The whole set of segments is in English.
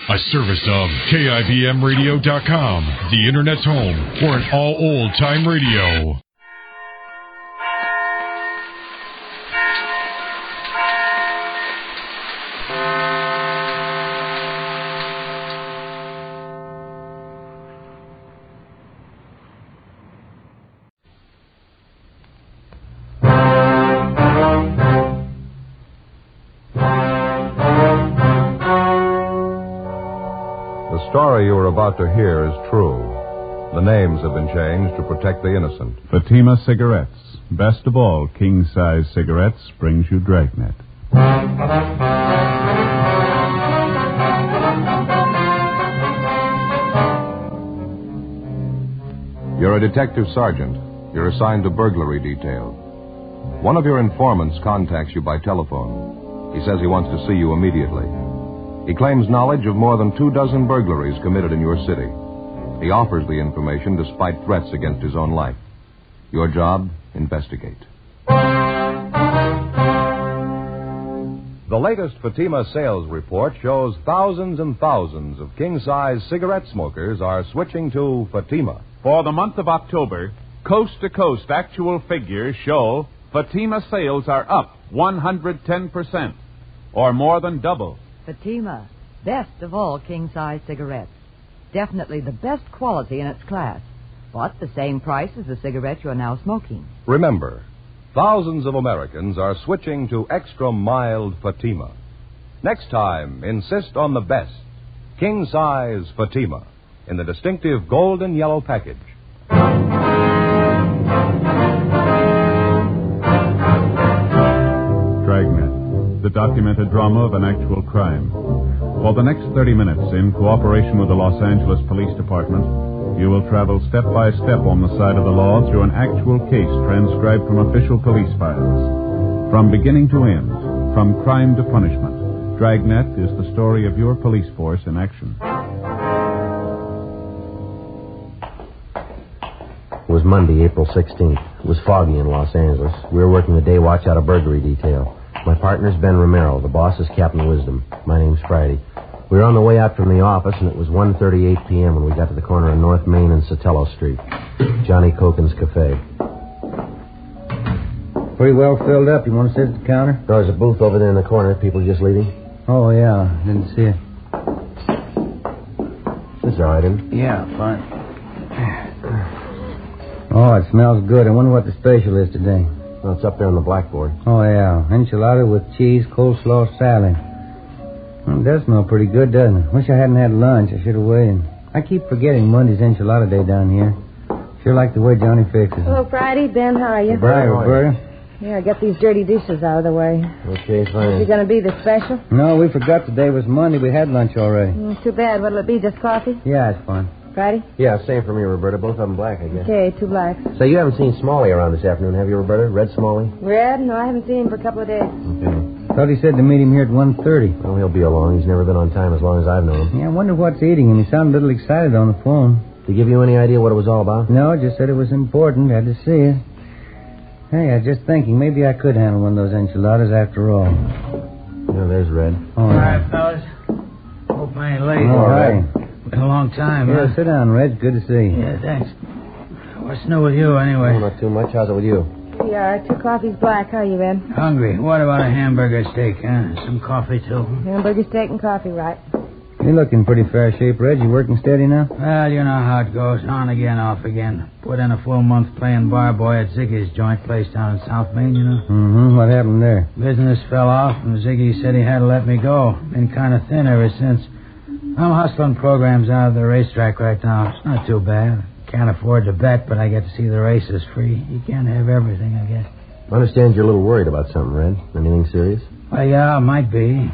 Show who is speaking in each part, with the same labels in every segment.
Speaker 1: A service of KIBMradio.com, the Internet's home for an all old-time radio.
Speaker 2: The story you are about to hear is true. The names have been changed to protect the innocent.
Speaker 3: Fatima Cigarettes. Best of all, king-size cigarettes brings you Dragnet.
Speaker 2: You're a detective sergeant. You're assigned to burglary detail. One of your informants contacts you by telephone. He says he wants to see you immediately. He claims knowledge of more than 24 burglaries committed in your city. He offers the information despite threats against his own life. Your job, investigate. The latest Fatima sales report shows thousands and thousands of king-size cigarette smokers are switching to Fatima.
Speaker 3: For the month of October, coast-to-coast actual figures show Fatima sales are up 110%, or more than double.
Speaker 4: Fatima, best of all king-size cigarettes. Definitely the best quality in its class, but the same price as the cigarette you are now smoking.
Speaker 2: Remember, thousands of Americans are switching to extra mild Fatima. Next time, insist on the best, king-size Fatima, in the distinctive gold and yellow package.
Speaker 3: Dragnet, the documented drama of an actual crime. For the next 30 minutes, in cooperation with the Los Angeles Police Department, you will travel step by step on the side of the law through an actual case transcribed from official police files. From beginning to end, from crime to punishment, Dragnet is the story of your police force in action.
Speaker 5: It was Monday, April 16th. It was foggy in Los Angeles. We were working the day watch out of burglary detail. My partner's Ben Romero. The boss is Captain Wisdom. My name's Friday. We were on the way out from the office, and it was 1:38 p.m. when we got to the corner of North Main and Sotelo Street. Johnny Cokin's Cafe.
Speaker 6: Pretty well filled up. You want to sit at the counter?
Speaker 5: There's a booth over there in the corner. People just leaving.
Speaker 6: Oh, yeah. Didn't see it.
Speaker 5: This is all right, isn't it?
Speaker 6: Yeah, fine. Oh, it smells good. I wonder what the special is today.
Speaker 5: Well, it's up there on the blackboard.
Speaker 6: Oh, yeah. Enchilada with cheese, coleslaw, salad. Well, it does smell pretty good, doesn't it? Wish I hadn't had lunch. I should have waited. I keep forgetting Monday's enchilada day down here. Sure like the way Johnny fixes it.
Speaker 7: Hello, Friday. Ben, how are you?
Speaker 6: Bye, Roberta.
Speaker 7: Here, get these dirty dishes out of the way.
Speaker 5: Okay, fine.
Speaker 7: Is it going to be the special?
Speaker 6: No, we forgot today was Monday. We had lunch already.
Speaker 7: Too bad. What'll it be, just coffee?
Speaker 6: Yeah, it's fine.
Speaker 7: Friday?
Speaker 5: Yeah, same for me, Roberta. Both of them black, I guess.
Speaker 7: Okay, 2 blacks.
Speaker 5: So you haven't seen Smalley around this afternoon, have you, Roberta? Red Smalley?
Speaker 7: Red? No, I haven't seen him for a couple of days.
Speaker 5: Okay.
Speaker 6: Thought he said to meet him here at 1:30.
Speaker 5: Well, he'll be along. He's never been on time as long as I've known him.
Speaker 6: Yeah, I wonder what's eating him. He sounded a little excited on the phone.
Speaker 5: Did he give you any idea what it was all about?
Speaker 6: No, just said it was important. Had to see it. Hey, I was just thinking maybe I could handle one of those enchiladas after all.
Speaker 5: Yeah, there's Red.
Speaker 6: Oh,
Speaker 8: All right, fellas. Hope I ain't late.
Speaker 6: All right.
Speaker 8: Been a long time,
Speaker 6: Yeah,
Speaker 8: huh?
Speaker 6: sit down, Red. Good to see you.
Speaker 8: Yeah, thanks. What's new with you, anyway?
Speaker 5: Oh, not too much. How's it with you?
Speaker 7: Here you are. 2 coffees black. How are you, Ben?
Speaker 8: Hungry. What about a hamburger steak, huh? Some coffee, too.
Speaker 7: Hamburger steak and coffee, right?
Speaker 6: You're looking pretty fair shape, Red. You working steady now?
Speaker 8: Well, you know how it goes. On again, off again. Put in a full month playing bar boy at Ziggy's joint place down in South Main, you know.
Speaker 6: Mm-hmm. What happened there?
Speaker 8: Business fell off, and Ziggy said he had to let me go. Been kind of thin ever since. I'm hustling programs out of the racetrack right now. It's not too bad. Can't afford to bet, but I get to see the races free. You can't have everything, I guess.
Speaker 5: I understand you're a little worried about something, Red. Anything serious?
Speaker 8: Well, yeah, it might be.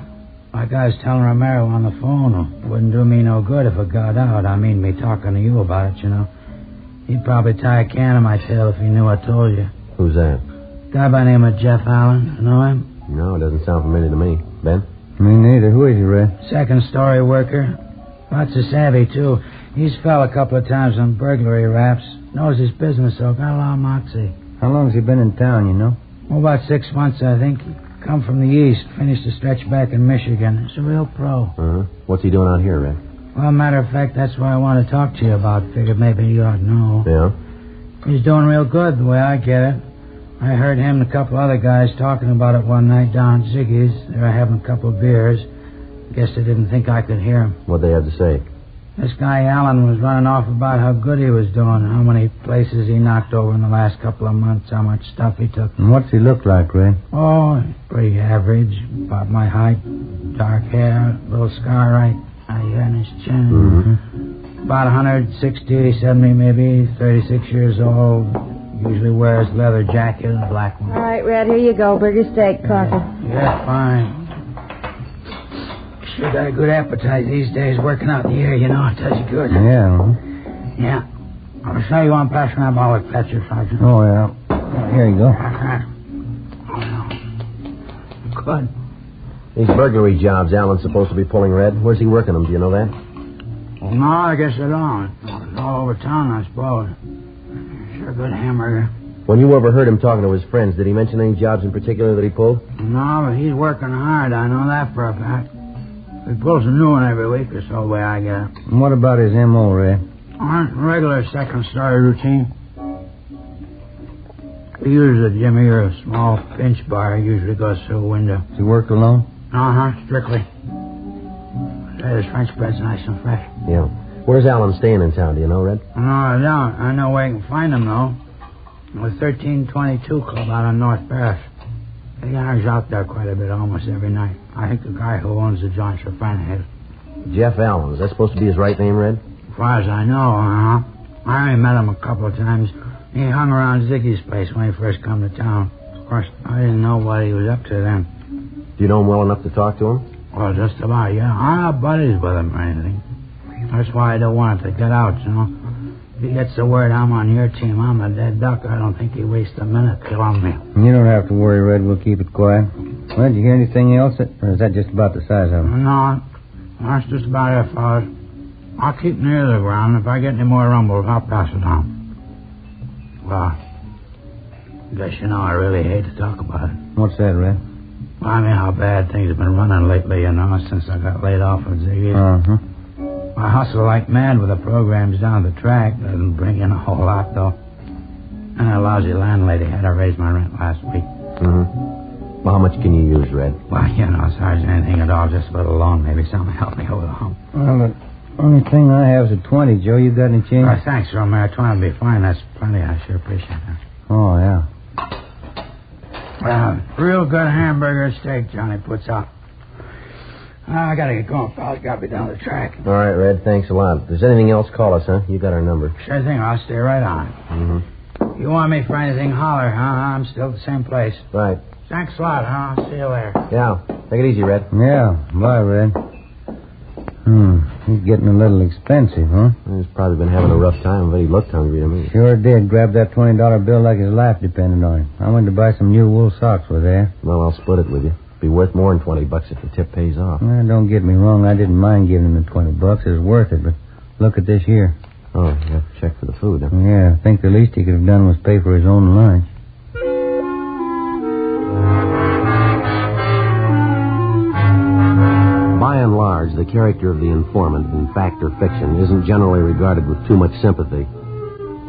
Speaker 8: Like I was telling Romero on the phone, it wouldn't do me no good if it got out. I mean, me talking to you about it, you know. He'd probably tie a can on my tail if he knew I told you.
Speaker 5: Who's that?
Speaker 8: Guy by the name of Jeff Allen. You know him?
Speaker 5: No, it doesn't sound familiar to me. Ben?
Speaker 6: Me neither. Who is he, Red?
Speaker 8: Second-story worker. Lots of savvy, too. He's fell a couple of times on burglary raps. Knows his business, though. Got a lot of moxie.
Speaker 6: How long has he been in town, you know?
Speaker 8: Oh, about 6 months, I think. Come from the east. Finished a stretch back in Michigan. He's a real pro.
Speaker 5: Uh-huh. What's he doing out here, Red?
Speaker 8: Well, matter of fact, that's what I want to talk to you about. Figured maybe you ought to know.
Speaker 5: Yeah?
Speaker 8: He's doing real good, the way I get it. I heard him and a couple other guys talking about it one night down at Ziggy's. They were having a couple of beers. Guess they didn't think I could hear him.
Speaker 5: What'd they have to say?
Speaker 8: This guy Allen was running off about how good he was doing, how many places he knocked over in the last couple of months, how much stuff he took.
Speaker 6: And what's he look like, Red?
Speaker 8: Oh, pretty average, about my height, dark hair, little scar right here on his chin.
Speaker 5: Mm-hmm.
Speaker 8: About 160, 70 maybe, 36 years old. Usually wears leather jacket and a black one.
Speaker 7: All right, Red, here you go. Burger, steak, coffee.
Speaker 8: Yeah, fine. Sure got a good appetite these days. Working out in the air, you know, it does you good.
Speaker 6: Yeah.
Speaker 8: Yeah. I'll show you one pass around ball with Fletcher, Sergeant.
Speaker 6: Oh, yeah. Here you go.
Speaker 8: Good.
Speaker 5: These burglary jobs Alan's supposed to be pulling, Red. Where's he working them? Do you know that?
Speaker 8: Well, no, I guess I don't. It's all over town, I suppose. Sure good hamburger.
Speaker 5: When you overheard him talking to his friends, did he mention any jobs in particular that he pulled?
Speaker 8: No, but he's working hard. I know that for a fact. He pulls a new one every week or so, the way I get it.
Speaker 6: And what about his M.O., Red?
Speaker 8: Regular second-story routine. He uses a jimmy or a small pinch bar. He usually goes through a window.
Speaker 6: Does he work alone?
Speaker 8: Strictly. His French bread's nice and fresh.
Speaker 5: Yeah. Where's Alan staying in town, do you know, Red?
Speaker 8: No, I don't. I know where you can find him, though. The 1322 Club out on North Paris. He hangs out there quite a bit, almost every night. I think the guy who owns the joint's a friend of his.
Speaker 5: Jeff Allen. Is that supposed to be his right name, Red?
Speaker 8: As far as I know, I only met him a couple of times. He hung around Ziggy's place when he first come to town. Of course, I didn't know what he was up to then.
Speaker 5: Do you know him well enough to talk to him?
Speaker 8: Well, just about, yeah. I'm not buddies with him or anything. That's why I don't want it to get out, you know. If he gets the word I'm on your team, I'm a dead duck. I don't think he wastes a minute killing me.
Speaker 6: You don't have to worry, Red. We'll keep it quiet. Well, did you hear anything else? Or is that just about the size of him?
Speaker 8: No, that's just about it, fellas. I'll keep near the ground. If I get any more rumbles, I'll pass it on. Well, I guess you know I really hate to talk about it.
Speaker 6: What's that, Red?
Speaker 8: Well, I mean how bad things have been running lately, you know, since I got laid off at Ziggy's.
Speaker 6: Uh-huh.
Speaker 8: I hustle like mad with the programs down the track. Doesn't bring in a whole lot, though. And a lousy landlady had to raise my rent last week.
Speaker 5: Mm-hmm. Well, how much can you use, Red?
Speaker 8: Well, you know, as far as anything at all, just a little loan, maybe something to help me over the hump.
Speaker 6: Well, the only thing I have is a 20, Joe. You got any change?
Speaker 8: Thanks, Romero. 20 will be fine. That's plenty. I sure appreciate that.
Speaker 6: Oh, yeah.
Speaker 8: Well, real good hamburger steak Johnny puts out. I gotta get going, fellas. Gotta be down the track.
Speaker 5: All right, Red. Thanks a lot. If there's anything else, call us, huh? You got our number.
Speaker 8: Sure thing. I'll stay right on.
Speaker 5: Mm-hmm.
Speaker 8: You want me for anything, holler, huh? I'm still at the same place.
Speaker 5: Right.
Speaker 8: Thanks a lot, huh? See you later.
Speaker 5: Yeah. Take it easy, Red.
Speaker 6: Yeah. Bye, Red. He's getting a little expensive, huh?
Speaker 5: He's probably been having a rough time, but he looked hungry to me.
Speaker 6: Sure did. Grabbed that $20 bill like his life depended on it. I went to buy some new wool socks with there.
Speaker 5: Well, I'll split it with you. Be worth more than $20 if the tip pays off.
Speaker 6: Well, don't get me wrong. I didn't mind giving him the $20. It was worth it, but look at this here.
Speaker 5: Oh, you have to check for the food, huh?
Speaker 6: Yeah, I think the least he could have done was pay for his own lunch.
Speaker 5: By and large, the character of the informant, in fact or fiction, isn't generally regarded with too much sympathy.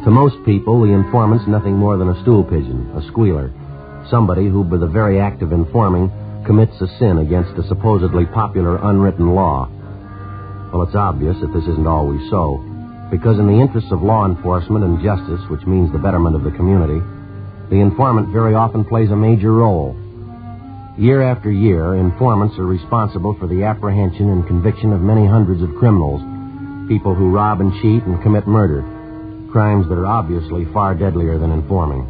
Speaker 5: To most people, the informant's nothing more than a stool pigeon, a squealer, somebody who, by the very act of informing, commits a sin against a supposedly popular unwritten law. Well, it's obvious that this isn't always so, because in the interests of law enforcement and justice, which means the betterment of the community, the informant very often plays a major role. Year after year, informants are responsible for the apprehension and conviction of many hundreds of criminals, people who rob and cheat and commit murder, crimes that are obviously far deadlier than informing.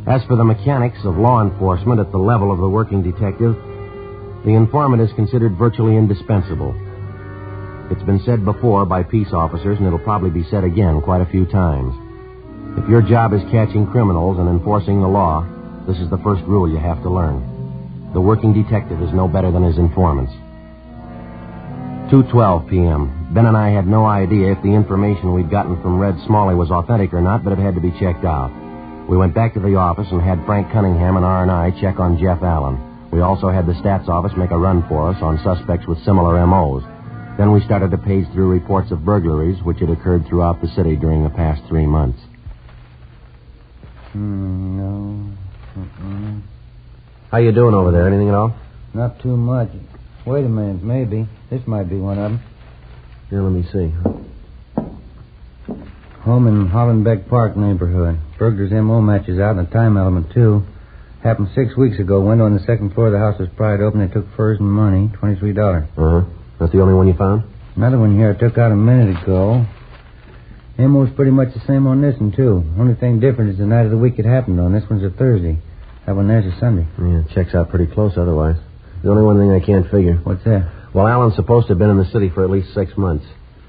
Speaker 5: As for the mechanics of law enforcement at the level of the working detective, the informant is considered virtually indispensable. It's been said before by peace officers, and it'll probably be said again quite a few times. If your job is catching criminals and enforcing the law, this is the first rule you have to learn. The working detective is no better than his informants. 2:12 p.m. Ben and I had no idea if the information we'd gotten from Red Smalley was authentic or not, but it had to be checked out. We went back to the office and had Frank Cunningham and R&I check on Jeff Allen. We also had the stats office make a run for us on suspects with similar MOs. Then we started to page through reports of burglaries which had occurred throughout the city during the past 3 months.
Speaker 6: No.
Speaker 5: How you doing over there? Anything at all?
Speaker 6: Not too much. Wait a minute, maybe. This might be one of them.
Speaker 5: Here, let me see.
Speaker 6: Home in Hollenbeck Park neighborhood. Burglar's MO matches out in a time element, too. Happened 6 weeks ago. Window on the second floor of the house was pried open. They took furs and money, $23.
Speaker 5: Uh-huh. That's the only one you found?
Speaker 6: Another one here I took out a minute ago. MO's pretty much the same on this one, too. Only thing different is the night of the week it happened on. This one's a Thursday. That one there's a Sunday.
Speaker 5: Yeah, it checks out pretty close otherwise. The only one thing I can't figure.
Speaker 6: What's that?
Speaker 5: Well, Alan's supposed to have been in the city for at least 6 months.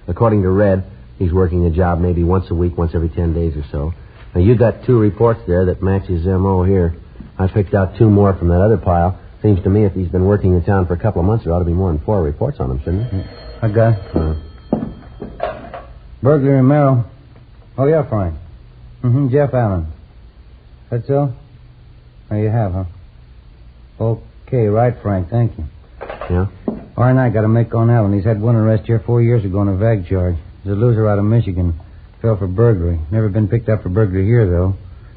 Speaker 5: According to Red, he's working a job maybe once a week, once every 10 days or so. Now, you got 2 reports there that match his MO here. I picked out 2 more from that other pile. Seems to me if he's been working in town for a couple of months, there ought to be more than 4 reports on him, shouldn't there?
Speaker 6: I got it. Burglary in Merrill. Oh, yeah, Frank. Jeff Allen. That's so? Oh, you have, huh? Okay, right, Frank. Thank you.
Speaker 5: Yeah?
Speaker 6: All right, I got to make on Allen. He's had one arrest here 4 years ago on a vag charge. He's a loser out of Michigan. Fell for burglary. Never been picked up for burglary here, though.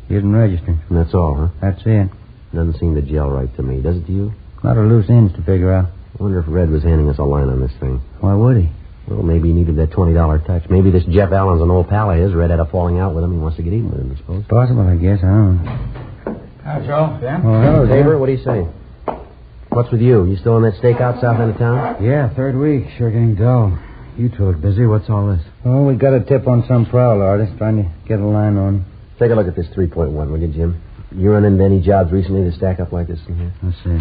Speaker 6: He isn't registered.
Speaker 5: And that's all, huh?
Speaker 6: That's it.
Speaker 5: Doesn't seem to gel right to me, does it to you?
Speaker 6: A lot of loose ends to figure out.
Speaker 5: I wonder if Red was handing us a line on this thing.
Speaker 6: Why would he?
Speaker 5: Well, maybe he needed that $20 touch. Maybe this Jeff Allen's an old pal of his. Red had a falling out with him. He wants to get even with him, I suppose.
Speaker 6: Possible, I guess. I don't know.
Speaker 8: Hi, Joe. Dan?
Speaker 6: Oh, hello,
Speaker 5: Tabor,
Speaker 6: Dan.
Speaker 5: what do you say? What's with you? You still on that stakeout south end of town?
Speaker 8: Yeah, 3rd week. Sure getting dull. You two are busy. What's all this?
Speaker 6: Oh, we got a tip on some prowl artist trying to get a line on him.
Speaker 5: Take a look at this 3.1, will you, Jim? You run into any jobs recently that stack up like this in here?
Speaker 8: Let's see.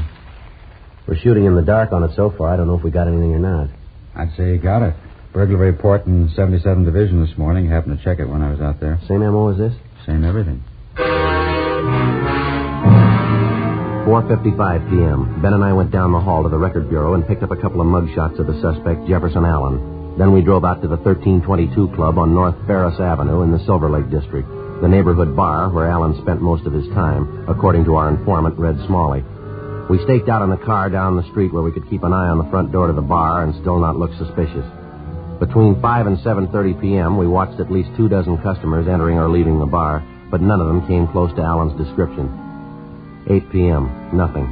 Speaker 5: We're shooting in the dark on it so far. I don't know if we got anything or not.
Speaker 9: I'd say you got it. Burglary report in 77 Division this morning. Happened to check it when I was out there.
Speaker 5: Same MO as this?
Speaker 9: Same everything.
Speaker 5: 4:55 p.m. Ben and I went down the hall to the record bureau and picked up a couple of mug shots of the suspect, Jefferson Allen. Then we drove out to the 1322 Club on North Ferris Avenue in the Silver Lake District, the neighborhood bar where Allen spent most of his time, according to our informant, Red Smalley. We staked out in a car down the street where we could keep an eye on the front door to the bar and still not look suspicious. Between 5 and 7:30 p.m., we watched at least 24 customers entering or leaving the bar, but none of them came close to Allen's description. 8 p.m., nothing.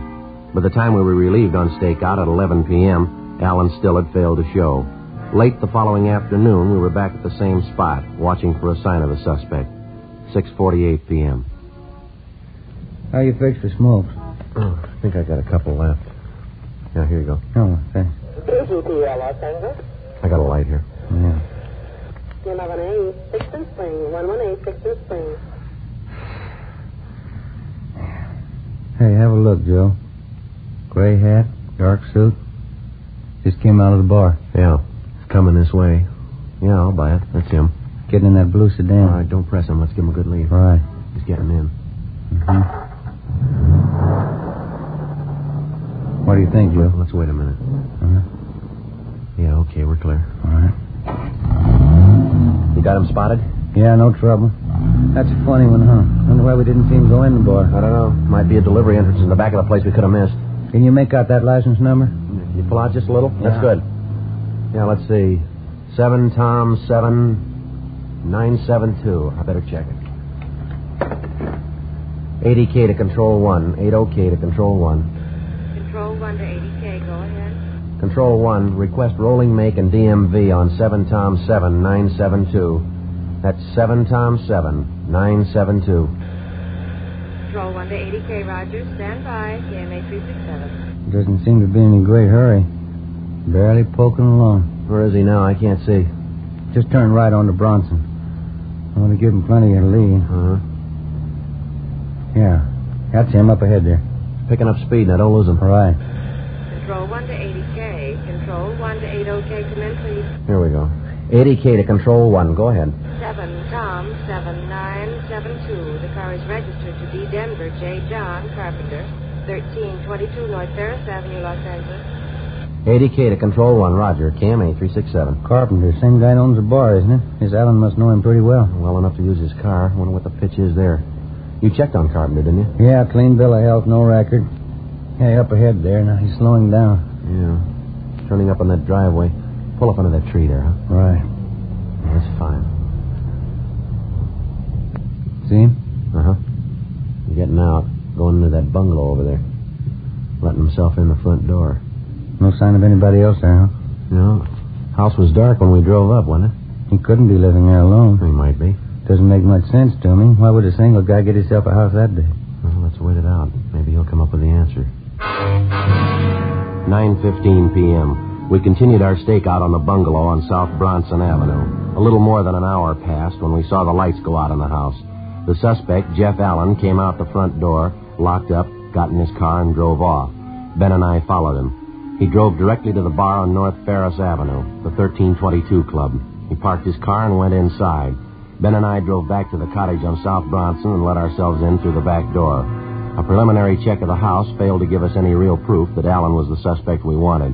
Speaker 5: By the time we were relieved on stakeout at 11 p.m., Allen still had failed to show. Late the following afternoon, we were back at the same spot, watching for a sign of the suspect. 6:48 p.m.
Speaker 6: How you fix the smokes?
Speaker 5: Oh, I think I got a couple left. Yeah, here you go.
Speaker 6: Oh, thanks.
Speaker 5: I got a light here.
Speaker 6: Yeah.
Speaker 10: 11A, Sixton Spring. 11A, Sixton Spring.
Speaker 6: Hey, have a look, Joe. Gray hat, dark suit. Just came out of the bar.
Speaker 5: Yeah, it's coming this way. Yeah, I'll buy it. That's him.
Speaker 6: Getting in that blue sedan.
Speaker 5: All right, don't press him. Let's give him a good lead.
Speaker 6: All right.
Speaker 5: He's getting in.
Speaker 6: What do you think, Joe?
Speaker 5: Let's wait a minute.
Speaker 6: Uh-huh.
Speaker 5: Yeah, okay, we're clear.
Speaker 6: All right.
Speaker 5: You got him spotted?
Speaker 6: Yeah, no trouble. That's a funny one, huh? Wonder why we didn't see him go in the bar.
Speaker 5: I don't know. Might be a delivery entrance in the back of the place we could have missed.
Speaker 6: Can you make out that license number?
Speaker 5: Can you pull out just a little?
Speaker 6: Yeah.
Speaker 5: That's good. Yeah, let's see. 7 Tom 7 972. I better check it. 80K to Control 1. 80K to Control 1.
Speaker 10: Control 1 to 80K. Go ahead.
Speaker 5: Control 1, request rolling make and DMV on 7 Tom 7 972. That's 7 Tom 7 972.
Speaker 10: Control 1 to 80K, Roger. Stand by. KMA 367.
Speaker 6: Doesn't seem to be in any great hurry. Barely poking along.
Speaker 5: Where is he now? I can't see.
Speaker 6: Just turn right on to Bronson. I want to give him plenty of lead.
Speaker 5: Uh-huh.
Speaker 6: Yeah. That's him up ahead there.
Speaker 5: Picking up speed. Now, don't lose him.
Speaker 6: All right.
Speaker 10: Control 1 to 80K. Control 1 to 80K. Come in, please.
Speaker 5: Here we go. 80K to Control 1. Go ahead.
Speaker 10: 7 Tom 7972. The car is registered to D. Denver J. John Carpenter, 1322 North Ferris Avenue, Los Angeles.
Speaker 5: 80K to Control 1. Roger. KMA 367.
Speaker 6: Carpenter. Same guy that owns the bar, isn't it? His Allen must know him pretty well.
Speaker 5: Well enough to use his car. Wonder what the pitch is there. You checked on Carpenter, didn't you?
Speaker 6: Yeah, clean bill of health, no record. Yeah, up ahead there. Now he's slowing down.
Speaker 5: Yeah. Turning up on that driveway. Pull up under that tree there, huh?
Speaker 6: Right.
Speaker 5: Yeah, that's fine.
Speaker 6: See him?
Speaker 5: Uh-huh. He's getting out. Going into that bungalow over there. Letting himself in the front door.
Speaker 6: No sign of anybody else there, huh?
Speaker 5: No. House was dark when we drove up, wasn't it?
Speaker 6: He couldn't be living there alone.
Speaker 5: He might be.
Speaker 6: Doesn't make much sense to me. Why would a single guy get himself a house that big?
Speaker 5: Well, let's wait it out. Maybe he'll come up with the answer. 9:15 p.m. We continued our stakeout on the bungalow on South Bronson Avenue. A little more than an hour passed when we saw the lights go out in the house. The suspect, Jeff Allen, came out the front door, locked up, got in his car, and drove off. Ben and I followed him. He drove directly to the bar on North Ferris Avenue, the 1322 Club. He parked his car and went inside. Ben and I drove back to the cottage on South Bronson and let ourselves in through the back door. A preliminary check of the house failed to give us any real proof that Allen was the suspect we wanted.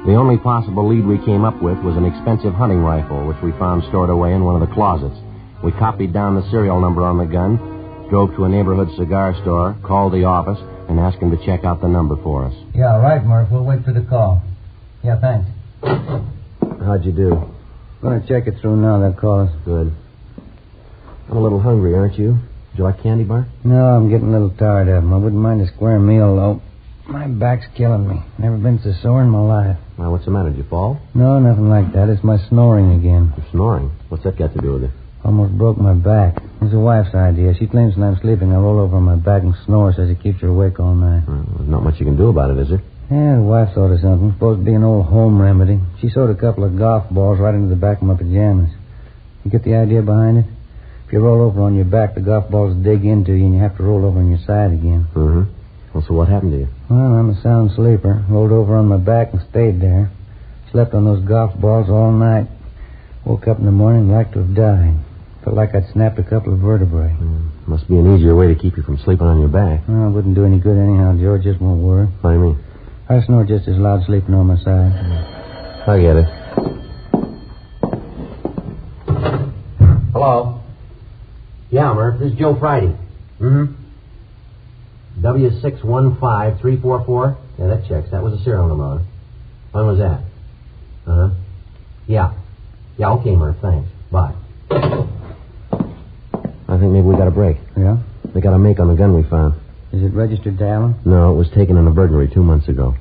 Speaker 5: The only possible lead we came up with was an expensive hunting rifle, which we found stored away in one of the closets. We copied down the serial number on the gun, drove to a neighborhood cigar store, called the office, and asked him to check out the number for us.
Speaker 6: Yeah, all right, Murph. We'll wait for the call. Yeah, thanks.
Speaker 5: How'd you do?
Speaker 6: Gonna check it through now. They'll call us.
Speaker 5: Good. I'm a little hungry, aren't you? Would you like candy bar?
Speaker 6: No, I'm getting a little tired of them. I wouldn't mind a square meal, though. My back's killing me. Never been so sore in my life.
Speaker 5: Well, what's the matter? Did you fall?
Speaker 6: No, nothing like that. It's my snoring again.
Speaker 5: You're snoring? What's that got to do with it?
Speaker 6: Almost broke my back. It's the wife's idea. She claims when I'm sleeping, I roll over on my back and snore, says it keeps her awake all night.
Speaker 5: Well, there's not much you can do about it, is there?
Speaker 6: Yeah, the wife thought of something. Supposed to be an old home remedy. She sewed a couple of golf balls right into the back of my pajamas. You get the idea behind it? If you roll over on your back, the golf balls dig into you and you have to roll over on your side again.
Speaker 5: Mm-hmm. Well, so what happened to you?
Speaker 6: Well, I'm a sound sleeper. Rolled over on my back and stayed there. Slept on those golf balls all night. Woke up in the morning like to have died. Felt like I'd snapped a couple of vertebrae.
Speaker 5: Must be an easier way to keep you from sleeping on your back.
Speaker 6: Well, it wouldn't do any good anyhow, George. Just won't work.
Speaker 5: What do you mean?
Speaker 6: I snore just as loud sleeping on my side.
Speaker 5: I get it. Hello? Yeah, Murph. This is Joe Friday. Mm-hmm. W615344. Yeah, that checks. That was a serial number. When was that? Uh-huh. Yeah. Yeah, okay, Murph. Thanks. Bye. I think maybe we got a break.
Speaker 6: Yeah?
Speaker 5: They got a make on the gun we found.
Speaker 6: Is it registered to Allen?
Speaker 5: No, it was taken in a burglary 2 months ago.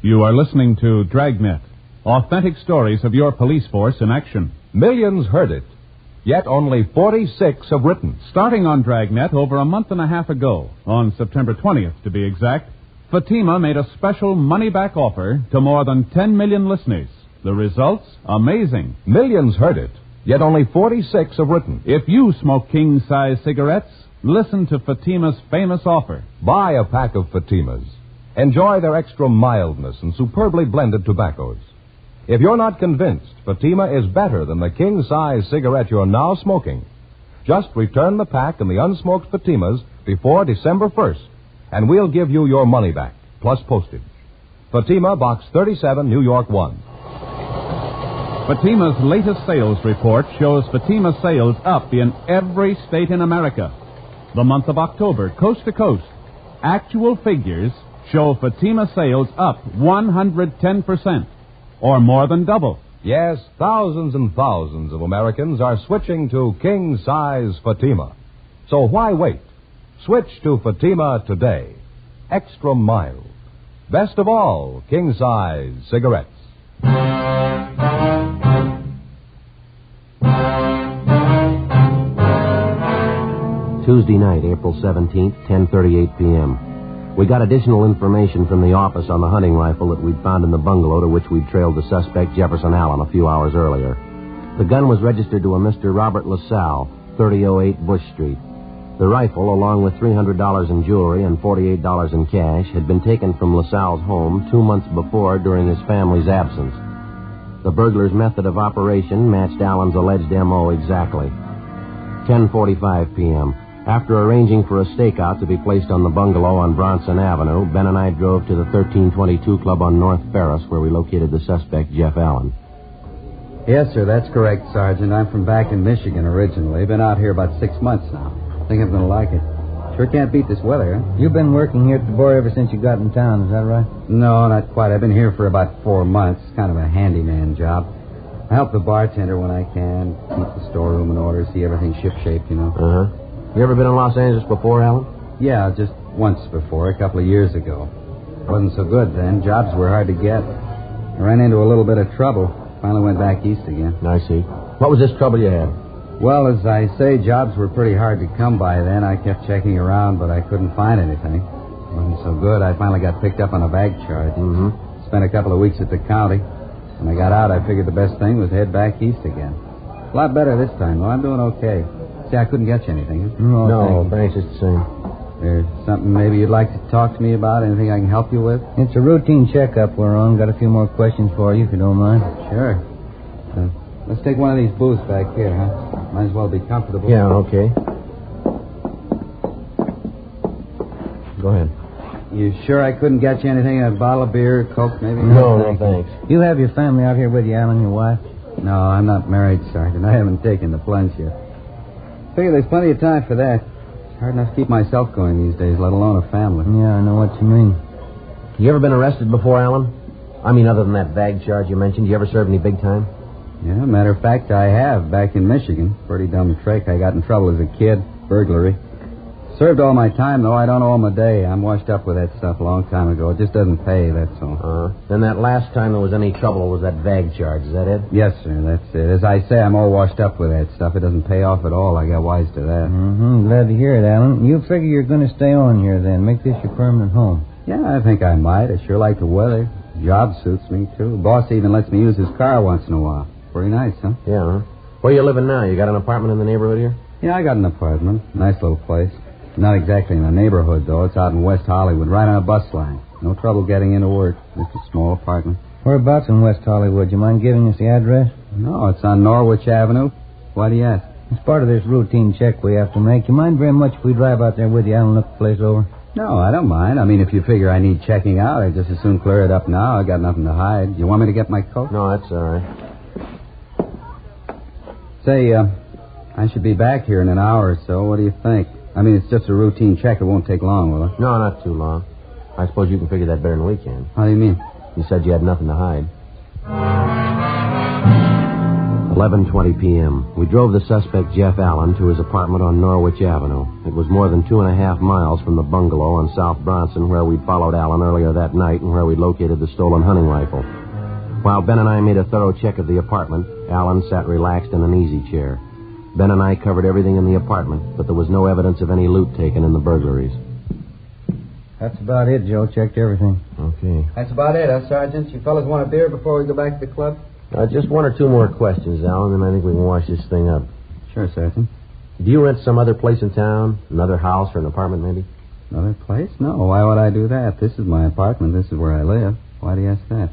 Speaker 3: You are listening to Dragnet, authentic stories of your police force in action.
Speaker 2: Millions heard it, yet only 46 have written.
Speaker 3: Starting on Dragnet over a month and a half ago, on September 20th to be exact, Fatima made a special money-back offer to more than 10 million listeners. The results? Amazing.
Speaker 2: Millions heard it, yet only 46 have written.
Speaker 3: If you smoke king-size cigarettes, listen to Fatima's famous offer.
Speaker 2: Buy a pack of Fatimas. Enjoy their extra mildness and superbly blended tobaccos. If you're not convinced Fatima is better than the king-size cigarette you're now smoking, just return the pack and the unsmoked Fatimas before December 1st, and we'll give you your money back, plus postage. Fatima, Box 37, New York 1.
Speaker 3: Fatima's latest sales report shows Fatima sales up in every state in America. The month of October, coast to coast, actual figures show Fatima sales up 110%, or more than double.
Speaker 2: Yes, thousands and thousands of Americans are switching to king-size Fatima. So why wait? Switch to Fatima today. Extra mild. Best of all, king-size cigarettes.
Speaker 5: Tuesday night, April 17th, 10:38 p.m. We got additional information from the office on the hunting rifle that we'd found in the bungalow to which we'd trailed the suspect, Jefferson Allen, a few hours earlier. The gun was registered to a Mr. Robert LaSalle, 3008 Bush Street. The rifle, along with $300 in jewelry and $48 in cash, had been taken from LaSalle's home 2 months before during his family's absence. The burglar's method of operation matched Allen's alleged M.O. exactly. 10:45 p.m. After arranging for a stakeout to be placed on the bungalow on Bronson Avenue, Ben and I drove to the 1322 Club on North Ferris, where we located the suspect, Jeff Allen.
Speaker 9: Yes, sir, that's correct, Sergeant. I'm from back in Michigan originally. Been out here about 6 months now. Think I'm going to like it. Sure can't beat this weather, huh?
Speaker 6: You've been working here at the bar ever since you got in town, is that right?
Speaker 9: No, not quite. I've been here for about 4 months. It's kind of a handyman job. I help the bartender when I can, keep the storeroom in order, see everything ship-shape, you know.
Speaker 5: Uh-huh. You ever been in Los Angeles before, Alan?
Speaker 9: Yeah, just once before, a couple of years ago. Wasn't so good then. Jobs were hard to get. I ran into a little bit of trouble. Finally went back east again.
Speaker 5: I see. What was this trouble you had?
Speaker 9: Well, as I say, jobs were pretty hard to come by then. I kept checking around, but I couldn't find anything. Wasn't so good. I finally got picked up on a bag charge.
Speaker 5: Mm-hmm.
Speaker 9: Spent a couple of weeks at the county. When I got out, I figured the best thing was head back east again. A lot better this time, though. I'm doing okay. See, I couldn't get you anything. Huh?
Speaker 5: No, thanks. It's the same.
Speaker 9: There's something maybe you'd like to talk to me about? Anything I can help you with?
Speaker 6: It's a routine checkup we're on. Got a few more questions for you, if you don't mind.
Speaker 9: Sure. Let's take one of these booths back here, huh? Might as well be comfortable.
Speaker 5: Yeah, okay. Go ahead.
Speaker 9: You sure I couldn't get you anything? A bottle of beer, Coke, maybe?
Speaker 5: No, thanks.
Speaker 6: You have your family out here with you, Alan, your wife?
Speaker 9: No, I'm not married, Sergeant. I haven't taken the plunge yet. Figure there's plenty of time for that. It's hard enough to keep myself going these days, let alone a family.
Speaker 6: Yeah, I know what you mean.
Speaker 5: You ever been arrested before, Alan? I mean, other than that bag charge you mentioned, you ever served any big time?
Speaker 9: Yeah, matter of fact, I have, back in Michigan. Pretty dumb trick. I got in trouble as a kid. Burglary. Served all my time, though. I don't owe 'em a day. I'm washed up with that stuff a long time ago. It just doesn't pay, that's all.
Speaker 5: Then that last time there was any trouble was that bag charge. Is that it?
Speaker 9: Yes, sir, that's it. As I say, I'm all washed up with that stuff. It doesn't pay off at all. I got wise to that.
Speaker 6: Mm-hmm. Glad to hear it, Alan. You figure you're going to stay on here, then. Make this your permanent home.
Speaker 9: Yeah, I think I might. I sure like the weather. Job suits me, too. Boss even lets me use his car once in a while. Pretty nice, huh?
Speaker 5: Yeah, huh? Where you living now? You got an apartment in the neighborhood here?
Speaker 9: Yeah, I got an apartment. Nice little place. Not exactly in a neighborhood, though. It's out in West Hollywood, right on a bus line. No trouble getting into work. Just a small apartment.
Speaker 6: Whereabouts in West Hollywood? You mind giving us the address?
Speaker 9: No, it's on Norwich Avenue. Why do you ask?
Speaker 6: It's part of this routine check we have to make. You mind very much if we drive out there with you, Alan, and look the place over?
Speaker 9: No, I don't mind. I mean, if you figure I need checking out, I'd just as soon clear it up now. I got nothing to hide. You want me to get my coat?
Speaker 5: No, that's all right.
Speaker 9: Say, I should be back here in an hour or so. What do you think? I mean, it's just a routine check. It won't take long, will it?
Speaker 5: No, not too long. I suppose you can figure that better than we can.
Speaker 9: How do you mean?
Speaker 5: You said you had nothing to hide. 11:20 p.m. We drove the suspect, Jeff Allen, to his apartment on Norwich Avenue. It was more than 2.5 miles from the bungalow on South Bronson where we'd followed Allen earlier that night and where we'd located the stolen hunting rifle. While Ben and I made a thorough check of the apartment, Allen sat relaxed in an easy chair. Ben and I covered everything in the apartment, but there was no evidence of any loot taken in the burglaries.
Speaker 6: That's about it, Joe. Checked everything.
Speaker 5: Okay.
Speaker 9: That's about it, huh, Sergeant? You fellas want a beer before we go back to the club?
Speaker 5: Just one or two more questions, Alan, and I think we can wash this thing up.
Speaker 9: Sure, Sergeant.
Speaker 5: Do you rent some other place in town? Another house or an apartment, maybe?
Speaker 9: Another place? No, why would I do that? This is my apartment. This is where I live. Why do you ask that?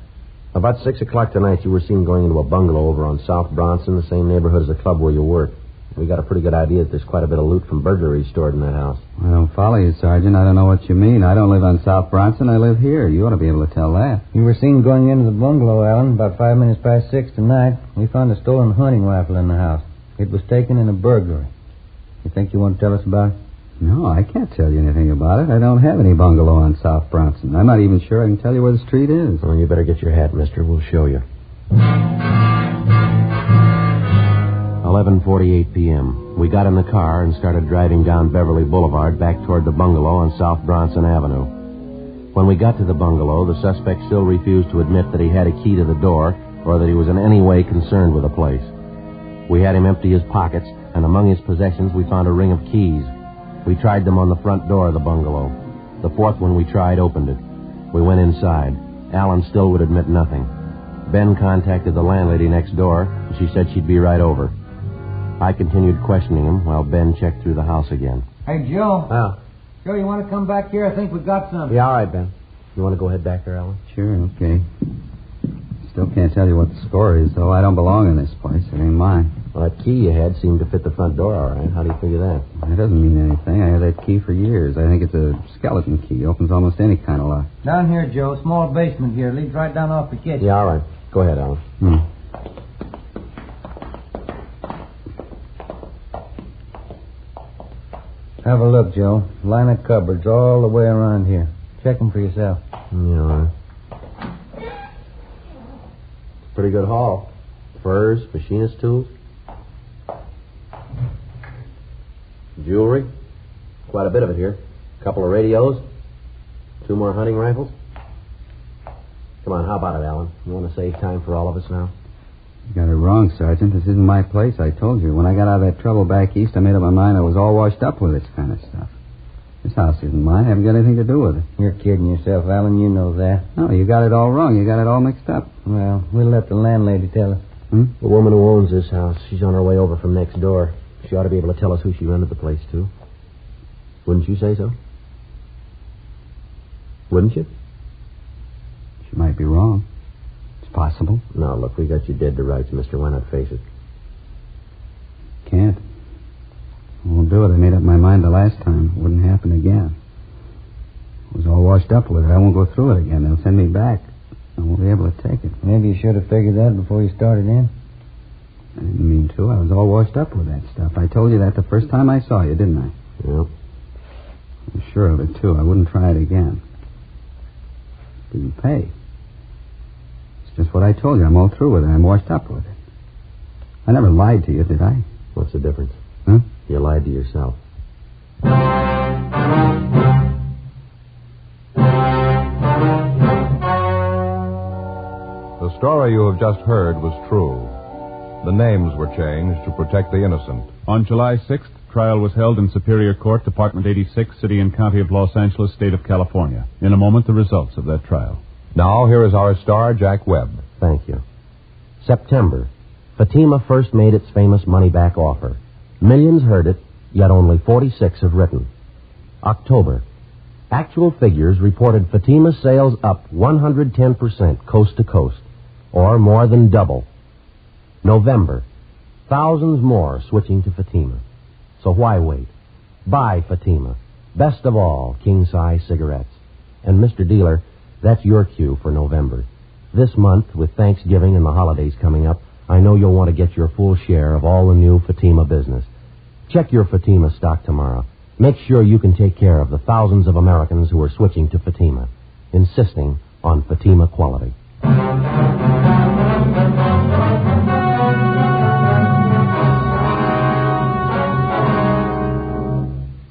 Speaker 5: About 6 o'clock tonight, you were seen going into a bungalow over on South Bronson, the same neighborhood as the club where you work. We got a pretty good idea that there's quite a bit of loot from burglaries stored in that house.
Speaker 9: I don't follow you, Sergeant. I don't know what you mean. I don't live on South Bronson. I live here. You ought to be able to tell that.
Speaker 6: You were seen going into the bungalow, Alan, about 5 minutes past 6 tonight. We found a stolen hunting rifle in the house. It was taken in a burglary. You think you want to tell us about it?
Speaker 9: No, I can't tell you anything about it. I don't have any bungalow on South Bronson. I'm not even sure I can tell you where the street is.
Speaker 5: Well, you better get your hat, mister. We'll show you. 11:48 p.m. We got in the car and started driving down Beverly Boulevard back toward the bungalow on South Bronson Avenue. When we got to the bungalow, the suspect still refused to admit that he had a key to the door or that he was in any way concerned with the place. We had him empty his pockets, and among his possessions we found a ring of keys. We tried them on the front door of the bungalow. The fourth one we tried opened it. We went inside. Allen still would admit nothing. Ben contacted the landlady next door, and she said she'd be right over. I continued questioning him while Ben checked through the house again.
Speaker 6: Hey, Joe.
Speaker 5: Ah.
Speaker 6: Joe, you want to come back here? I think we've got something.
Speaker 5: Yeah, all right, Ben. You want to go ahead back there, Alan?
Speaker 9: Sure, okay. Still can't tell you what the score is, though. I don't belong in this place. It ain't mine.
Speaker 5: Well, that key you had seemed to fit the front door all right. How do you figure that?
Speaker 9: It doesn't mean anything. I had that key for years. I think it's a skeleton key. Opens almost any kind of lock.
Speaker 6: Down here, Joe. Small basement here. Leads right down off the kitchen.
Speaker 5: Yeah, all right. Go ahead, Alan.
Speaker 6: Have a look, Joe. Line of cupboards all the way around here. Check them for yourself.
Speaker 5: Yeah. Pretty good haul. Furs, machinist tools. Jewelry. Quite a bit of it here. A couple of radios. 2 more hunting rifles. Come on, how about it, Alan? You want to save time for all of us now?
Speaker 9: You got it wrong, Sergeant. This isn't my place, I told you. When I got out of that trouble back east, I made up my mind I was all washed up with this kind of stuff. This house isn't mine. I haven't got anything to do with it.
Speaker 6: You're kidding yourself, Alan. You know that.
Speaker 9: No, you got it all wrong. You got it all mixed up.
Speaker 6: Well, we'll let the landlady tell us.
Speaker 5: The woman who owns this house, she's on her way over from next door. She ought to be able to tell us who she rented the place to. Wouldn't you say so? Wouldn't you?
Speaker 9: She might be wrong. It's possible.
Speaker 5: No, look, we got you dead to rights, mister. Why not face it?
Speaker 9: Can't. I won't do it. I made up my mind the last time. It wouldn't happen again. I was all washed up with it. I won't go through it again. They'll send me back. I won't be able to take it.
Speaker 6: Maybe you should have figured that before you started in.
Speaker 9: I didn't mean to. I was all washed up with that stuff. I told you that the first time I saw you, didn't I?
Speaker 5: Yeah.
Speaker 9: I'm sure of it, too. I wouldn't try it again. Didn't pay. It's just what I told you. I'm all through with it. I'm washed up with it. I never lied to you, did I?
Speaker 5: What's the difference?
Speaker 9: Huh?
Speaker 5: You lied to yourself.
Speaker 2: The story you have just heard was true. The names were changed to protect the innocent.
Speaker 3: On July 6th, trial was held in Superior Court, Department 86, City and County of Los Angeles, State of California. In a moment, the results of that trial.
Speaker 2: Now, here is our star, Jack Webb.
Speaker 5: Thank you. September. Fatima first made its famous money-back offer. Millions heard it, yet only 46 have written. October. Actual figures reported Fatima's sales up 110% coast to coast, or more than double. November. Thousands more switching to Fatima. So why wait? Buy Fatima. Best of all, king-size cigarettes. And, Mr. Dealer, that's your cue for November. This month, with Thanksgiving and the holidays coming up, I know you'll want to get your full share of all the new Fatima business. Check your Fatima stock tomorrow. Make sure you can take care of the thousands of Americans who are switching to Fatima, insisting on Fatima quality.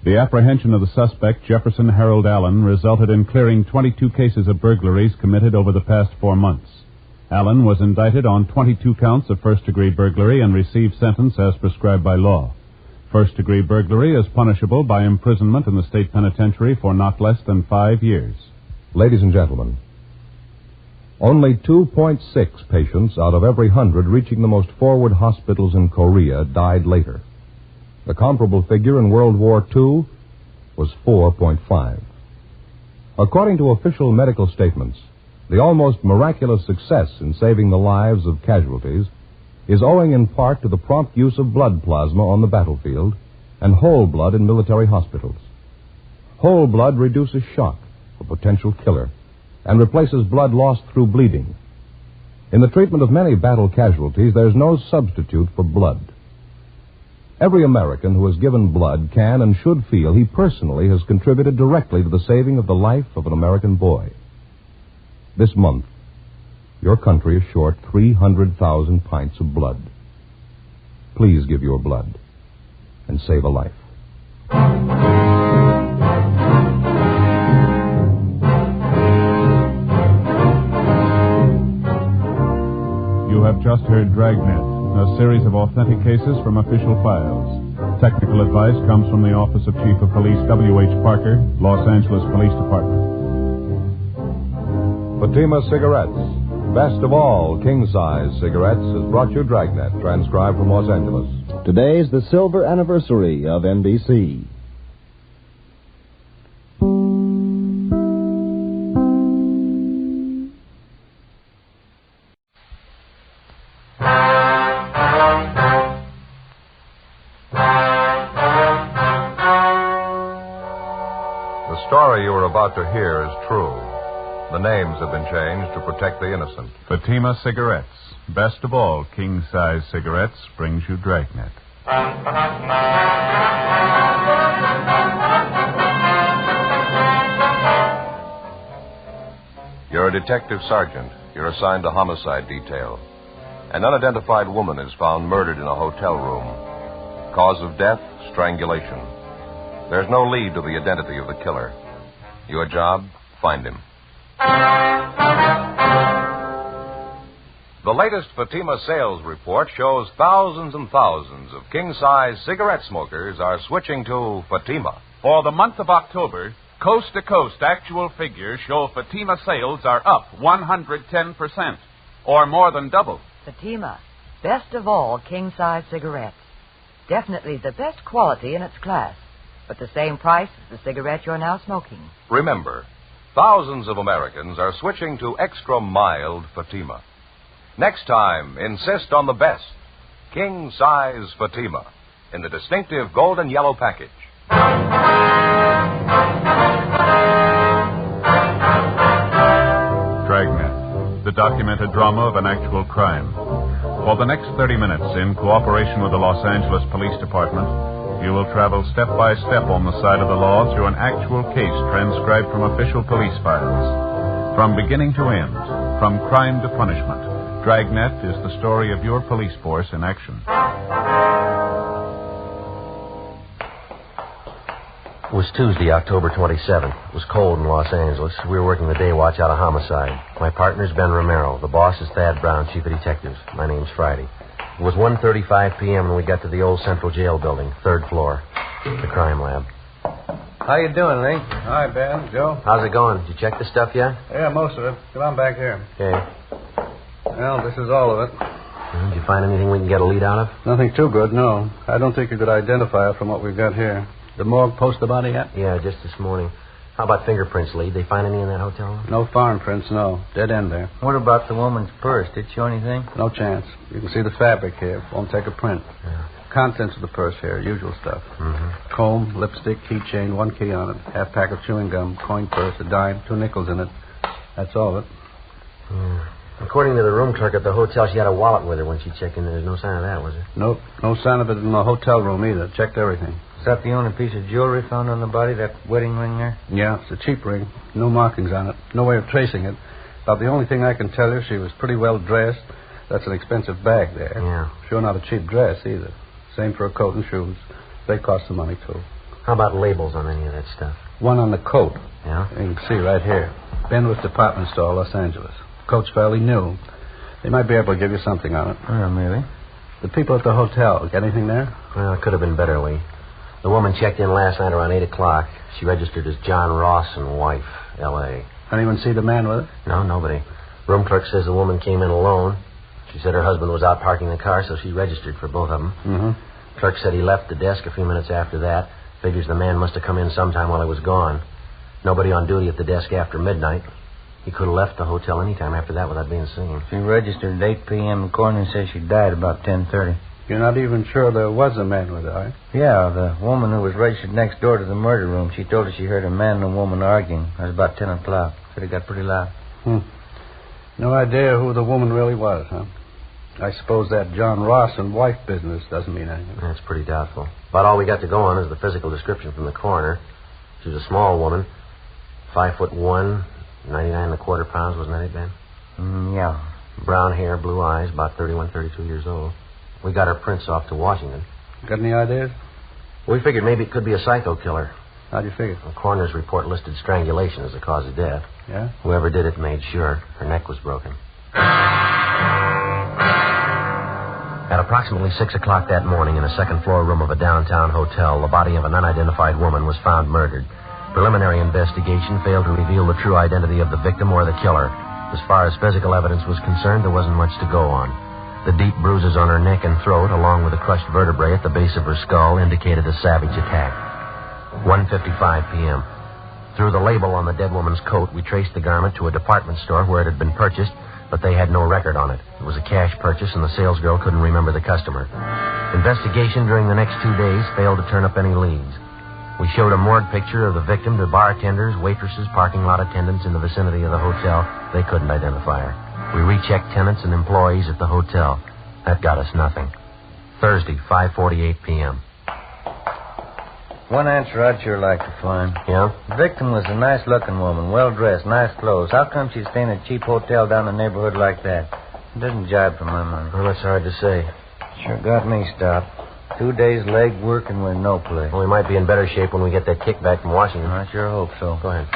Speaker 3: The apprehension of the suspect, Jefferson Harold Allen, resulted in clearing 22 cases of burglaries committed over the past 4 months. Allen was indicted on 22 counts of first-degree burglary and received sentence as prescribed by law. First-degree burglary is punishable by imprisonment in the state penitentiary for not less than 5 years.
Speaker 2: Ladies and gentlemen, only 2.6 patients out of every 100 reaching the most forward hospitals in Korea died later. The comparable figure in World War II was 4.5. According to official medical statements, the almost miraculous success in saving the lives of casualties is owing in part to the prompt use of blood plasma on the battlefield and whole blood in military hospitals. Whole blood reduces shock, a potential killer, and replaces blood lost through bleeding. In the treatment of many battle casualties, there's no substitute for blood. Every American who has given blood can and should feel he personally has contributed directly to the saving of the life of an American boy. This month, your country is short 300,000 pints of blood. Please give your blood and save a life.
Speaker 3: You have just heard Dragnet, a series of authentic cases from official files. Technical advice comes from the Office of Chief of Police W.H. Parker, Los Angeles Police Department.
Speaker 2: Fatima Cigarettes, best of all king-size cigarettes, has brought you Dragnet, transcribed from Los Angeles.
Speaker 11: Today's the silver anniversary of NBC.
Speaker 2: The story you are about to hear is true. The names have been changed to protect the innocent.
Speaker 3: Fatima Cigarettes, best of all king-size cigarettes, brings you Dragnet.
Speaker 2: a detective sergeant. You're assigned to homicide detail. An unidentified woman is found murdered in a hotel room. Cause of death, strangulation. There's no lead to the identity of the killer. Your job, find him. The latest Fatima sales report shows thousands and thousands of king-size cigarette smokers are switching to Fatima.
Speaker 12: For the month of October, coast-to-coast actual figures show Fatima sales are up 110%, or more than double.
Speaker 4: Fatima, best of all king-size cigarettes. Definitely the best quality in its class, but the same price as the cigarette you're now smoking.
Speaker 2: Remember, thousands of Americans are switching to extra mild Fatima. Next time, insist on the best, king-size Fatima, in the distinctive golden yellow package.
Speaker 3: Dragnet, the documented drama of an actual crime. For the next 30 minutes, in cooperation with the Los Angeles Police Department, you will travel step by step on the side of the law through an actual case transcribed from official police files. From beginning to end, from crime to punishment, Dragnet is the story of your police force in action.
Speaker 5: It was Tuesday, October 27th. It was cold in Los Angeles. We were working the day watch out of homicide. My partner's Ben Romero. The boss is Thad Brown, chief of detectives. My name's Friday. It was 1:35 p.m. when we got to the old Central Jail building, 3rd floor, the crime lab.
Speaker 6: How you doing, Lee?
Speaker 13: Hi, Ben. Joe?
Speaker 5: How's it going? Did you check the stuff yet?
Speaker 13: Yeah, most of it. Come on back here.
Speaker 5: Okay.
Speaker 13: Well, this is all of it.
Speaker 5: Did you find anything we can get a lead out of?
Speaker 13: Nothing too good, no. I don't think you could identify it from what we've got here. The morgue post the body yet?
Speaker 5: Yeah, just this morning. How about fingerprints, Lee? They find any in that hotel room?
Speaker 13: No foreign prints, no. Dead end there.
Speaker 6: What about the woman's purse? Did it show anything?
Speaker 13: No chance. You can see the fabric here. Won't take a print.
Speaker 5: Yeah.
Speaker 13: Contents of the purse here, usual stuff.
Speaker 5: Mm-hmm.
Speaker 13: Comb, lipstick, keychain, 1 key on it, half pack of chewing gum, coin purse, a dime, 2 nickels in it. That's all of it.
Speaker 5: Yeah. According to the room clerk at the hotel, she had a wallet with her when she checked in. There's no sign of that, was there?
Speaker 13: Nope. No sign of it in the hotel room either. Checked everything.
Speaker 6: Is that the only piece of jewelry found on the body, that wedding ring there?
Speaker 13: Yeah, it's a cheap ring. No markings on it. No way of tracing it. About the only thing I can tell you, she was pretty well dressed. That's an expensive bag there.
Speaker 5: Yeah.
Speaker 13: Sure not a cheap dress either. Same for a coat and shoes. They cost some money, too.
Speaker 5: How about labels on any of that stuff?
Speaker 13: One on the coat.
Speaker 5: Yeah?
Speaker 13: You can see right here. Benwood Department Store, Los Angeles. Coat's fairly new. They might be able to give you something on it.
Speaker 6: Oh, maybe.
Speaker 13: The people at the hotel, get anything there?
Speaker 5: Well, it could have been better, Lee. The woman checked in last night around 8 o'clock. She registered as John Ross and wife, L.A.
Speaker 13: Anyone see the man with it?
Speaker 5: No, nobody. Room clerk says the woman came in alone. She said her husband was out parking the car, so she registered for both of them.
Speaker 13: Mm-hmm.
Speaker 5: Clerk said he left the desk a few minutes after that. Figures the man must have come in sometime while he was gone. Nobody on duty at the desk after midnight. He could have left the hotel any time after that without being seen.
Speaker 6: She registered at 8 p.m. The coroner says she died about 10:30.
Speaker 13: You're not even sure there was a man with her, are you?
Speaker 6: Yeah, the woman who was registered next door to the murder room, she told us she heard a man and a woman arguing. It was about 10 o'clock. Said it got pretty loud.
Speaker 13: No idea who the woman really was, huh? I suppose that John Ross and wife business doesn't mean anything.
Speaker 5: That's pretty doubtful. About all we got to go on is the physical description from the coroner. She was a small woman, 5'1", 99 1/4 pounds, wasn't that it, Ben?
Speaker 6: Yeah.
Speaker 5: Brown hair, blue eyes, about 31, 32 years old. We got her prints off to Washington.
Speaker 13: Got any ideas?
Speaker 5: We figured maybe it could be a psycho killer.
Speaker 13: How'd you figure?
Speaker 5: The coroner's report listed strangulation as the cause of death.
Speaker 13: Yeah?
Speaker 5: Whoever did it made sure her neck was broken. At approximately 6 o'clock that morning in a second-floor room of a downtown hotel, the body of an unidentified woman was found murdered. Preliminary investigation failed to reveal the true identity of the victim or the killer. As far as physical evidence was concerned, there wasn't much to go on. The deep bruises on her neck and throat, along with the crushed vertebrae at the base of her skull, indicated a savage attack. 1:55 p.m. Through the label on the dead woman's coat, we traced the garment to a department store where it had been purchased, but they had no record on it. It was a cash purchase, and the salesgirl couldn't remember the customer. Investigation during the next 2 days failed to turn up any leads. We showed a morgue picture of the victim to bartenders, waitresses, parking lot attendants in the vicinity of the hotel. They couldn't identify her. We rechecked tenants and employees at the hotel. That got us nothing. Thursday, 5:48 p.m.
Speaker 6: One answer I'd sure like to find.
Speaker 5: Yeah?
Speaker 6: The victim was a nice-looking woman, well-dressed, nice clothes. How come she'd stay in a cheap hotel down the neighborhood like that? It doesn't jibe for my money.
Speaker 5: Well, that's hard to say.
Speaker 6: Sure got me stopped. 2 days leg working with no play.
Speaker 5: Well, we might be in better shape when we get that kickback from Washington.
Speaker 6: I sure hope so.
Speaker 5: Go ahead.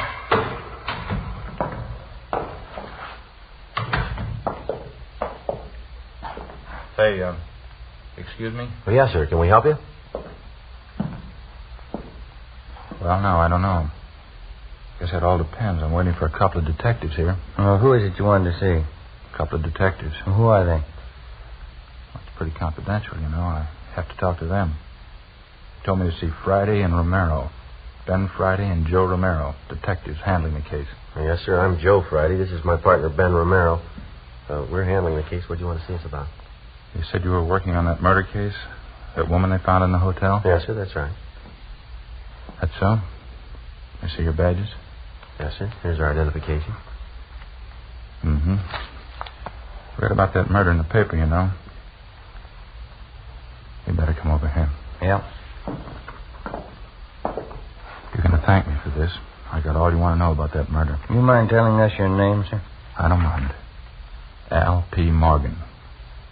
Speaker 14: Hey, excuse me?
Speaker 5: Well, yes, sir. Can we help you?
Speaker 14: Well, no, I don't know. Guess it all depends. I'm waiting for a couple of detectives here.
Speaker 6: Well, who is it you wanted to see?
Speaker 14: A couple of detectives.
Speaker 6: Well, who are they?
Speaker 14: Well, it's pretty confidential, you know. I have to talk to them. They told me to see Friday and Romero. Ben Friday and Joe Romero, detectives handling the case.
Speaker 5: Well, yes, sir. I'm Joe Friday. This is my partner, Ben Romero. We're handling the case. What do you want to see us about?
Speaker 14: You said you were working on that murder case? That woman they found in the hotel?
Speaker 5: Yes, sir. That's right.
Speaker 14: That's so? I see your badges?
Speaker 5: Yes, sir. Here's our identification.
Speaker 14: Mm-hmm. Read about that murder in the paper, you know. You better come over here.
Speaker 6: Yeah.
Speaker 14: You're going to thank me for this. I got all you want to know about that murder.
Speaker 6: You mind telling us your name, sir?
Speaker 14: I don't mind. Al P. Morgan.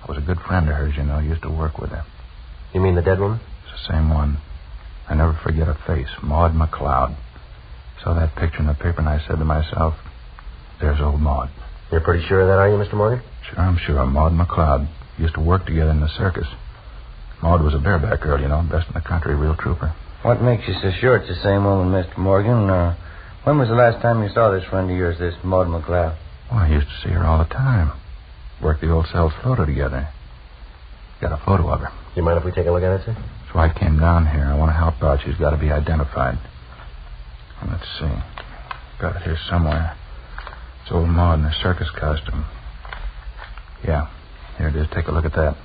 Speaker 14: I was a good friend of hers, you know. Used to work with her.
Speaker 5: You mean the dead woman?
Speaker 14: It's the same one. I never forget her face, Maud McLeod. Saw that picture in the paper and I said to myself, there's old Maud.
Speaker 5: You're pretty sure of that, are you, Mr. Morgan?
Speaker 14: Sure, I'm sure. Maud McLeod. Used to work together in the circus. Maud was a bareback girl, you know, best in the country, real trooper.
Speaker 6: What makes you so sure it's the same woman, Mr. Morgan? When was the last time you saw this friend of yours, this Maud McLeod?
Speaker 14: Well, I used to see her all the time. Worked the old cells photo together. Got a photo of her.
Speaker 5: You mind if we take a look at it, sir?
Speaker 14: That's why I came down here. I want to help out. She's got to be identified. Well, let's see. Got it here somewhere. It's old Maud in her circus costume. Yeah, here it is. Take a look at that.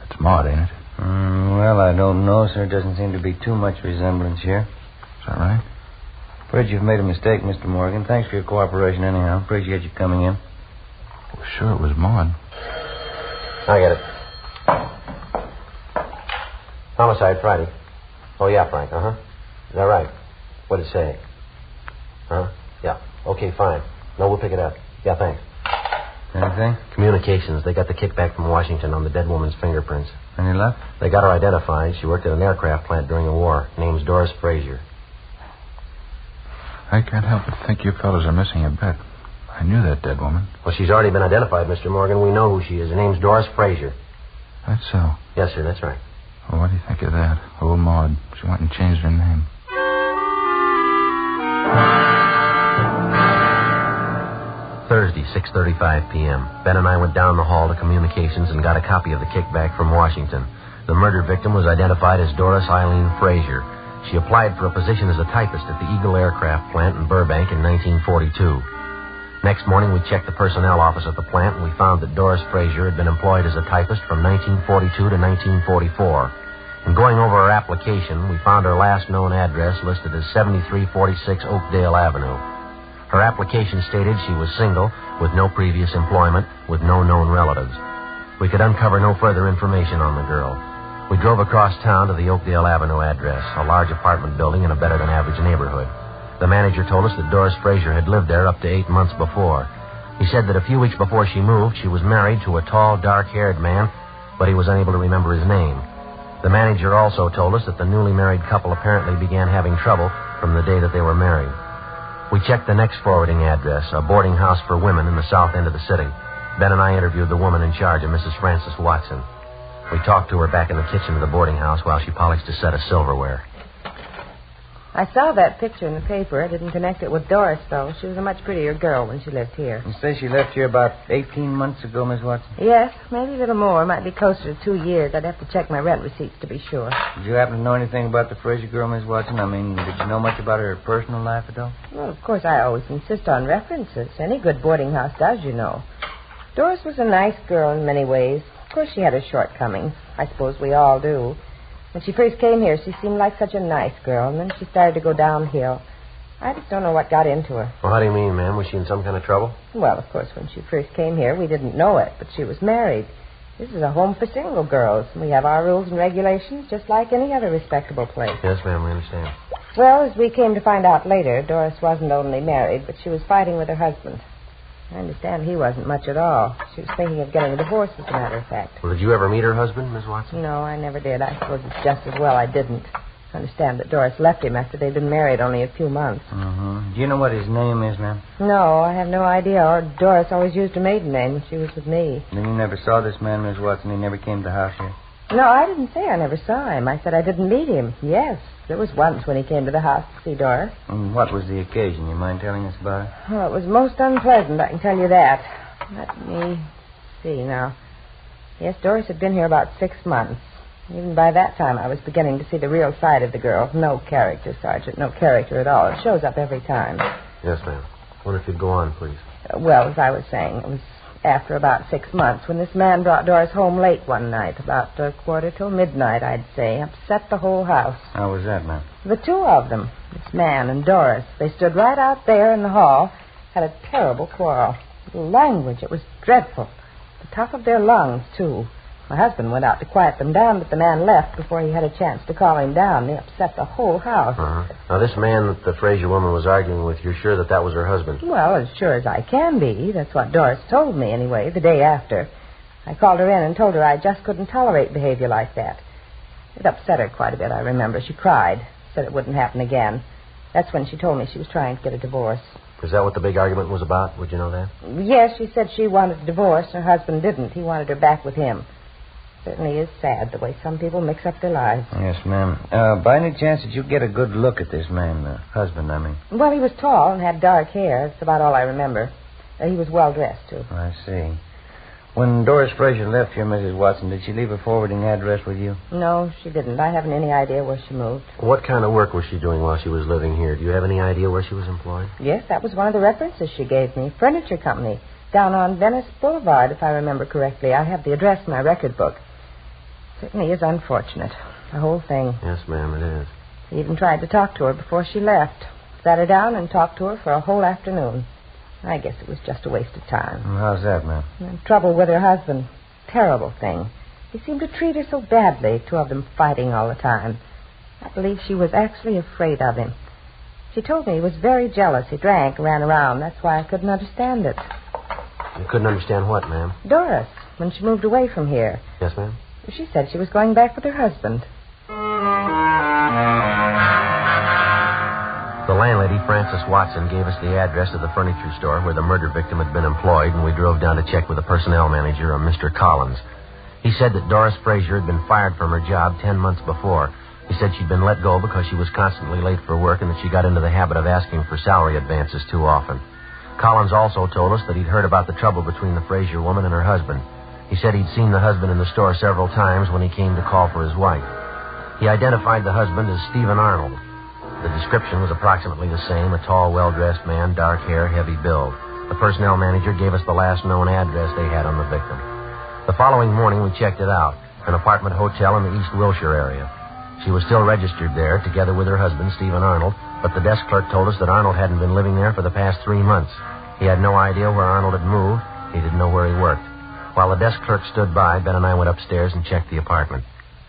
Speaker 14: That's Maud, ain't it?
Speaker 6: Well, I don't know, sir. Doesn't seem to be too much resemblance here.
Speaker 14: Is that right?
Speaker 6: Afraid you've made a mistake, Mr. Morgan. Thanks for your cooperation anyhow. Appreciate you coming in.
Speaker 14: Well, sure, it was Maud.
Speaker 5: I get it. Homicide, Friday. Oh, yeah, Frank, uh-huh. Is that right? What'd it say? Huh? Yeah. Okay, fine. No, we'll pick it up. Yeah, thanks.
Speaker 6: Anything?
Speaker 5: Communications. They got the kickback from Washington on the dead woman's fingerprints.
Speaker 6: Any luck?
Speaker 5: They got her identified. She worked at an aircraft plant during the war. Name's Doris Frazier.
Speaker 14: I can't help but think you fellows are missing a bet. I knew that dead woman.
Speaker 5: Well, she's already been identified, Mr. Morgan. We know who she is. Her name's Doris Frazier.
Speaker 14: That's so.
Speaker 5: Yes, sir, that's right.
Speaker 14: Well, what do you think of that? Old Maud. She went and changed her name.
Speaker 5: Thursday, 6:35 p.m. Ben and I went down the hall to communications and got a copy of the kickback from Washington. The murder victim was identified as Doris Eileen Frazier. She applied for a position as a typist at the Eagle Aircraft Plant in Burbank in 1942. Next morning, we checked the personnel office at the plant, and we found that Doris Frazier had been employed as a typist from 1942 to 1944. In going over her application, we found her last known address listed as 7346 Oakdale Avenue. Her application stated she was single, with no previous employment, with no known relatives. We could uncover no further information on the girl. We drove across town to the Oakdale Avenue address, a large apartment building in a better-than-average neighborhood. The manager told us that Doris Frazier had lived there up to 8 months before. He said that a few weeks before she moved, she was married to a tall, dark-haired man, but he was unable to remember his name. The manager also told us that the newly married couple apparently began having trouble from the day that they were married. We checked the next forwarding address, a boarding house for women in the south end of the city. Ben and I interviewed the woman in charge, of Mrs. Frances Watson. We talked to her back in the kitchen of the boarding house while she polished a set of silverware.
Speaker 10: I saw that picture in the paper. I didn't connect it with Doris, though. She was a much prettier girl when she lived here.
Speaker 6: You say she left here about 18 months ago, Miss Watson?
Speaker 10: Yes, maybe a little more. Might be closer to 2 years. I'd have to check my rent receipts to be sure.
Speaker 6: Did you happen to know anything about the Frazier girl, Miss Watson? I mean, did you know much about her personal life at all?
Speaker 10: Well, of course, I always insist on references. Any good boarding house does, you know. Doris was a nice girl in many ways. Of course, she had her shortcomings. I suppose we all do. When she first came here, she seemed like such a nice girl, and then she started to go downhill. I just don't know what got into her.
Speaker 5: Well, how do you mean, ma'am? Was she in some kind of trouble?
Speaker 10: Well, of course, when she first came here, we didn't know it, but she was married. This is a home for single girls. We have our rules and regulations just like any other respectable place.
Speaker 5: Yes, ma'am, we understand.
Speaker 10: Well, as we came to find out later, Doris wasn't only married, but she was fighting with her husband. I understand he wasn't much at all. She was thinking of getting a divorce, as a matter of fact.
Speaker 5: Well, did you ever meet her husband, Miss Watson?
Speaker 10: No, I never did. I suppose it's just as well I didn't. I understand that Doris left him after they'd been married only a few months.
Speaker 6: Mm-hmm. Do you know what his name is, ma'am?
Speaker 10: No, I have no idea. Or Doris always used her maiden name when she was with me.
Speaker 6: Then you never saw this man, Miss Watson? He never came to the house here?
Speaker 10: No, I didn't say I never saw him. I said I didn't meet him. Yes, there was once when he came to the house to see Doris.
Speaker 6: And what was the occasion? You mind telling us about it?
Speaker 10: Oh, it was most unpleasant, I can tell you that. Let me see now. Yes, Doris had been here about 6 months. Even by that time, I was beginning to see the real side of the girl. No character, Sergeant. No character at all. It shows up every time.
Speaker 5: Yes, ma'am. Wonder if you'd go on, please.
Speaker 10: Well, as I was saying, it was after about 6 months when this man brought Doris home late one night, about a quarter till midnight, I'd say. Upset the whole house.
Speaker 6: How was that, ma'am?
Speaker 10: The two of them, this man and Doris, they stood right out there in the hall, had a terrible quarrel. The language, it was dreadful. The top of their lungs, too. My husband went out to quiet them down, but the man left before he had a chance to calm him down. They upset the whole house.
Speaker 5: Uh-huh. Now, this man that the Fraser woman was arguing with, you're sure that was her husband?
Speaker 10: Well, as sure as I can be. That's what Doris told me, anyway, the day after. I called her in and told her I just couldn't tolerate behavior like that. It upset her quite a bit, I remember. She cried, said it wouldn't happen again. That's when she told me she was trying to get a divorce.
Speaker 5: Is that what the big argument was about? Would you know that?
Speaker 10: Yes, she said she wanted a divorce. Her husband didn't. He wanted her back with him. Certainly is sad the way some people mix up their lives.
Speaker 6: Yes, ma'am. By any chance, did you get a good look at this man, husband, I mean?
Speaker 10: Well, he was tall and had dark hair. That's about all I remember. He was well-dressed, too.
Speaker 6: I see. When Doris Fraser left here, Mrs. Watson, did she leave a forwarding address with you?
Speaker 10: No, she didn't. I haven't any idea where she moved.
Speaker 5: What kind of work was she doing while she was living here? Do you have any idea where she was employed?
Speaker 10: Yes, that was one of the references she gave me. Furniture company. Down on Venice Boulevard, if I remember correctly. I have the address in my record book. Certainly is unfortunate, the whole thing.
Speaker 5: Yes, ma'am, it is.
Speaker 10: He even tried to talk to her before she left. Sat her down and talked to her for a whole afternoon. I guess it was just a waste of time.
Speaker 6: How's that, ma'am?
Speaker 10: Trouble with her husband. Terrible thing. He seemed to treat her so badly, two of them fighting all the time. I believe she was actually afraid of him. She told me he was very jealous. He drank, ran around. That's why I couldn't understand it.
Speaker 5: You couldn't understand what, ma'am?
Speaker 10: Doris, when she moved away from here.
Speaker 5: Yes, ma'am?
Speaker 10: She said she was going back with her husband.
Speaker 5: The landlady, Frances Watson, gave us the address of the furniture store where the murder victim had been employed, and we drove down to check with the personnel manager, a Mr. Collins. He said that Doris Fraser had been fired from her job 10 months before. He said she'd been let go because she was constantly late for work and that she got into the habit of asking for salary advances too often. Collins also told us that he'd heard about the trouble between the Fraser woman and her husband. He said he'd seen the husband in the store several times when he came to call for his wife. He identified the husband as Stephen Arnold. The description was approximately the same, a tall, well-dressed man, dark hair, heavy build. The personnel manager gave us the last known address they had on the victim. The following morning, we checked it out, an apartment hotel in the East Wilshire area. She was still registered there, together with her husband, Stephen Arnold, but the desk clerk told us that Arnold hadn't been living there for the past 3 months. He had no idea where Arnold had moved. He didn't know where he worked. While the desk clerk stood by, Ben and I went upstairs and checked the apartment.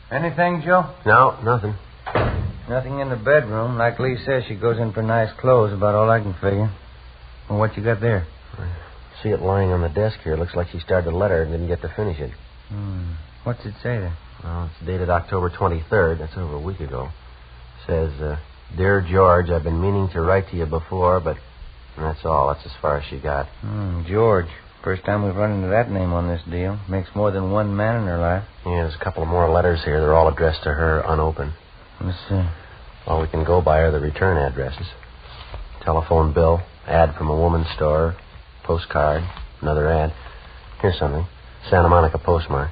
Speaker 6: Anything, Joe?
Speaker 5: No, nothing.
Speaker 6: Nothing in the bedroom. Like Lee says, she goes in for nice clothes, about all I can figure. Well, what you got there?
Speaker 5: I see it lying on the desk here. Looks like she started a letter and didn't get to finish it.
Speaker 6: What's it say there?
Speaker 5: Well, it's dated October 23rd. That's over a week ago. It says, Dear George, I've been meaning to write to you before, but that's all. That's as far as she got.
Speaker 6: George. First time we've run into that name on this deal. Makes more than one man in her life.
Speaker 5: Yeah, there's a couple of more letters here. They're all addressed to her, unopened.
Speaker 6: Let's see.
Speaker 5: All we can go by are the return addresses. Telephone bill, ad from a woman's store, postcard, another ad. Here's something. Santa Monica postmark.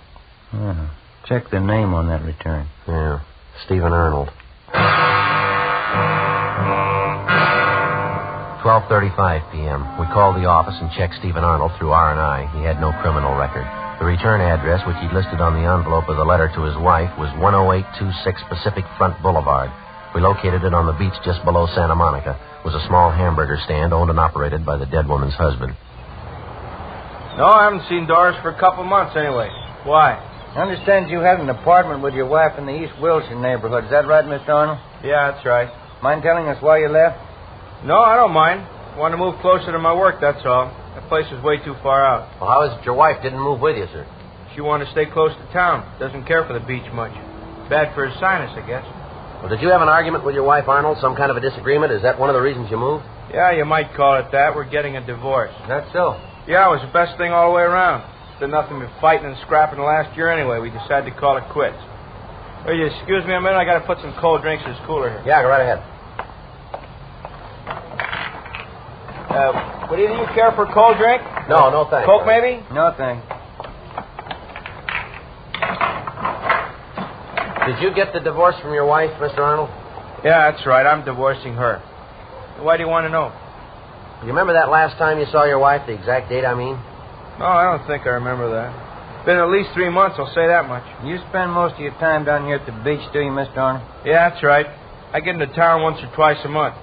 Speaker 6: Check the name on that return.
Speaker 5: Yeah, Stephen Arnold. 12:35 p.m. We called the office and checked Stephen Arnold through R&I. He had no criminal record. The return address, which he'd listed on the envelope of the letter to his wife, was 10826 Pacific Front Boulevard. We located it on the beach just below Santa Monica. It was a small hamburger stand owned and operated by the dead woman's husband.
Speaker 15: No, I haven't seen Doris for a couple months anyway. Why?
Speaker 6: I understand you had an apartment with your wife in the East Wilshire neighborhood. Is that right, Mr. Arnold?
Speaker 15: Yeah, that's right.
Speaker 6: Mind telling us why you left?
Speaker 15: No, I don't mind. Want to move closer to my work, that's all. That place is way too far out.
Speaker 5: Well, how is it your wife didn't move with you, sir?
Speaker 15: She wanted to stay close to town. Doesn't care for the beach much. Bad for his sinus, I guess.
Speaker 5: Well, did you have an argument with your wife, Arnold? Some kind of a disagreement? Is that one of the reasons you moved?
Speaker 15: Yeah, you might call it that. We're getting a divorce.
Speaker 5: That's so.
Speaker 15: Yeah, it was the best thing all the way around. Been nothing but fighting and scrapping the last year anyway. We decided to call it quits. Will you excuse me a minute? I got to put some cold drinks in this cooler here.
Speaker 5: Yeah, go right ahead.
Speaker 15: Would either of you care for a cold drink?
Speaker 5: No, no thanks.
Speaker 15: Coke, maybe?
Speaker 6: No, thanks.
Speaker 5: Did you get the divorce from your wife, Mr. Arnold?
Speaker 15: Yeah, that's right. I'm divorcing her. Why do you want to know?
Speaker 5: You remember that last time you saw your wife? The exact date, I mean?
Speaker 15: No, I don't think I remember that. Been at least 3 months, I'll say that much.
Speaker 6: You spend most of your time down here at the beach, do you, Mr. Arnold?
Speaker 15: Yeah, that's right. I get into town once or twice a month.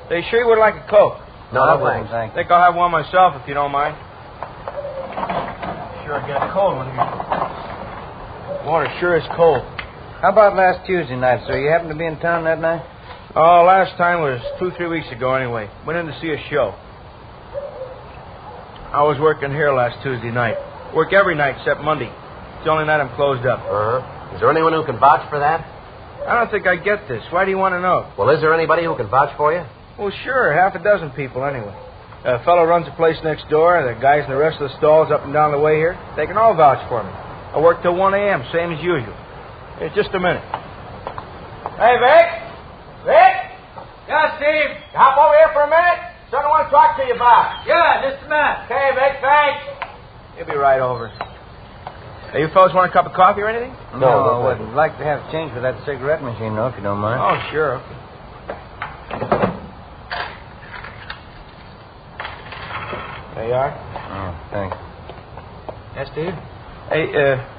Speaker 15: They sure you would like a Coke?
Speaker 5: No, thanks.
Speaker 15: I think I'll have one myself if you don't mind. Sure, I get a cold one here. Water sure is cold.
Speaker 6: How about last Tuesday night, sir? You happened to be in town that night?
Speaker 15: Oh, last time was 2-3 weeks ago anyway. Went in to see a show. I was working here last Tuesday night. Work every night except Monday. It's the only night I'm closed up.
Speaker 5: Uh-huh. Is there anyone who can vouch for that?
Speaker 15: I don't think I get this. Why do you want to know?
Speaker 5: Well, is there anybody who can vouch for you?
Speaker 15: Well, sure. Half a dozen people anyway. A fellow runs a place next door. The guys in the rest of the stalls up and down the way here, they can all vouch for me. I work till 1 a.m., same as usual. Here, just a minute. Hey, Vic? Vic? Yeah, Steve? You hop over here for a minute? Something I want to talk to you about.
Speaker 8: Yeah, just a minute.
Speaker 15: Okay, Vic, thanks. He'll be right over. Hey, you fellas want a cup of coffee or anything?
Speaker 6: No, I would like to have change for that cigarette machine, though, if you don't mind.
Speaker 15: Oh, sure. Okay. There you are.
Speaker 6: Oh, thanks.
Speaker 15: Yes, Steve? Hey,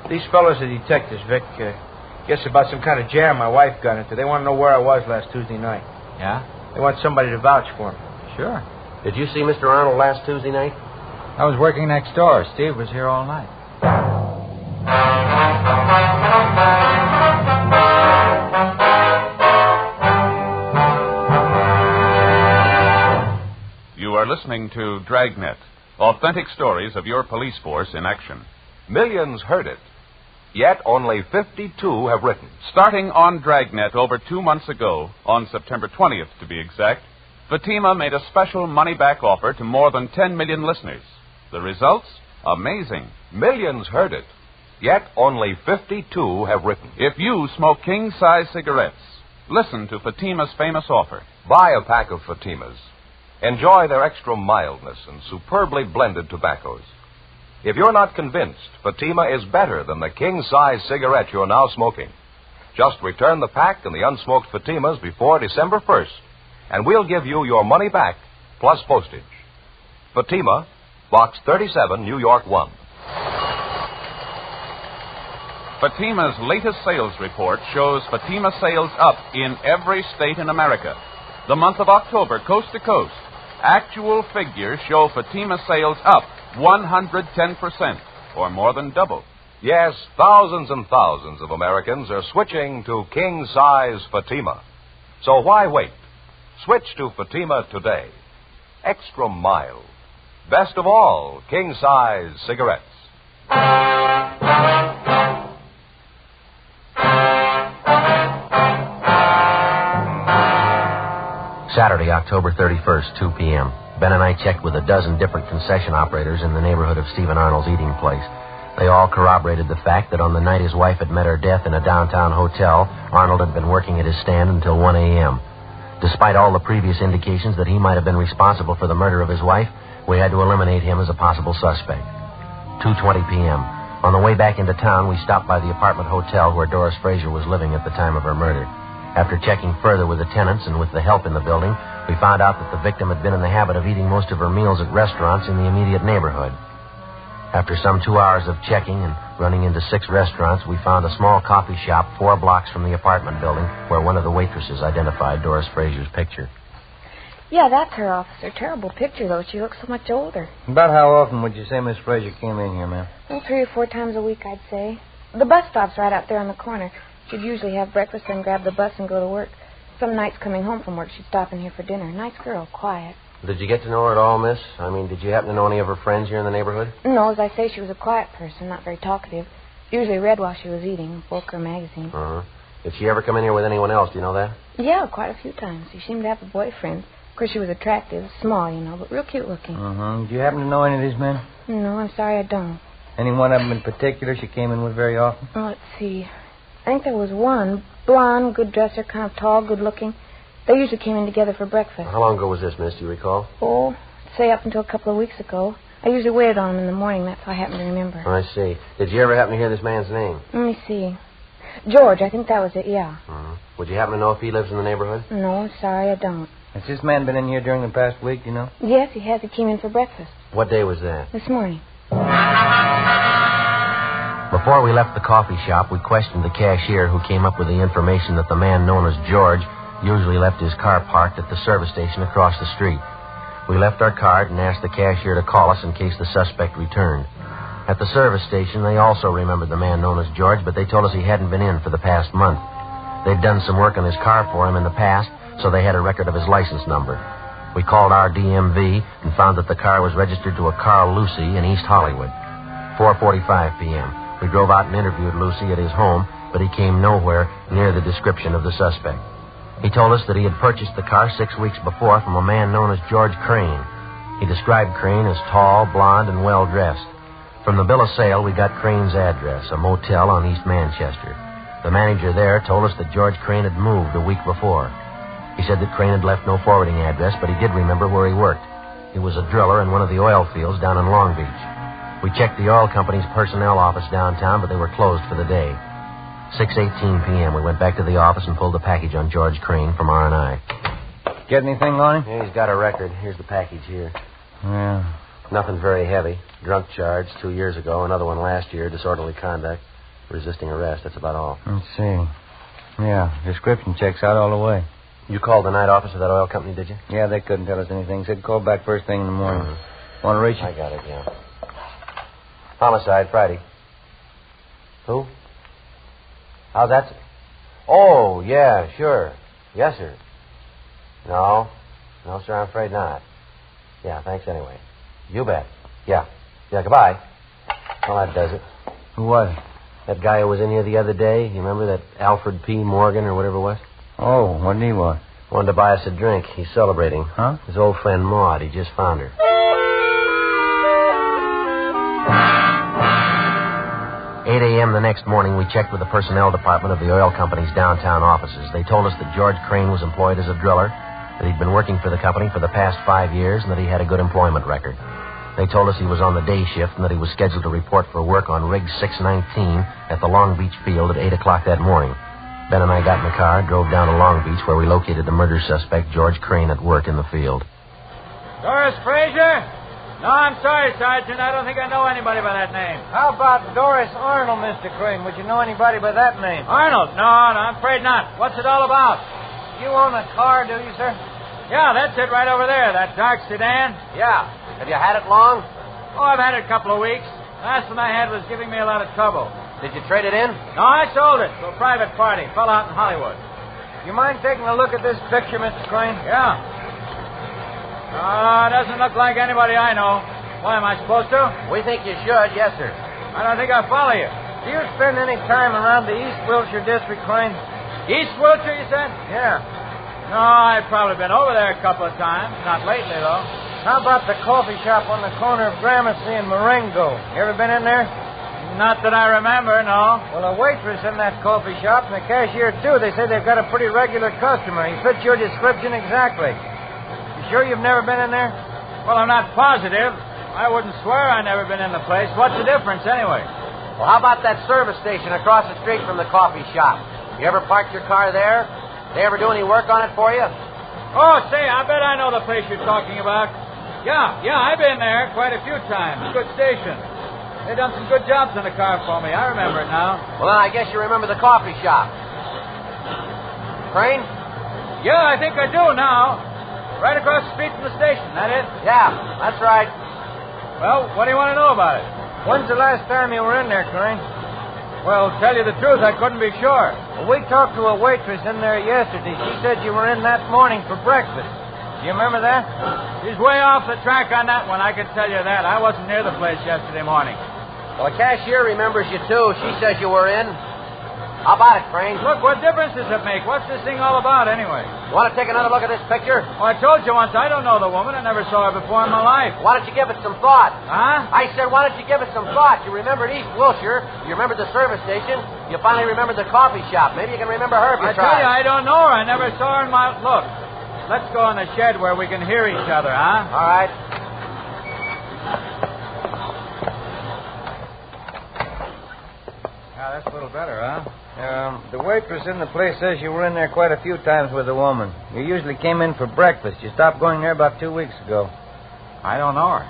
Speaker 15: these fellas are detectives, Vic. Guess about some kind of jam my wife got into. They want to know where I was last Tuesday night.
Speaker 5: Yeah?
Speaker 15: They want somebody to vouch for me.
Speaker 8: Sure.
Speaker 5: Did you see Mr. Arnold last Tuesday night?
Speaker 8: I was working next door. Steve was here all night.
Speaker 12: You are listening to Dragnet, authentic stories of your police force in action.
Speaker 2: Millions heard it, yet only 52 have written.
Speaker 12: Starting on Dragnet over 2 months ago, on September 20th to be exact, Fatima made a special money-back offer to more than 10 million listeners. The results? Amazing.
Speaker 2: Millions heard it, yet only 52 have written.
Speaker 12: If you smoke king-size cigarettes, listen to Fatima's famous offer.
Speaker 2: Buy a pack of Fatimas. Enjoy their extra mildness and superbly blended tobaccos. If you're not convinced Fatima is better than the king-size cigarette you're now smoking, just return the pack and the unsmoked Fatimas before December 1st, and we'll give you your money back plus postage. Fatima, Box 37, New York 1.
Speaker 12: Fatima's latest sales report shows Fatima sales up in every state in America. The month of October, coast to coast, actual figures show Fatima sales up 110%, or more than double.
Speaker 2: Yes, thousands and thousands of Americans are switching to king-size Fatima. So why wait? Switch to Fatima today. Extra mild. Best of all, king-size cigarettes.
Speaker 5: Saturday, October 31st, 2 p.m. Ben and I checked with a dozen different concession operators in the neighborhood of Stephen Arnold's eating place. They all corroborated the fact that on the night his wife had met her death in a downtown hotel, Arnold had been working at his stand until 1 a.m. Despite all the previous indications that he might have been responsible for the murder of his wife, we had to eliminate him as a possible suspect. 2:20 p.m. On the way back into town, we stopped by the apartment hotel where Doris Fraser was living at the time of her murder. After checking further with the tenants and with the help in the building, we found out that the victim had been in the habit of eating most of her meals at restaurants in the immediate neighborhood. After some 2 hours of checking and running into 6 restaurants, we found a small coffee shop 4 blocks from the apartment building where one of the waitresses identified Doris Fraser's picture.
Speaker 7: Yeah, that's her, officer. Terrible picture, though. She looks so much older.
Speaker 6: About how often would you say Miss Fraser came in here, ma'am?
Speaker 7: Well, 3 or 4 times a week, I'd say. The bus stop's right out there on the corner. She'd usually have breakfast and grab the bus and go to work. Some nights coming home from work, she'd stop in here for dinner. Nice girl, quiet.
Speaker 5: Did you get to know her at all, miss? I mean, did you happen to know any of her friends here in the neighborhood?
Speaker 7: No, as I say, she was a quiet person, not very talkative. Usually read while she was eating, a book or magazine.
Speaker 5: Uh-huh. Did she ever come in here with anyone else? Do you know that?
Speaker 7: Yeah, quite a few times. She seemed to have a boyfriend. Of course, she was attractive, small, you know, but real cute looking.
Speaker 6: Do you happen to know any of these men?
Speaker 7: No, I'm sorry, I don't.
Speaker 6: Any one of them in particular she came in with very often?
Speaker 7: Well, let's see. I think there was one. Blonde, good dresser, kind of tall, good looking. They usually came in together for breakfast.
Speaker 5: How long ago was this, miss? Do you recall?
Speaker 7: Oh, say up until a couple of weeks ago. I usually waited on him in the morning. That's how I happen to remember.
Speaker 5: I see. Did you ever happen to hear this man's name?
Speaker 7: Let me see. George, I think that was it, yeah.
Speaker 5: Would you happen to know if he lives in the neighborhood?
Speaker 7: No, I'm sorry, I don't.
Speaker 6: Has this man been in here during the past week, you know?
Speaker 7: Yes, he has. He came in for breakfast.
Speaker 5: What day was that?
Speaker 7: This morning.
Speaker 5: Before we left the coffee shop, we questioned the cashier who came up with the information that the man known as George usually left his car parked at the service station across the street. We left our card and asked the cashier to call us in case the suspect returned. At the service station, they also remembered the man known as George, but they told us he hadn't been in for the past month. They'd done some work on his car for him in the past, so they had a record of his license number. We called our DMV and found that the car was registered to a Carl Lucy in East Hollywood. 4:45 p.m. We drove out and interviewed Lucy at his home, but he came nowhere near the description of the suspect. He told us that he had purchased the car 6 weeks before from a man known as George Crane. He described Crane as tall, blonde, and well-dressed. From the bill of sale, we got Crane's address, a motel on East Manchester. The manager there told us that George Crane had moved a week before. He said that Crane had left no forwarding address, but he did remember where he worked. He was a driller in one of the oil fields down in Long Beach. We checked the oil company's personnel office downtown, but they were closed for the day. 6:18 p.m. We went back to the office and pulled the package on George Crane from R&I.
Speaker 6: Get anything on him?
Speaker 5: Yeah, he's got a record. Here's the package here.
Speaker 6: Yeah.
Speaker 5: Nothing very heavy. Drunk charge 2 years ago. Another one last year. Disorderly conduct. Resisting arrest. That's about all.
Speaker 6: Let's see. Yeah, description checks out all the way.
Speaker 5: You called the night office of that oil company, did you?
Speaker 6: Yeah, they couldn't tell us anything. Said call back first thing in the morning. Want to reach you?
Speaker 5: I got it, yeah. Homicide, Friday. Who? How's that? Oh, yeah, sure. Yes, sir. No, sir, I'm afraid not. Yeah, thanks anyway. You bet. Yeah, goodbye. Well, that does it.
Speaker 6: Who was it?
Speaker 5: That guy who was in here the other day. You remember that Alfred P. Morgan or whatever it was?
Speaker 6: Oh, what did he want?
Speaker 5: Wanted to buy us a drink. He's celebrating.
Speaker 6: Huh?
Speaker 5: His old friend Maud. He just found her. 8 a.m. the next morning, we checked with the personnel department of the oil company's downtown offices. They told us that George Crane was employed as a driller, that he'd been working for the company for the past 5 years, and that he had a good employment record. They told us he was on the day shift and that he was scheduled to report for work on Rig 619 at the Long Beach field at 8 o'clock that morning. Ben and I got in the car, drove down to Long Beach, where we located the murder suspect, George Crane, at work in the field.
Speaker 15: Doris Fraser? No, I'm sorry, Sergeant. I don't think I know anybody by that name.
Speaker 6: How about Doris Arnold, Mr. Crane? Would you know anybody by that name?
Speaker 15: Arnold? No, I'm afraid not. What's it all about?
Speaker 6: You own a car, do you, sir?
Speaker 15: Yeah, that's it right over there, that dark sedan.
Speaker 5: Yeah. Have you had it long?
Speaker 15: Oh, I've had it a couple of weeks. Last one I had was giving me a lot of trouble.
Speaker 5: Did you trade it in?
Speaker 15: No, I sold it to a private party. Fell out in Hollywood.
Speaker 6: You mind taking a look at this picture, Mr. Crane?
Speaker 15: Yeah. Doesn't look like anybody I know. Why, am I supposed to?
Speaker 5: We think you should, yes, sir.
Speaker 15: I don't think I follow you.
Speaker 6: Do you spend any time around the East Wilshire district, Crane?
Speaker 15: East Wilshire, you said?
Speaker 6: Yeah.
Speaker 15: No, I've probably been over there a couple of times. Not lately, though.
Speaker 6: How about the coffee shop on the corner of Gramercy and Marengo? You ever been in there?
Speaker 15: Not that I remember, no.
Speaker 6: Well, a waitress in that coffee shop and the cashier, too, they say they've got a pretty regular customer. He fits your description exactly. You sure you've never been in there?
Speaker 15: Well, I'm not positive. I wouldn't swear I've never been in the place. What's the difference, anyway?
Speaker 5: Well, how about that service station across the street from the coffee shop? You ever parked your car there? They ever do any work on it for you?
Speaker 15: Oh, say, I bet I know the place you're talking about. Yeah, I've been there quite a few times. Good station. They've done some good jobs on the car for me. I remember it now.
Speaker 5: Well, then I guess you remember the coffee shop. Crane?
Speaker 15: Yeah, I think I do now. Right across the street from the station, that it?
Speaker 5: Yeah, that's right.
Speaker 15: Well, what do you want to know about it?
Speaker 8: When's the last time you were in there, Crane?
Speaker 15: Well, tell you the truth, I couldn't be sure.
Speaker 8: Well, we talked to a waitress in there yesterday. She said you were in that morning for breakfast. Do you remember that?
Speaker 15: He's way off the track on that one, I can tell you that. I wasn't near the place yesterday morning.
Speaker 5: Well, the cashier remembers you, too. She says you were in. How about it, Crane?
Speaker 15: Look, what difference does it make? What's this thing all about, anyway?
Speaker 5: You want to take another look at this picture?
Speaker 15: Well, I told you once, I don't know the woman. I never saw her before in my life.
Speaker 5: Why don't you give it some thought?
Speaker 15: Huh?
Speaker 5: I said, why don't you give it some thought? You remembered East Wilshire. You remembered the service station. You finally remembered the coffee shop. Maybe you can remember her if you try.
Speaker 15: I tell you, I don't know her. I never saw her in my... Look, let's go in the shed where we can hear each other, huh?
Speaker 5: All right.
Speaker 15: Yeah, that's a little better, huh?
Speaker 8: The waitress in the place says you were in there quite a few times with a woman. You usually came in for breakfast. You stopped going there about 2 weeks ago.
Speaker 15: I don't know her.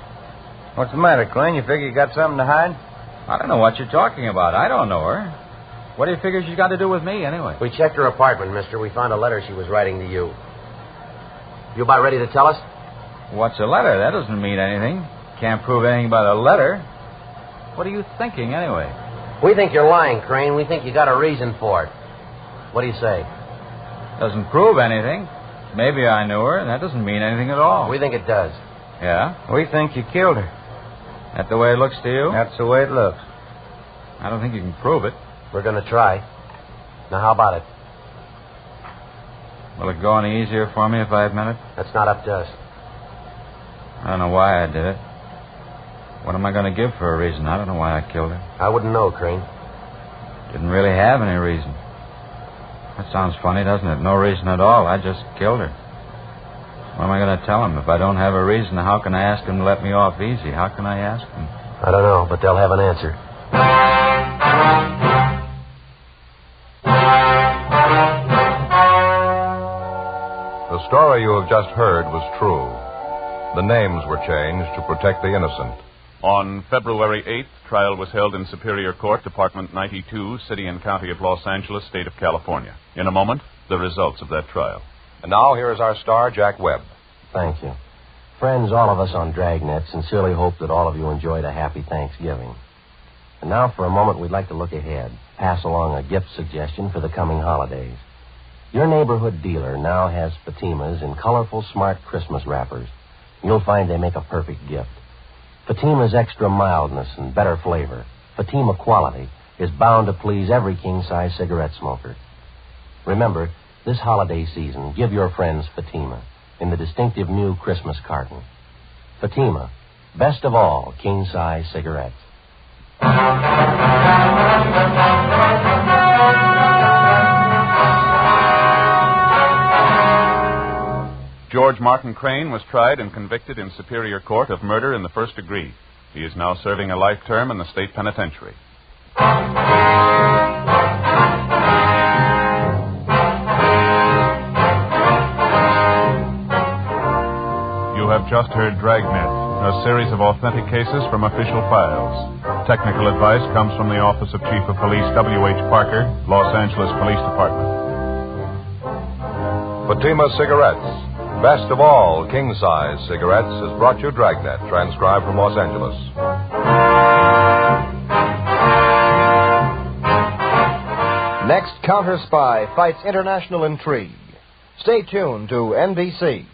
Speaker 8: What's the matter, Clint? You figure you got something to hide?
Speaker 15: I don't know what you're talking about. I don't know her. What do you figure she's got to do with me, anyway?
Speaker 5: We checked her apartment, mister. We found a letter she was writing to you. You about ready to tell us?
Speaker 15: What's a letter? That doesn't mean anything. Can't prove anything about a letter. What are you thinking, anyway?
Speaker 5: We think you're lying, Crane. We think you got a reason for it. What do you say?
Speaker 15: Doesn't prove anything. Maybe I knew her. That doesn't mean anything at all.
Speaker 5: We think it does.
Speaker 15: Yeah?
Speaker 8: We think you killed her.
Speaker 15: That the way it looks to you?
Speaker 8: That's the way it looks.
Speaker 15: I don't think you can prove it.
Speaker 5: We're going to try. Now, how about it?
Speaker 15: Will it go any easier for me if I admit it?
Speaker 5: That's not up to us.
Speaker 15: I don't know why I did it. What am I going to give for a reason? I don't know why I killed her.
Speaker 5: I wouldn't know, Crane.
Speaker 15: Didn't really have any reason. That sounds funny, doesn't it? No reason at all. I just killed her. What am I going to tell him? If I don't have a reason, how can I ask him to let me off easy? How can I ask him?
Speaker 5: I don't know, but they'll have an answer.
Speaker 2: The story you have just heard was true. The names were changed to protect the innocent.
Speaker 12: On February 8th, trial was held in Superior Court, Department 92, City and County of Los Angeles, State of California. In a moment, the results of that trial.
Speaker 2: And now, here is our star, Jack Webb.
Speaker 5: Thank you. Friends, all of us on Dragnet sincerely hope that all of you enjoyed a happy Thanksgiving. And now, for a moment, we'd like to look ahead, pass along a gift suggestion for the coming holidays. Your neighborhood dealer now has Fatimas in colorful, smart Christmas wrappers. You'll find they make a perfect gift. Fatima's extra mildness and better flavor, Fatima quality, is bound to please every king-size cigarette smoker. Remember, this holiday season, give your friends Fatima in the distinctive new Christmas carton. Fatima, best of all king-size cigarettes.
Speaker 12: George Martin Crane was tried and convicted in Superior Court of murder in the first degree. He is now serving a life term in the state penitentiary. You have just heard Dragnet, a series of authentic cases from official files. Technical advice comes from the Office of Chief of Police W.H. Parker, Los Angeles Police Department.
Speaker 2: Fatima Cigarettes, best of all king-size cigarettes, has brought you Dragnet, transcribed from Los Angeles.
Speaker 16: Next, Counter Spy fights international intrigue. Stay tuned to NBC.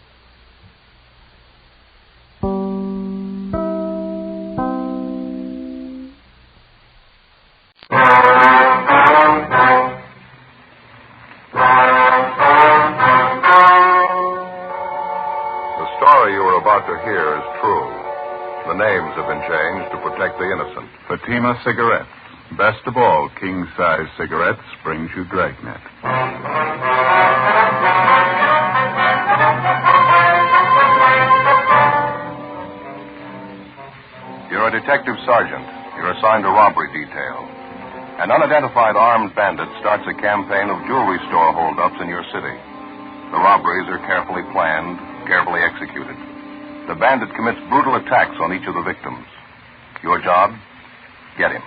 Speaker 2: To hear is true. The names have been changed to protect the innocent.
Speaker 17: Fatima Cigarettes, best of all king-size cigarettes, brings you Dragnet.
Speaker 2: You're a detective sergeant. You're assigned to robbery detail. An unidentified armed bandit starts a campaign of jewelry store holdups in your city. The robberies are carefully planned, carefully executed. The bandit commits brutal attacks on each of the victims. Your job? Get him.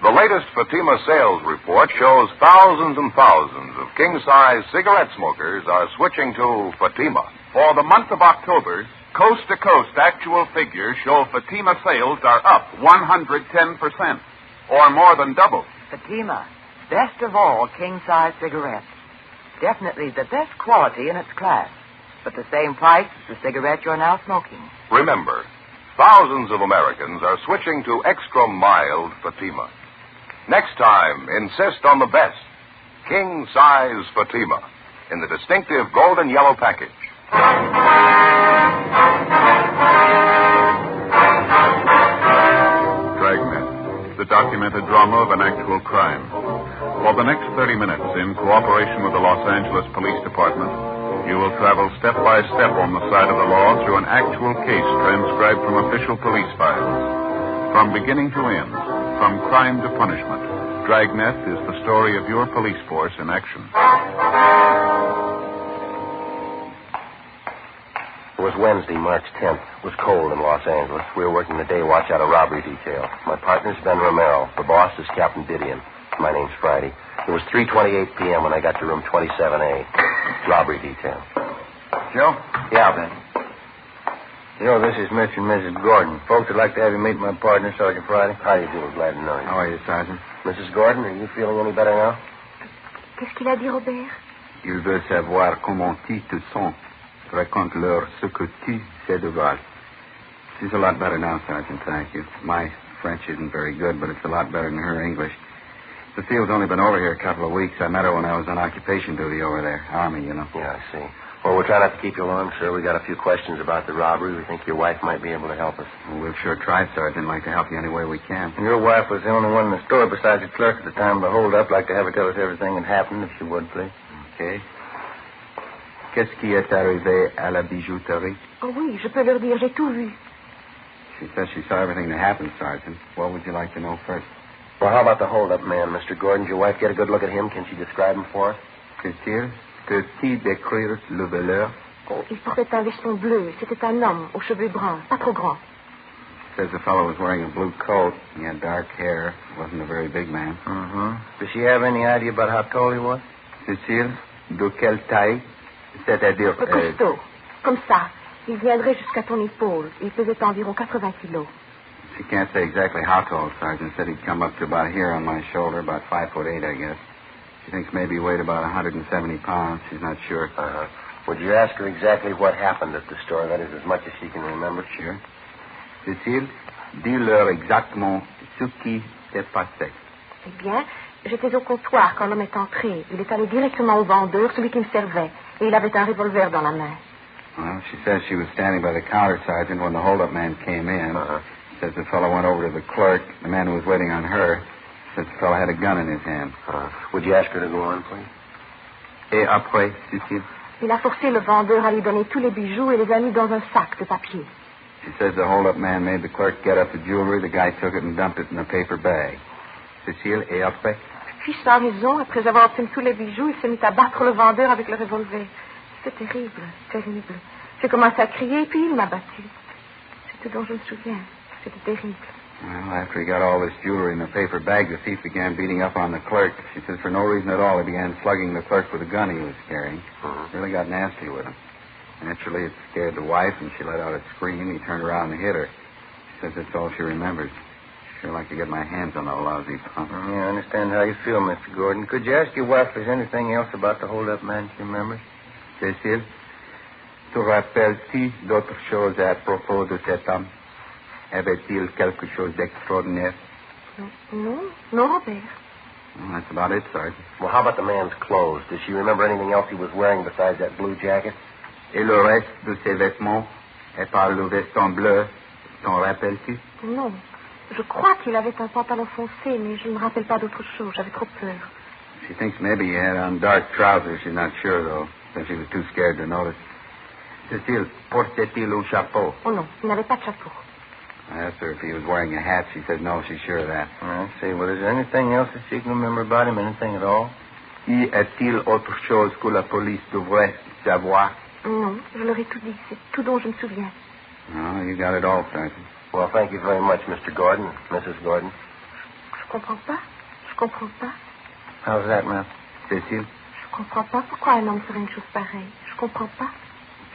Speaker 2: The latest Fatima sales report shows thousands and thousands of king-size cigarette smokers are switching to Fatima.
Speaker 12: For the month of October, coast-to-coast actual figures show Fatima sales are up 110%, or more than double.
Speaker 4: Fatima, best of all king-size cigarettes. Definitely the best quality in its class, but the same price as the cigarette you're now smoking.
Speaker 2: Remember, thousands of Americans are switching to extra-mild Fatima. Next time, insist on the best, king-size Fatima, in the distinctive golden yellow package.
Speaker 3: Dragnet, the documented drama of an actual crime. For the next 30 minutes, in cooperation with the Los Angeles Police Department, you will travel step by step on the side of the law through an actual case transcribed from official police files. From beginning to end, from crime to punishment, Dragnet is the story of your police force in action.
Speaker 5: It was Wednesday, March 10th. It was cold in Los Angeles. We were working the day watch out of robbery detail. My partner's Ben Romero. The boss is Captain Didion. My name's Friday. It was 3:28 p.m. when I got to room 27A. Robbery detail.
Speaker 18: Joe?
Speaker 5: Yeah, Ben.
Speaker 18: Joe, this is Mr. and Mrs. Gordon. Folks would like to have you meet my partner, Sergeant Friday.
Speaker 5: How do you do? Glad to know you.
Speaker 18: How are you, Sergeant?
Speaker 5: Mrs. Gordon, are you feeling any better now?
Speaker 7: Qu'est-ce qu'il a dit, Robert?
Speaker 9: Il veut savoir comment tu te sens. Raconte-leur ce que tu sais de Val. She's a lot better now, Sergeant, thank you. My French isn't very good, but it's a lot better than her English. Cecile's only been over here a couple of weeks. I met her when I was on occupation duty over there. Army, you know.
Speaker 5: Yeah, I see. Well, we'll try not to keep you long, sir. We got a few questions about the robbery. We think your wife might be able to help us.
Speaker 9: Well, we'll sure try, Sergeant. Like to help you any way we can.
Speaker 18: And your wife was the only one in the store besides the clerk at the time of the hold-up. Like to have her tell us everything that happened, if she would, please.
Speaker 9: Okay. Qu'est-ce qui est arrivé à la bijouterie?
Speaker 7: Oh oui, je peux leur dire, j'ai tout vu.
Speaker 9: She says she saw everything that happened, Sergeant. What would you like to know first?
Speaker 5: Well, how about the hold-up man, Mr. Gordon? Did your wife get a good look at him? Can she describe him for us?
Speaker 9: Cécile, peux-tu décrire le voleur?
Speaker 7: Oh, il portait un veston bleu. C'était un homme aux cheveux bruns, pas trop grands.
Speaker 9: Says the fellow was wearing a blue coat. He had dark hair. Wasn't a very big man.
Speaker 18: Mm-hmm. Does she have any idea about how tall he was?
Speaker 9: Cécile, de quelle taille? C'est-à-dire...
Speaker 7: Costaud. Comme ça. Il viendrait jusqu'à ton épaule. Il pesait environ 80 kilos.
Speaker 9: She can't say exactly how tall, Sergeant. Said he'd come up to about here on my shoulder, about 5'8", I guess. She thinks maybe he weighed about 170 pounds. She's not sure.
Speaker 5: Would you ask her exactly what happened at the store? That is, as much as she can remember.
Speaker 9: Sure. Cécile, dis-leur exactement ce qui s'est passé.
Speaker 7: Eh bien, j'étais au comptoir quand l'homme est entré. Il est allé directement au vendeur, celui qui me servait. Et il avait un revolver dans la main.
Speaker 9: Well, she says she was standing by the counter, Sergeant, when the hold-up man came in. Says the fellow went over to the clerk, the man who was waiting on her. Says the fellow had a gun in his hand.
Speaker 5: Would you ask her to go on, please?
Speaker 9: Et après, Cécile?
Speaker 7: Il a forcé le vendeur à lui donner tous les bijoux et les a mis dans un sac de papier.
Speaker 9: She says the hold-up man made the clerk get up the jewelry. The guy took it and dumped it in a paper bag. Cécile, et après?
Speaker 7: Puis, sans raison, après avoir obtenu tous les bijoux, il s'est mis à battre le vendeur avec le revolver. C'est terrible, terrible. J'ai commencé à crier, puis il m'a battu. C'est tout dont je me souviens. C'était terrible.
Speaker 9: Well, after he got all this jewelry in the paper bag, the thief began beating up on the clerk. She says for no reason at all, he began slugging the clerk with a gun he was carrying. Really got nasty with him. Naturally, it scared the wife, and she let out a scream. He turned around and hit her. She says that's all she remembers. Sure like to get my hands on that lousy punk.
Speaker 18: Yeah, I understand how you feel, Mr. Gordon. Could you ask your wife if there's anything else about the hold-up man she remembers?
Speaker 9: Cécile, te rappelles-tu d'autres choses à propos de cet homme? Avait-il quelque chose d'extraordinaire?
Speaker 7: Non, Robert.
Speaker 9: Well, that's about it, Sergeant.
Speaker 5: Well, how about the man's clothes? Does she remember anything else he was wearing besides that blue jacket?
Speaker 9: Et le reste de ses vêtements, et par le veston bleu, t'en rappelles-tu?
Speaker 7: Non. Je crois qu'il avait un pantalon foncé, mais je ne me rappelle pas d'autre chose. J'avais trop peur.
Speaker 9: She thinks maybe he had on dark trousers. She's not sure, though, since she was too scared to notice. Cécile, portait-il un chapeau?
Speaker 7: Oh, non. Il n'avait pas de chapeau.
Speaker 9: I asked her if he was wearing a hat. She said no, she's sure of that.
Speaker 18: I see. Well, is there anything else that she can remember about him? Anything at all?
Speaker 9: Y a-t-il autre chose que la police devrait savoir?
Speaker 7: Non, je leur ai tout dit. C'est tout dont je me souviens.
Speaker 9: Oh, you got it all, Sergeant.
Speaker 5: Well, thank you very much, Mr. Gordon, Mrs. Gordon.
Speaker 7: Je comprends pas. Je comprends pas.
Speaker 18: How's that, ma'am? Did you?
Speaker 7: Je comprends pas pourquoi un homme ferait une chose pareille. Je comprends pas.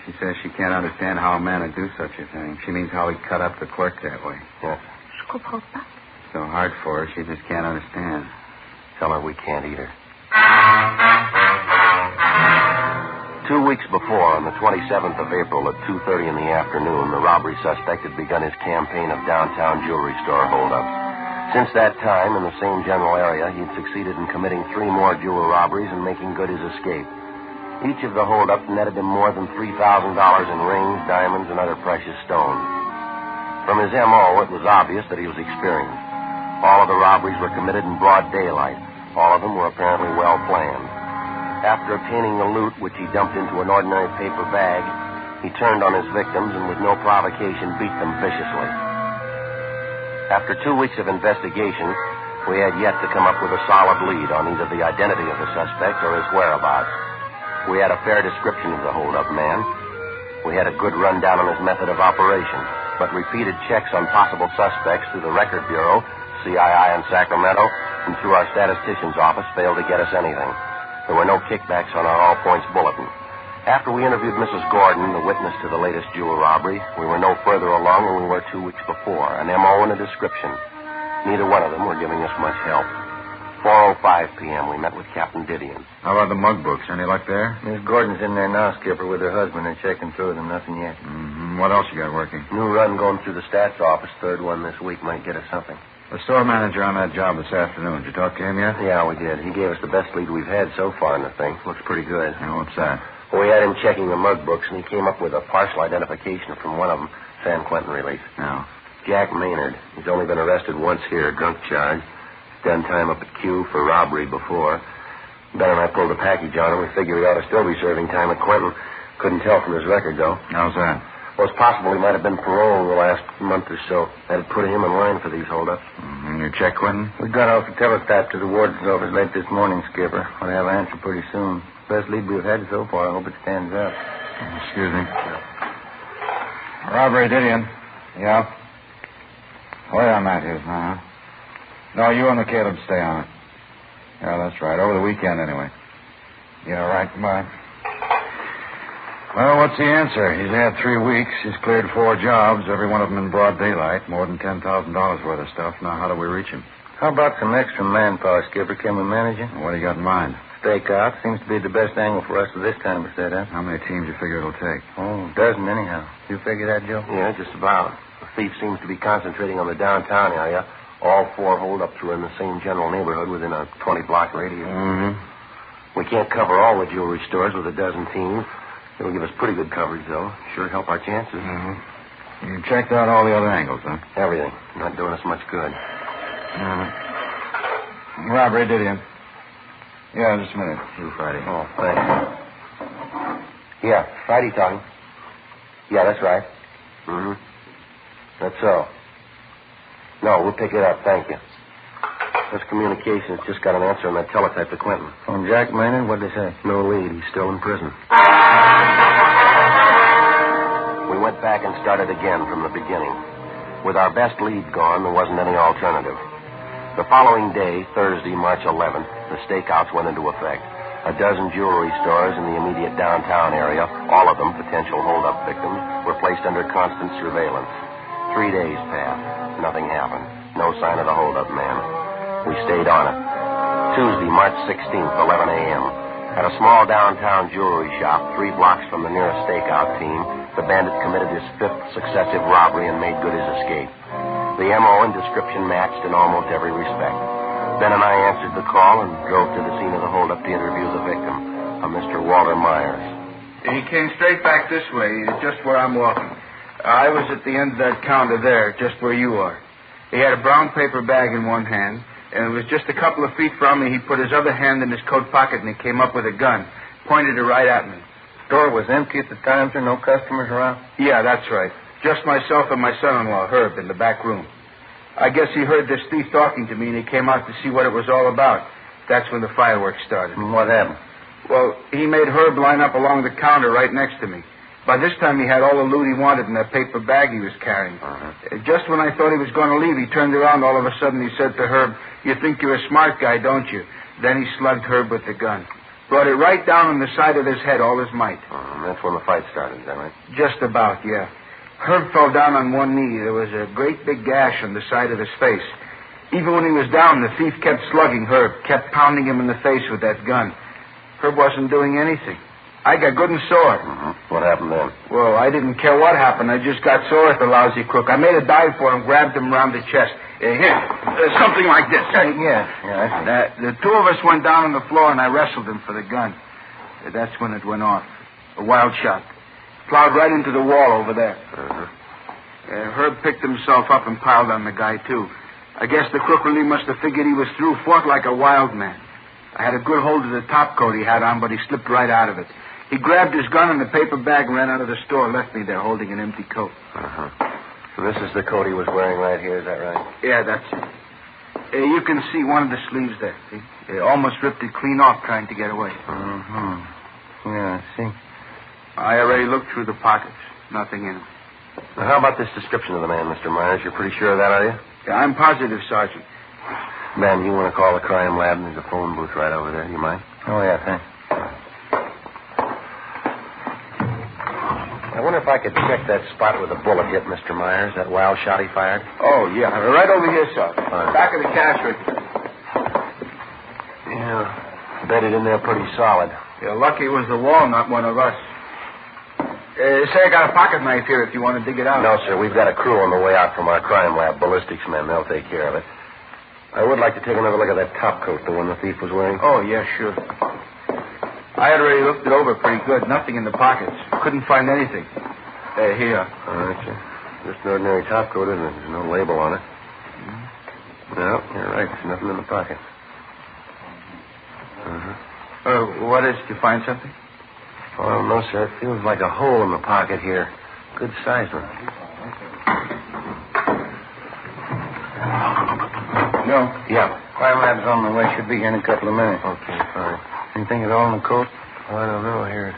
Speaker 14: She says she can't understand how a man would do such a thing. She means how he cut up the clerk that way.
Speaker 18: Yes.
Speaker 7: Je comprends pas.
Speaker 14: So hard for her, she just can't understand.
Speaker 18: Tell her we can't either. 2 weeks before, on the 27th of April at 2:30 in the afternoon, the robbery suspect had begun his campaign of downtown jewelry store holdups. Since that time, in the same general area, he had succeeded in committing 3 more jewel robberies and making good his escape. Each of the holdups netted him more than $3,000 in rings, diamonds, and other precious stones. From his M.O., it was obvious that he was experienced. All of the robberies were committed in broad daylight. All of them were apparently well planned. After obtaining the loot, which he dumped into an ordinary paper bag, he turned on his victims and with no provocation beat them viciously. After 2 weeks of investigation, we had yet to come up with a solid lead on either the identity of the suspect or his whereabouts. We had a fair description of the hold-up man. We had a good rundown on his method of operation, but repeated checks on possible suspects through the Record Bureau, CII in Sacramento, and through our statistician's office failed to get us anything. There were no kickbacks on our all-points bulletin. After we interviewed Mrs. Gordon, the witness to the latest jewel robbery, we were no further along than we were 2 weeks before, an M.O. and a description. Neither one of them were giving us much help. 4:05 p.m., we met with Captain Didion.
Speaker 14: How about the mug books? Any luck there?
Speaker 18: Miss Gordon's in there now, Skipper, with her husband. They're checking through them. Nothing yet.
Speaker 14: Mm-hmm. What else you got working?
Speaker 18: New run going through the stats office. Third one this week might get us something.
Speaker 14: The store manager on that job this afternoon. Did you talk to him yet?
Speaker 18: Yeah, we did. He gave us the best lead we've had so far in the thing. Looks pretty good.
Speaker 14: Yeah, what's that?
Speaker 18: Well, we had him checking the mug books, and he came up with a partial identification from one of them, San Quentin relief.
Speaker 14: No.
Speaker 18: Jack Maynard. He's only been arrested once here, drunk charge. Done time up at Q for robbery before. Ben and I pulled a package on him. We figured he ought to still be serving time at Quentin. Couldn't tell from his record, though.
Speaker 14: How's that?
Speaker 18: Well, it's possible he might have been paroled the last month or so. That'd put him in line for these holdups.
Speaker 14: Mm-hmm. You check, Quentin?
Speaker 18: We got off the teletype to the warden's office late this morning, Skipper. I'll have an answer pretty soon. Best lead we've had so far. I hope it stands up.
Speaker 14: Excuse me. Robbery, Didion. Yeah? Wait on that, Hughes, huh? No, you and the Caleb stay on it. Yeah, that's right. Over the weekend, anyway. Yeah, right. Goodbye. Well, what's the answer? He's had 3 weeks. He's cleared 4 jobs, every one of them in broad daylight. More than $10,000 worth of stuff. Now, how do we reach him?
Speaker 18: How about some extra manpower, Skipper? Can we manage it?
Speaker 14: What do you got in mind?
Speaker 18: Stakeout seems to be the best angle for us at this time of setup.
Speaker 14: How many teams you figure it'll take?
Speaker 18: Oh, a dozen anyhow. You figure that, Joe? Yeah, just about. The thief seems to be concentrating on the downtown area. All 4 holdups were in the same general neighborhood within a 20-block radius.
Speaker 14: Mm-hmm.
Speaker 18: We can't cover all the jewelry stores with a dozen teams. It'll give us pretty good coverage, though. Sure help our chances.
Speaker 14: Mm-hmm. You checked out all the other angles, huh?
Speaker 18: Everything. Not doing us much good.
Speaker 14: Robbery, Didion. Yeah, just a minute.
Speaker 18: You, Friday. Oh, thanks. Yeah, Friday talking. Yeah, that's right. Mm-hmm. That's so. No, we'll pick it up. Thank you. This communications just got an answer on that teletype to Quentin. From Jack Maynard? What'd they say? No lead. He's still in prison. We went back and started again from the beginning. With our best lead gone, there wasn't any alternative. The following day, Thursday, March 11th, the stakeouts went into effect. A dozen jewelry stores in the immediate downtown area, all of them potential hold-up victims, were placed under constant surveillance. 3 days passed. Nothing happened. No sign of the hold-up man. We stayed on it. Tuesday, March 16th, 11 a.m. At a small downtown jewelry shop, 3 blocks from the nearest stakeout team, the bandit committed his 5th successive robbery and made good his escape. The M.O. and description matched in almost every respect. Ben and I answered the call and drove to the scene of the holdup to interview the victim, a Mr. Walter Myers.
Speaker 15: He came straight back this way, just where I'm walking. I was at the end of that counter there, just where you are. He had a brown paper bag in one hand, and it was just a couple of feet from me. He put his other hand in his coat pocket, and he came up with a gun, pointed it right at me.
Speaker 18: Store was empty at the time, sir? No customers around?
Speaker 15: Yeah, that's right. Just myself and my son-in-law, Herb, in the back room. I guess he heard this thief talking to me, and he came out to see what it was all about. That's when the fireworks started.
Speaker 18: What happened?
Speaker 15: Well, he made Herb line up along the counter right next to me. By this time, he had all the loot he wanted in that paper bag he was carrying. Just when I thought he was going to leave, he turned around. All of a sudden, he said to Herb, "You think you're a smart guy, don't you?" Then he slugged Herb with the gun. Brought it right down on the side of his head, all his might.
Speaker 18: That's when the fight started, is that right?
Speaker 15: Just about, yeah. Herb fell down on one knee. There was a great big gash on the side of his face. Even when he was down, the thief kept slugging Herb, kept pounding him in the face with that gun. Herb wasn't doing anything. I got good and sore.
Speaker 18: What happened then?
Speaker 15: Well, I didn't care what happened. I just got sore at the lousy crook. I made a dive for him, grabbed him around the chest. Here, something like this. The two of us went down on the floor, and I wrestled him for the gun. That's when it went off. A wild shot. Plowed right into the wall over there. Herb picked himself up and piled on the guy, too. I guess the crook really must have figured he was through, fought like a wild man. I had a good hold of the top coat he had on, but he slipped right out of it. He grabbed his gun and the paper bag and ran out of the store, left me there holding an empty coat.
Speaker 18: So this is the coat he was wearing right here, is that right?
Speaker 15: Yeah, that's it. You can see one of the sleeves there. See? He almost ripped it clean off trying to get away.
Speaker 18: Yeah, I see.
Speaker 15: I already looked through the pockets. Nothing in them.
Speaker 18: Now, how about this description of the man, Mr. Myers? You're pretty sure of that, are you?
Speaker 15: Yeah, I'm positive, Sergeant.
Speaker 18: Ben, you want to call the crime lab? There's a phone booth right over there. You mind?
Speaker 19: Oh, yeah, thanks.
Speaker 18: I wonder if I could check that spot where the bullet hit Mr. Myers, that wild shot he fired.
Speaker 15: Oh, yeah. Right over here, Sergeant. Back of the cash register.
Speaker 18: Yeah. Bedded in there pretty solid.
Speaker 15: You're lucky it was the wall, not one of us. Say, I got a pocket knife here if you want to dig it out.
Speaker 18: No, sir. We've got a crew on the way out from our crime lab. Ballistics men. They'll take care of it. I would like to take another look at that top coat, the one the thief was wearing.
Speaker 15: Oh, yeah, sure. I had already looked it over pretty good. Nothing in the pockets. Couldn't find anything. Here.
Speaker 18: All right, sir. Just an ordinary top coat, isn't it? There's no label on it. No, you're right. There's nothing in the pocket.
Speaker 15: What is it? Did you find something?
Speaker 18: Oh, no, sir. It feels like a hole in the pocket here. Good size one.
Speaker 19: No.
Speaker 18: Yeah.
Speaker 19: Crime lab's on the way. Should be here in a couple of minutes.
Speaker 18: Okay, fine.
Speaker 19: Anything at all in the coat?
Speaker 18: Oh, I don't know. Here.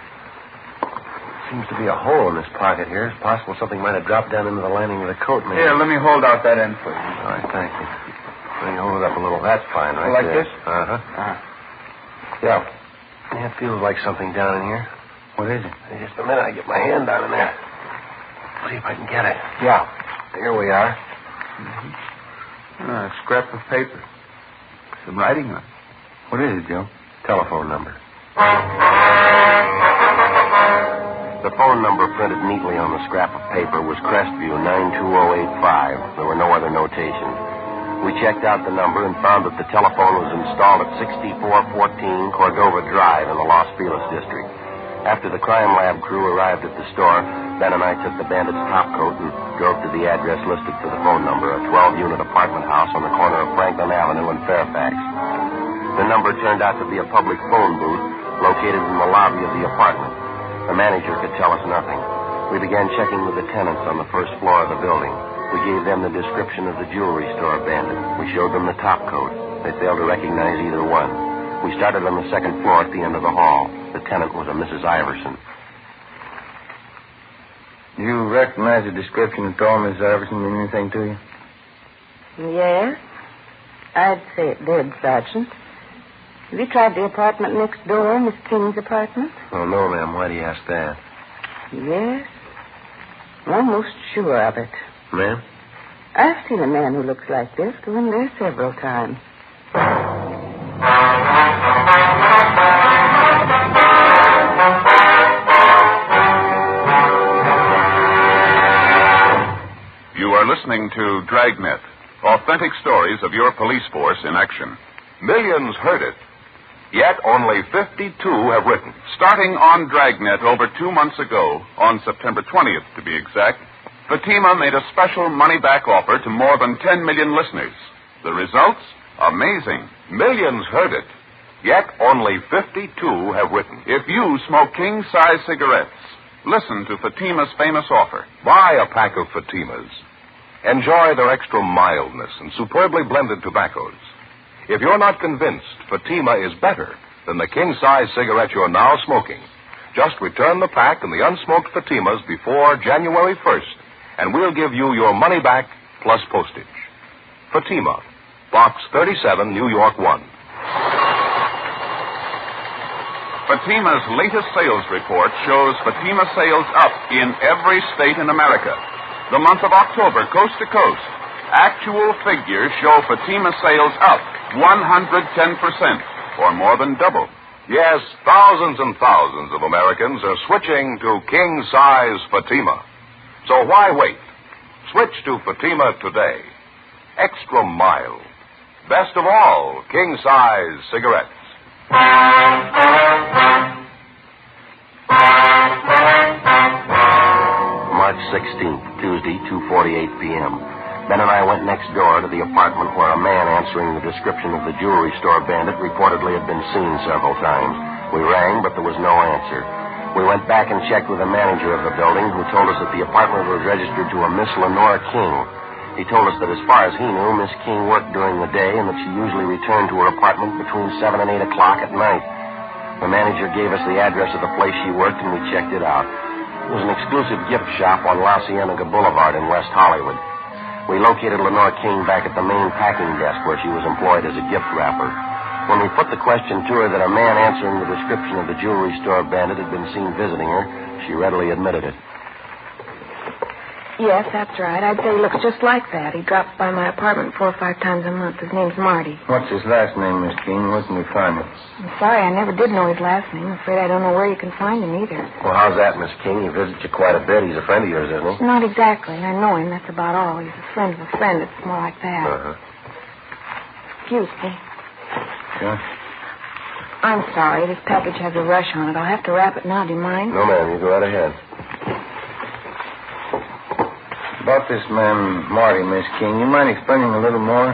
Speaker 18: Seems to be a hole in this pocket here. It's possible something might have dropped down into the lining of the coat, maybe.
Speaker 15: Here, let me hold out that end for you.
Speaker 18: All right, thank you. Let me hold it up a little. That's fine, right
Speaker 15: like
Speaker 18: there.
Speaker 15: This?
Speaker 18: Yeah. Yeah, it feels like something down in here.
Speaker 19: What is it?
Speaker 18: Hey, just a minute. I get my hand down in there. See if I can get it. Yeah. Here we are.
Speaker 15: A scrap of paper. Some writing on it.
Speaker 19: What is it, Joe?
Speaker 18: Telephone number. The phone number printed neatly on the scrap of paper was Crestview 92085. There were no other notations. We checked out the number and found that the telephone was installed at 6414 Cordova Drive in the Los Feliz district. After the crime lab crew arrived at the store, Ben and I took the bandit's top coat and drove to the address listed for the phone number, a 12-unit apartment house on the corner of Franklin Avenue and Fairfax. The number turned out to be a public phone booth located in the lobby of the apartment. The manager could tell us nothing. We began checking with the tenants on the first floor of the building. We gave them the description of the jewelry store bandit. We showed them the top coat. They failed to recognize either one. We started on the second floor at the end of the hall. The tenant was a Mrs. Iverson.
Speaker 19: Do you recognize the description at all, Miss Iverson? Mean anything to you?
Speaker 10: Yes. I'd say it did, Sergeant. Have you tried the apartment next door, Miss King's apartment?
Speaker 18: Oh, no, ma'am. Why do you ask that?
Speaker 10: Yes. I'm almost sure of it.
Speaker 18: Ma'am?
Speaker 10: I've seen a man who looks like this go in there several times.
Speaker 12: You are listening to Dragnet, authentic stories of your police force in action.
Speaker 2: Millions heard it, yet only 52 have written.
Speaker 12: Starting on Dragnet over 2 months ago, on September 20th to be exact, Fatima made a special money-back offer to more than 10 million listeners. The results? Amazing.
Speaker 2: Millions heard it, yet only 52 have written.
Speaker 12: If you smoke king-size cigarettes, listen to Fatima's famous offer.
Speaker 2: Buy a pack of Fatimas. Enjoy their extra mildness and superbly blended tobaccos. If you're not convinced Fatima is better than the king-size cigarette you're now smoking, Just return the pack and the unsmoked Fatimas before January 1st, and we'll give you your money back plus postage. Fatima, Box 37, New York 1.
Speaker 12: Fatima's latest sales report shows Fatima sales up in every state in America. The month of October, coast to coast. Actual figures show Fatima sales up 110%, or more than double.
Speaker 2: Yes, thousands and thousands of Americans are switching to king-size Fatima. So why wait? Switch to Fatima today. Extra mild. Best of all, king-size cigarettes.
Speaker 18: March 16th, Tuesday, 2:48 p.m. Ben and I went next door to the apartment where a man answering the description of the jewelry store bandit reportedly had been seen several times. We rang, but there was no answer. We went back and checked with the manager of the building, who told us that the apartment was registered to a Miss Lenore King. He told us that as far as he knew, Miss King worked during the day and that she usually returned to her apartment between 7 and 8 o'clock at night. The manager gave us the address of the place she worked, and we checked it out. It was an exclusive gift shop on La Cienega Boulevard in West Hollywood. We located Lenore King back at the main packing desk where she was employed as a gift wrapper. When we put the question to her that a man answering the description of the jewelry store bandit had been seen visiting her, she readily admitted it.
Speaker 7: Yes, that's right. I'd say he looks just like that. He drops by my apartment 4 or 5 times a month. His name's Marty.
Speaker 19: What's his last name, Miss King? Where can we find him?
Speaker 7: I'm sorry, I never did know his last name. I'm afraid I don't know where you can find him either.
Speaker 18: Well, how's that, Miss King? He visits you quite a bit. He's a friend of yours, isn't he?
Speaker 7: Not exactly. I know him. That's about all. He's a friend of a friend. It's more like that. Excuse me.
Speaker 19: Sure.
Speaker 7: I'm sorry. This package has a rush on it. I'll have to wrap it now. Do you mind?
Speaker 18: No, ma'am. You go right ahead.
Speaker 19: About this man, Marty, Miss King, you mind explaining a little more?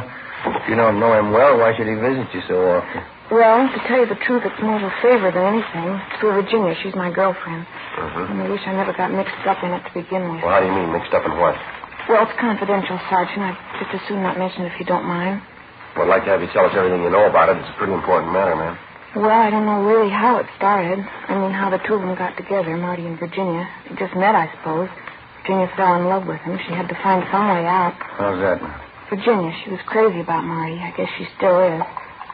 Speaker 19: If you don't know him well, why should he visit you so often?
Speaker 7: Well, to tell you the truth, it's more of a favor than anything. It's for Virginia. She's my girlfriend. And I wish I never got mixed up in it to begin with.
Speaker 18: Well, how do you mean, mixed up in what?
Speaker 7: Well, it's confidential, Sergeant. I'd just as soon not mention it if you don't mind.
Speaker 18: Well, I'd like to have you tell us everything you know about it. It's a pretty important matter, ma'am.
Speaker 7: Well, I don't know really how it started. I mean, how the two of them got together, Marty and Virginia. They just met, I suppose. Virginia fell in love with him. She had to find some way out.
Speaker 19: How's that?
Speaker 7: Virginia, she was crazy about Marty. I guess she still is.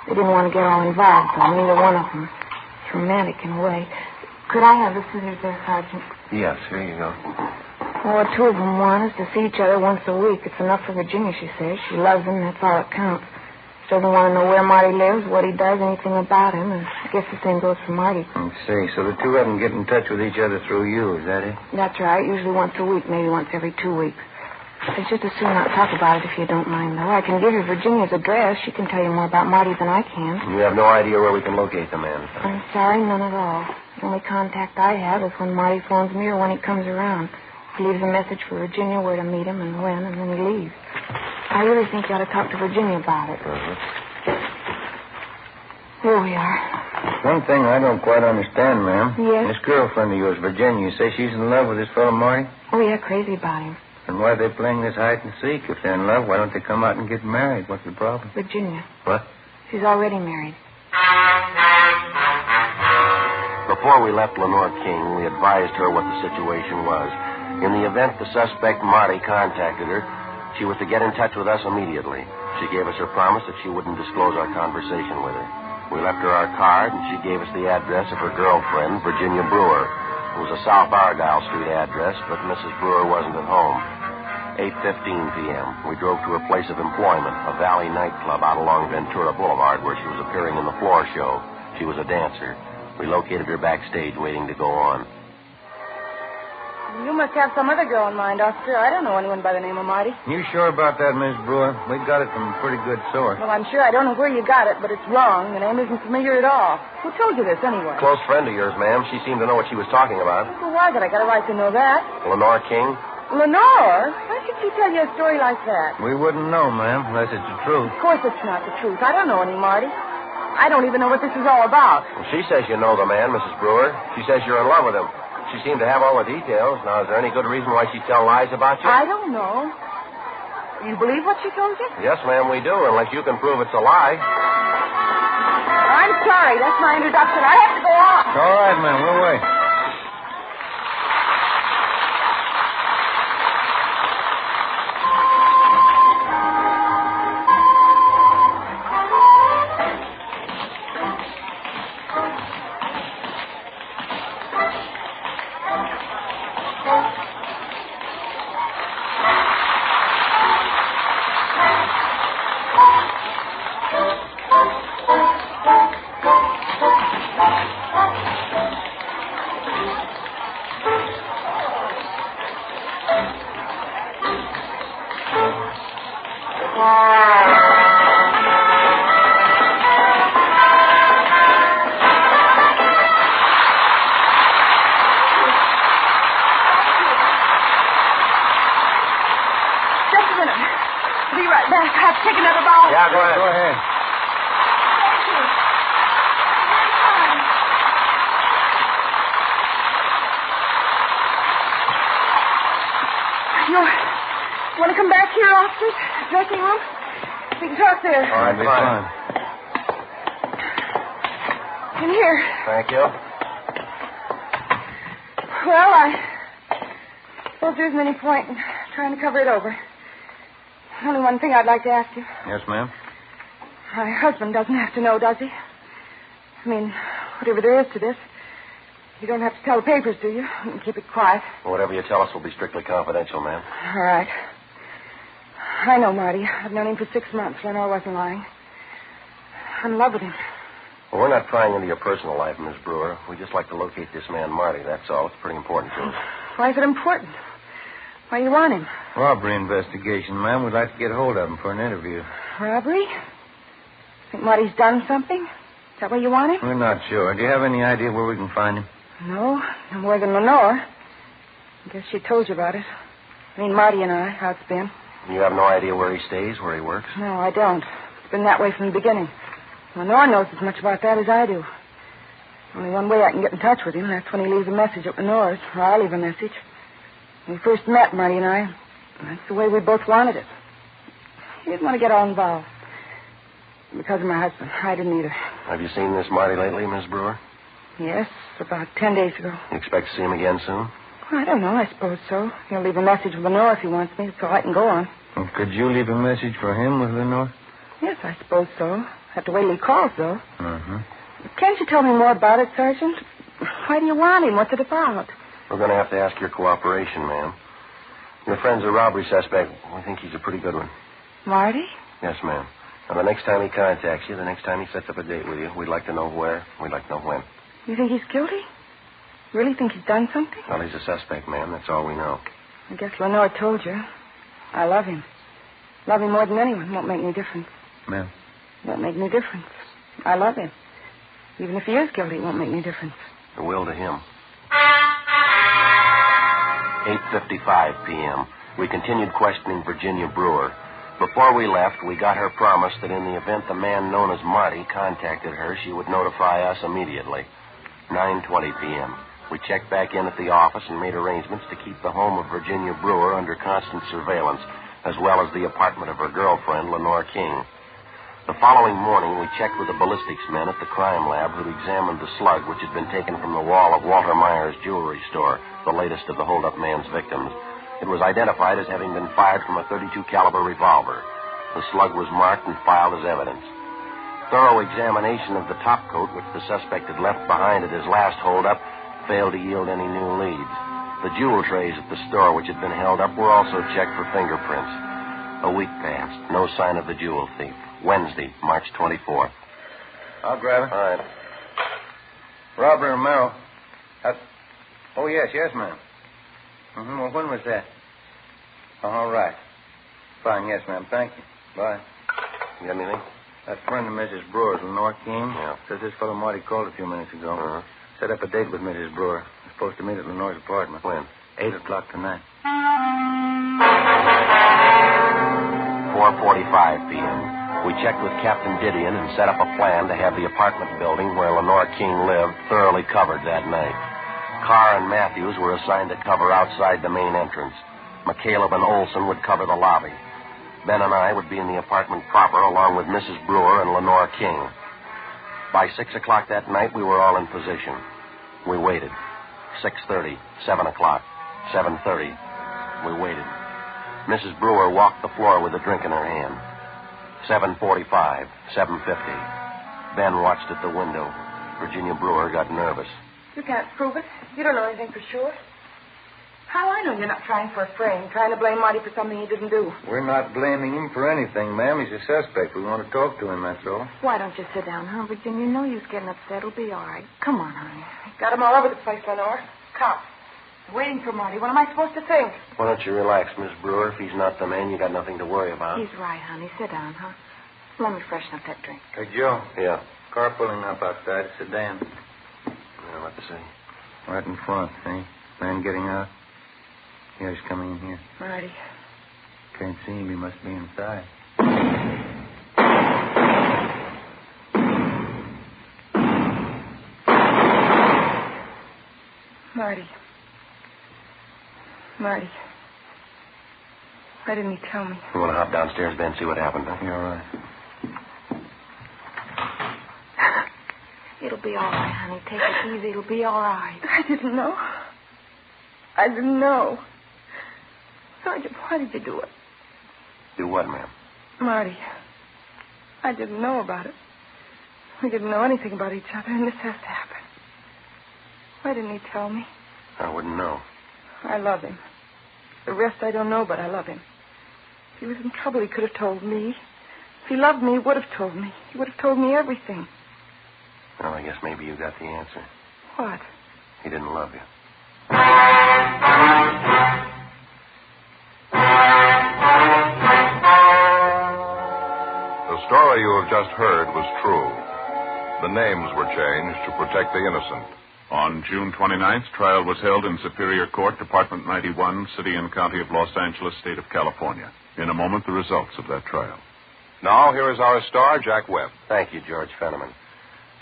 Speaker 7: They didn't want to get all involved, though, neither one of them. It's romantic in a way. Could I have the scissors there, Sergeant?
Speaker 18: Yes, here you go.
Speaker 7: Well, the two of them want us to see each other once a week. It's enough for Virginia, she says. She loves him, that's all that counts. She doesn't want to know where Marty lives, what he does, anything about him. And I guess the same goes for Marty.
Speaker 19: I see. So the two of them get in touch with each other through you, is that it?
Speaker 7: That's right. Usually once a week, maybe once every 2 weeks. I'd just as soon not talk about it if you don't mind, though. I can give you Virginia's address. She can tell you more about Marty than I can.
Speaker 18: You have no idea where we can locate the man.
Speaker 7: I'm sorry, none at all. The only contact I have is when Marty phones me or when he comes around. He leaves a message for Virginia where to meet him and when, and then he leaves. I really think you ought to talk to Virginia about it. Here we are.
Speaker 19: One thing I don't quite understand, ma'am.
Speaker 7: Yes?
Speaker 19: This girlfriend of yours, Virginia, you say she's in love with this fellow Marty?
Speaker 7: Oh, yeah, crazy about him.
Speaker 19: And why are they playing this hide and seek? If they're in love, why don't they come out and get married? What's the problem?
Speaker 7: Virginia.
Speaker 18: What?
Speaker 7: She's already married.
Speaker 18: Before we left Lenore King, we advised her what the situation was. In the event the suspect, Marty, contacted her, she was to get in touch with us immediately. She gave us her promise that she wouldn't disclose our conversation with her. We left her our card, and she gave us the address of her girlfriend, Virginia Brewer. It was a South Argyle Street address, but Mrs. Brewer wasn't at home. 8:15 p.m., we drove to her place of employment, a Valley nightclub out along Ventura Boulevard, where she was appearing in the floor show. She was a dancer. We located her backstage, waiting to go on.
Speaker 20: You must have some other girl in mind, officer. I don't know anyone by the name of Marty.
Speaker 19: You sure about that, Miss Brewer? We got it from a pretty good source.
Speaker 20: Well, I'm sure I don't know where you got it, but it's wrong. The name isn't familiar at all. Who told you this, anyway?
Speaker 18: Close friend of yours, ma'am. She seemed to know what she was talking about.
Speaker 20: Who was it? I got a right to know that.
Speaker 18: Lenore King.
Speaker 20: Lenore? Why should she tell you a story like that?
Speaker 19: We wouldn't know, ma'am, unless it's the truth.
Speaker 20: Of course it's not the truth. I don't know any Marty. I don't even know what this is all about.
Speaker 18: Well, she says you know the man, Mrs. Brewer. She says you're in love with him. She seemed to have all the details. Now, is there any good reason why she'd tell lies about you?
Speaker 20: I don't know. You believe what she told you?
Speaker 18: Yes, ma'am, we do, unless you can prove it's a lie.
Speaker 20: I'm sorry. That's my introduction. I have to go on.
Speaker 19: All right, ma'am. We'll wait.
Speaker 20: want to come back here, officers? Dressing room? We can talk there.
Speaker 18: All right, fine.
Speaker 20: In here.
Speaker 18: Thank you.
Speaker 20: Well, I suppose there isn't any point in trying to cover it over. Only one thing I'd like to ask you.
Speaker 13: Yes, ma'am?
Speaker 20: My husband doesn't have to know, does he? I mean, whatever there is to this. You don't have to tell the papers, do you? You can keep it quiet.
Speaker 18: Well, whatever you tell us will be strictly confidential, ma'am.
Speaker 20: All right. I know Marty. I've known him for 6 months. I know I wasn't lying. I'm in love with him.
Speaker 18: Well, we're not prying into your personal life, Miss Brewer. We just like to locate this man, Marty, that's all. It's pretty important to us.
Speaker 20: Why is it important? Why do you want him?
Speaker 13: Robbery investigation, ma'am. We'd like to get hold of him for an interview.
Speaker 20: Robbery? Think Marty's done something? Is that why you want him?
Speaker 13: We're not sure. Do you have any idea where we can find him?
Speaker 20: No, no more than Lenore. I guess she told you about it. I mean, Marty and I, how it's been.
Speaker 18: You have no idea where he stays, where he works?
Speaker 20: No, I don't. It's been that way from the beginning. Lenore knows as much about that as I do. Only one way I can get in touch with him, that's when he leaves a message at Lenore's, or I leave a message. When we first met, Marty and I, that's the way we both wanted it. He didn't want to get all involved. Because of my husband. I didn't either.
Speaker 18: Have you seen this Marty lately, Miss Brewer?
Speaker 20: Yes, about 10 days ago.
Speaker 18: You expect to see him again soon?
Speaker 20: Well, I don't know. I suppose so. He'll leave a message with Lenore if he wants me. That's all I can go on.
Speaker 13: Well, could you leave a message for him with Lenore?
Speaker 20: Yes, I suppose so. Have to wait till he calls, though.
Speaker 13: Uh-huh.
Speaker 20: Can't you tell me more about it, Sergeant? Why do you want him? What's it about?
Speaker 18: We're going to have to ask your cooperation, ma'am. Your friend's a robbery suspect. We think he's a pretty good one.
Speaker 20: Marty?
Speaker 18: Yes, ma'am. And the next time he contacts you, the next time he sets up a date with you, we'd like to know where, we'd like to know when.
Speaker 20: You think he's guilty? You really think he's done something?
Speaker 18: Well, he's a suspect, ma'am. That's all we know.
Speaker 20: I guess Lenore told you. I love him. Love him more than anyone. Won't make any difference.
Speaker 13: Ma'am?
Speaker 20: Won't make any difference. I love him. Even if he is guilty, it won't make any difference.
Speaker 18: It will to him. 8:55 p.m. We continued questioning Virginia Brewer. Before we left, we got her promise that in the event the man known as Marty contacted her, she would notify us immediately. 9:20 p.m. We checked back in at the office and made arrangements to keep the home of Virginia Brewer under constant surveillance, as well as the apartment of her girlfriend, Lenore King. The following morning, we checked with the ballistics men at the crime lab who'd examined the slug which had been taken from the wall of Walter Meyer's jewelry store, the latest of the hold-up man's victims. It was identified as having been fired from a .32 caliber revolver. The slug was marked and filed as evidence. Thorough examination of the topcoat which the suspect had left behind at his last hold-up failed to yield any new leads. The jewel trays at the store which had been held up were also checked for fingerprints. A week passed. No sign of the jewel thief. Wednesday, March 24th.
Speaker 13: I'll grab it.
Speaker 18: All right.
Speaker 13: Robert Romero. Oh, yes, ma'am. Well, when was that? Oh, all right. Fine, yes, ma'am. Thank you. Bye.
Speaker 18: You got anything?
Speaker 13: That friend of Mrs. Brewer's, Lenore King.
Speaker 18: Yeah.
Speaker 13: Says this fellow Marty called a few minutes ago.
Speaker 18: Uh-huh.
Speaker 13: Set up a date with Mrs. Brewer. We're supposed to meet at Lenore's apartment.
Speaker 18: When?
Speaker 13: 8 o'clock tonight.
Speaker 18: 4:45 p.m. We checked with Captain Didion and set up a plan to have the apartment building where Lenore King lived thoroughly covered that night. Carr and Matthews were assigned to cover outside the main entrance. McCaleb and Olson would cover the lobby. Ben and I would be in the apartment proper along with Mrs. Brewer and Lenore King. By 6 o'clock that night, we were all in position. We waited. 6:30, 7 o'clock, 7:30. We waited. Mrs. Brewer walked the floor with a drink in her hand. 7:45, 7:50. Ben watched at the window. Virginia Brewer got nervous.
Speaker 20: You can't prove it. You don't know anything for sure. How I know you're not trying for a frame, trying to blame Marty for something he didn't do?
Speaker 13: We're not blaming him for anything, ma'am. He's a suspect. We want to talk to him, that's all.
Speaker 7: Why don't you sit down, huh, Virginia? No use getting upset. It'll be all right. Come on, honey.
Speaker 20: Got him all over the place, Lenore. Cops. Waiting for Marty. What am I supposed to think?
Speaker 18: Why don't you relax, Miss Brewer? If he's not the man, you got nothing to worry about.
Speaker 7: He's right, honey. Sit down, huh? Let me freshen up that drink.
Speaker 13: Hey, Joe.
Speaker 18: Yeah.
Speaker 13: Car pulling up outside. A sedan.
Speaker 18: Yeah, what to say?
Speaker 13: Right in front, see? Man getting out. Yeah, he's coming in here.
Speaker 20: Marty.
Speaker 13: Can't see him. He must be inside.
Speaker 20: Marty. Marty. Why didn't he tell me?
Speaker 18: You want to hop downstairs, Ben, see what happened, huh?
Speaker 13: You're all right.
Speaker 7: It'll be all right, honey. Take it easy. It'll be all right.
Speaker 20: I didn't know. I didn't know. Sergeant, why did you do it?
Speaker 18: Do what, ma'am?
Speaker 20: Marty, I didn't know about it. We didn't know anything about each other, and this has to happen. Why didn't he tell me?
Speaker 18: I wouldn't know.
Speaker 20: I love him. The rest I don't know, but I love him. If he was in trouble, he could have told me. If he loved me, he would have told me. He would have told me everything.
Speaker 18: Well, I guess maybe you got the answer.
Speaker 20: What?
Speaker 18: He didn't love you.
Speaker 2: The story you have just heard was true. The names were changed to protect the innocent.
Speaker 3: On June 29th, trial was held in Superior Court, Department 91, City and County of Los Angeles, State of California. In a moment, the results of that trial.
Speaker 2: Now, here is our star, Jack Webb.
Speaker 18: Thank you, George Fenneman.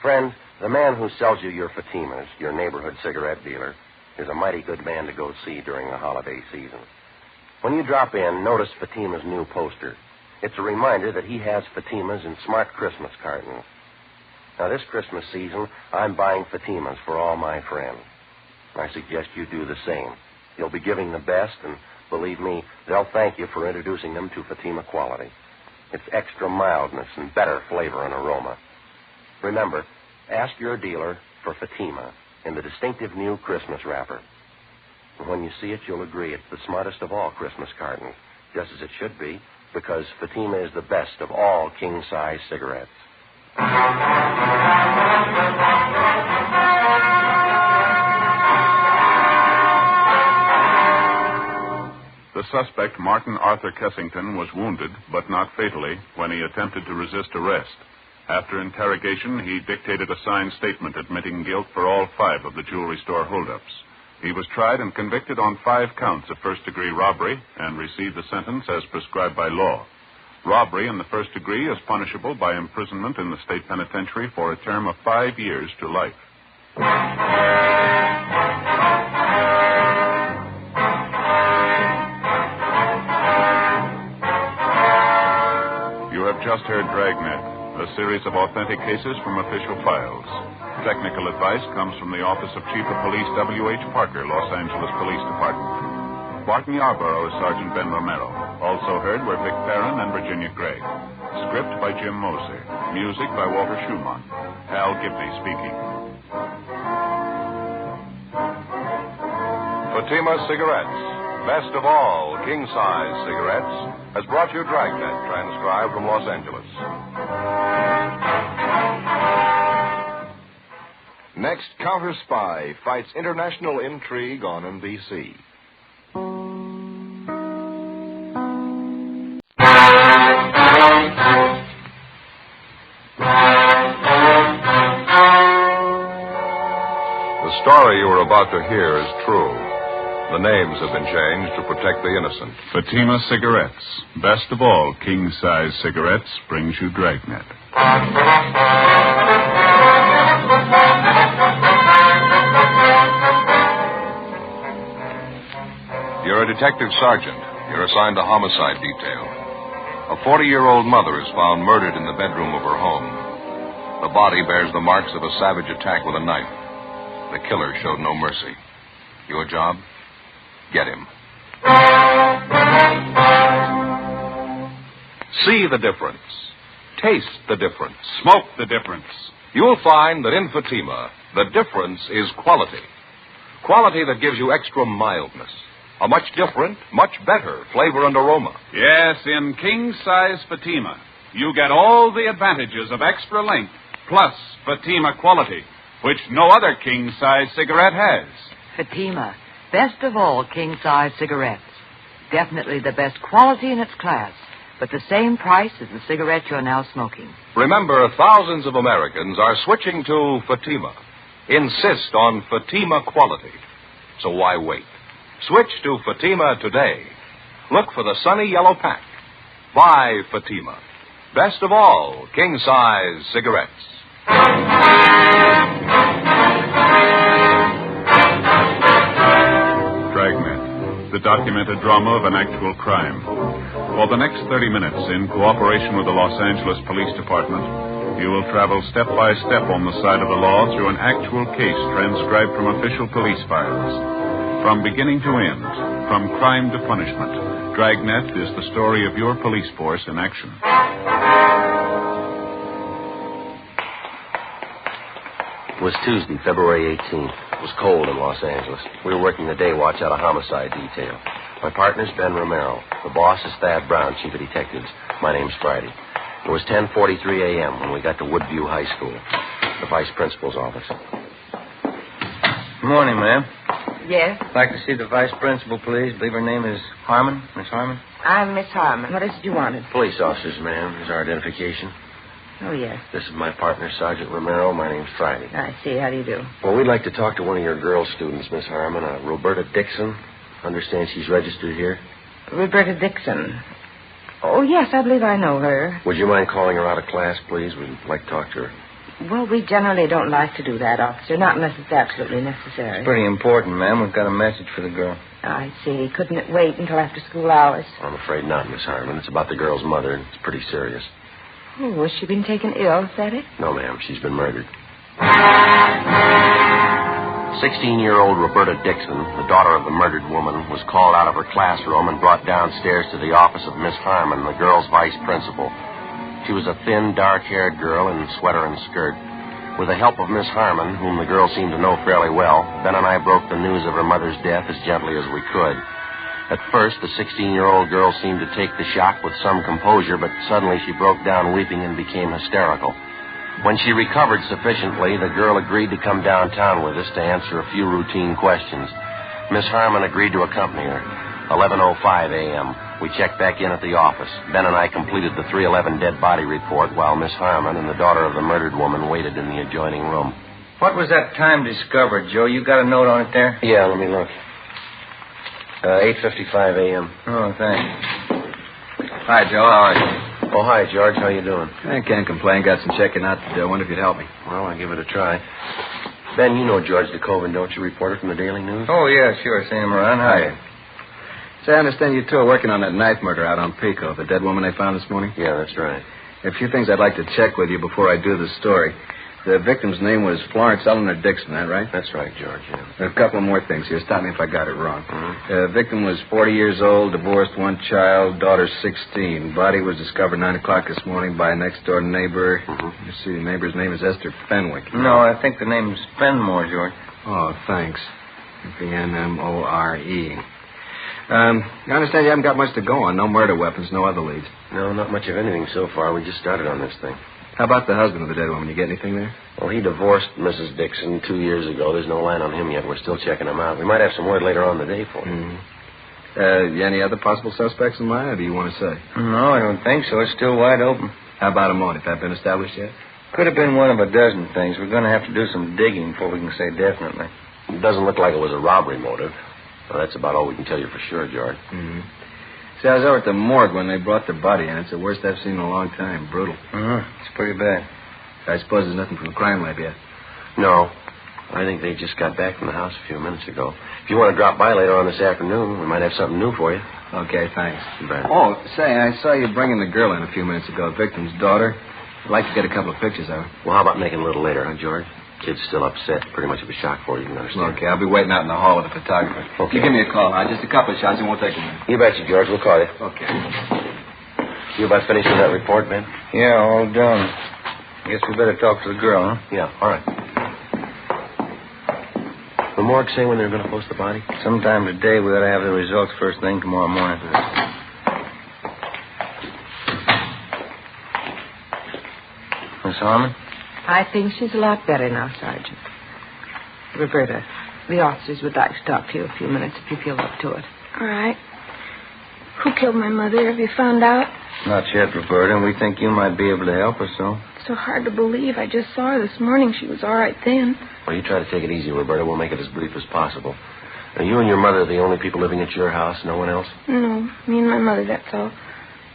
Speaker 18: Friend, the man who sells you your Fatimas, your neighborhood cigarette dealer, is a mighty good man to go see during the holiday season. When you drop in, notice Fatima's new poster. It's a reminder that he has Fatimas in smart Christmas cartons. Now, this Christmas season, I'm buying Fatimas for all my friends. I suggest you do the same. You'll be giving the best, and believe me, they'll thank you for introducing them to Fatima quality. It's extra mildness and better flavor and aroma. Remember, ask your dealer for Fatima in the distinctive new Christmas wrapper. And when you see it, you'll agree it's the smartest of all Christmas cartons, just as it should be, because Fatima is the best of all king-size cigarettes.
Speaker 3: The suspect, Martin Arthur Kessington, was wounded, but not fatally, when he attempted to resist arrest. After interrogation, he dictated a signed statement admitting guilt for all 5 of the jewelry store holdups. He was tried and convicted on 5 counts of first-degree robbery and received a sentence as prescribed by law. Robbery in the first degree is punishable by imprisonment in the state penitentiary for a term of 5 years to life. You have just heard Dragnet, a series of authentic cases from official files. Technical advice comes from the Office of Chief of Police W.H. Parker, Los Angeles Police Department. Barton Yarborough is Sergeant Ben Romero. Also heard were Vic Perrin and Virginia Gregg. Script by Jim Moser. Music by Walter Schumann. Hal Gibney speaking.
Speaker 2: Fatima Cigarettes, best of all king-size cigarettes, has brought you Dragnet, transcribed from Los Angeles. Next, Counter Spy fights international intrigue on NBC. The story you are about to hear is true. The names have been changed to protect the innocent.
Speaker 3: Fatima Cigarettes, best of all king-size cigarettes, brings you Dragnet.
Speaker 2: You're a detective sergeant. You're assigned to homicide detail. A 40-year-old mother is found murdered in the bedroom of her home. The body bears the marks of a savage attack with a knife. The killer showed no mercy. Your job? Get him. See the difference. Taste the difference.
Speaker 3: Smoke the difference.
Speaker 2: You'll find that in Fatima, the difference is quality. Quality that gives you extra mildness. A much different, much better flavor and aroma.
Speaker 12: Yes, in king-size Fatima, you get all the advantages of extra length, plus Fatima quality, which no other king-size cigarette has.
Speaker 4: Fatima, best of all king-size cigarettes. Definitely the best quality in its class, but the same price as the cigarette you're now smoking.
Speaker 2: Remember, thousands of Americans are switching to Fatima. Insist on Fatima quality. So why wait? Switch to Fatima today. Look for the sunny yellow pack. Buy Fatima. Best of all king-size cigarettes.
Speaker 3: Dragnet, the documented drama of an actual crime. For the next 30 minutes, in cooperation with the Los Angeles Police Department, you will travel step by step on the side of the law through an actual case transcribed from official police files. From beginning to end, from crime to punishment, Dragnet is the story of your police force in action.
Speaker 18: It was Tuesday, February 18th. It was cold in Los Angeles. We were working the day watch out of homicide detail. My partner's Ben Romero. The boss is Thad Brown, chief of detectives. My name's Friday. It was 10:43 a.m. when we got to Woodview High School, the vice principal's office.
Speaker 19: Good morning, ma'am.
Speaker 10: Yes?
Speaker 19: I'd like to see the vice principal, please. I believe her name is Harmon. Miss Harmon?
Speaker 10: I'm Miss Harmon. What is it you wanted?
Speaker 18: Police officers, ma'am. Here's our identification.
Speaker 10: Oh, yes.
Speaker 18: This is my partner, Sergeant Romero. My name's Friday.
Speaker 10: I see. How do you do?
Speaker 18: Well, we'd like to talk to one of your girl students, Miss Harmon, Roberta Dixon. Understand she's registered here?
Speaker 10: Roberta Dixon. Oh, yes, I believe I know her.
Speaker 18: Would you mind calling her out of class, please? We'd like to talk to her.
Speaker 10: Well, we generally don't like to do that, officer, not unless it's absolutely necessary.
Speaker 19: It's pretty important, ma'am. We've got a message for the girl.
Speaker 10: I see. Couldn't it wait until after school hours?
Speaker 18: I'm afraid not, Miss Harmon. It's about the girl's mother, and it's pretty serious.
Speaker 10: Oh, has she been taken ill, is that it?
Speaker 18: No, ma'am. She's been murdered. 16-year-old Roberta Dixon, the daughter of the murdered woman, was called out of her classroom and brought downstairs to the office of Miss Harmon, the girl's vice principal. She was a thin, dark-haired girl in sweater and skirt. With the help of Miss Harmon, whom the girl seemed to know fairly well, Ben and I broke the news of her mother's death as gently as we could. At first, the 16-year-old girl seemed to take the shock with some composure, but suddenly she broke down weeping and became hysterical. When she recovered sufficiently, the girl agreed to come downtown with us to answer a few routine questions. Miss Harmon agreed to accompany her. 11:05 a.m. We checked back in at the office. Ben and I completed the 311 dead body report while Miss Harmon and the daughter of the murdered woman waited in the adjoining room.
Speaker 19: What was that time discovered, Joe? You got a note on it there?
Speaker 18: Yeah, let me look. 8:55 a.m.
Speaker 19: Oh, thanks. Hi, Joe. How are you?
Speaker 18: Oh, hi, George. How you doing?
Speaker 9: I can't complain. Got some checking out to do. I wonder if you'd help me.
Speaker 18: Well, I'll give it a try. Ben, you know George DeCoven, don't you, reporter from the Daily News?
Speaker 19: Oh, yeah, sure. Seen him around. Hi.
Speaker 9: Say, I understand you two are working on that knife murder out on Pico, the dead woman they found this morning?
Speaker 18: Yeah, that's right.
Speaker 9: A few things I'd like to check with you before I do the story. The victim's name was Florence Eleanor Dixon, is that right?
Speaker 18: That's right, George, yeah.
Speaker 9: A couple more things here. Stop me if I got it wrong.
Speaker 18: Mm-hmm.
Speaker 9: The victim was 40 years old, divorced, one child, daughter 16. Body was discovered 9 o'clock this morning by a next-door neighbor.
Speaker 18: Mm-hmm.
Speaker 9: You see, the neighbor's name is Esther Fenwick.
Speaker 19: No, I think the name's Fenmore, George.
Speaker 9: Oh, thanks. Fenmore. I understand you haven't got much to go on. No murder weapons, no other leads.
Speaker 18: No, not much of anything so far. We just started on this thing.
Speaker 9: How about the husband of the dead woman? You get anything there?
Speaker 18: Well, he divorced Mrs. Dixon 2 years ago. There's no line on him yet. We're still checking him out. We might have some word later on in the day for him.
Speaker 9: You any other possible suspects in mind, or do you want to say?
Speaker 19: No, I don't think so. It's still wide open.
Speaker 9: How about a motive? That been established yet?
Speaker 19: Could have been one of a dozen things. We're going to have to do some digging before we can say definitely.
Speaker 18: It doesn't look like it was a robbery motive. Well, that's about all we can tell you for sure, George.
Speaker 9: See, I was over at the morgue when they brought the body in. It's the worst I've seen in a long time. Brutal.
Speaker 19: It's pretty bad.
Speaker 9: I suppose there's nothing from the crime lab yet.
Speaker 18: No. I think they just got back from the house a few minutes ago. If you want to drop by later on this afternoon, we might have something new for you.
Speaker 9: Okay, thanks.
Speaker 18: You bet.
Speaker 9: Oh, say, I saw you bringing the girl in a few minutes ago, the victim's daughter. I'd like to get a couple of pictures of her.
Speaker 18: Well, how about making it a little later, huh, George? Kid's still upset. Pretty much of a shock for you, you can understand.
Speaker 9: Okay, I'll be waiting out in the hall with the photographer.
Speaker 18: Okay.
Speaker 9: You give me a call, huh? Just a couple of shots. It won't take a minute.
Speaker 18: You betcha, George. We'll call you.
Speaker 9: Okay.
Speaker 18: You about finished with that report, Ben?
Speaker 19: Yeah, all done. Guess we better talk to the girl, huh?
Speaker 18: Yeah, all right. The morgue say when they're going to post the body?
Speaker 19: Sometime today. We ought to have the results first thing tomorrow morning. Miss Harmon?
Speaker 10: I think she's a lot better now, Sergeant. Roberta, the officers would like to talk to you a few minutes if you feel up to it.
Speaker 7: All right. Who killed my mother? Have you found out?
Speaker 19: Not yet, Roberta, and we think you might be able to help us, so.
Speaker 7: It's so hard to believe. I just saw her this morning. She was all right then.
Speaker 18: Well, you try to take it easy, Roberta. We'll make it as brief as possible. Now, you and your mother are the only people living at your house, no one else?
Speaker 7: No, me and my mother, that's all.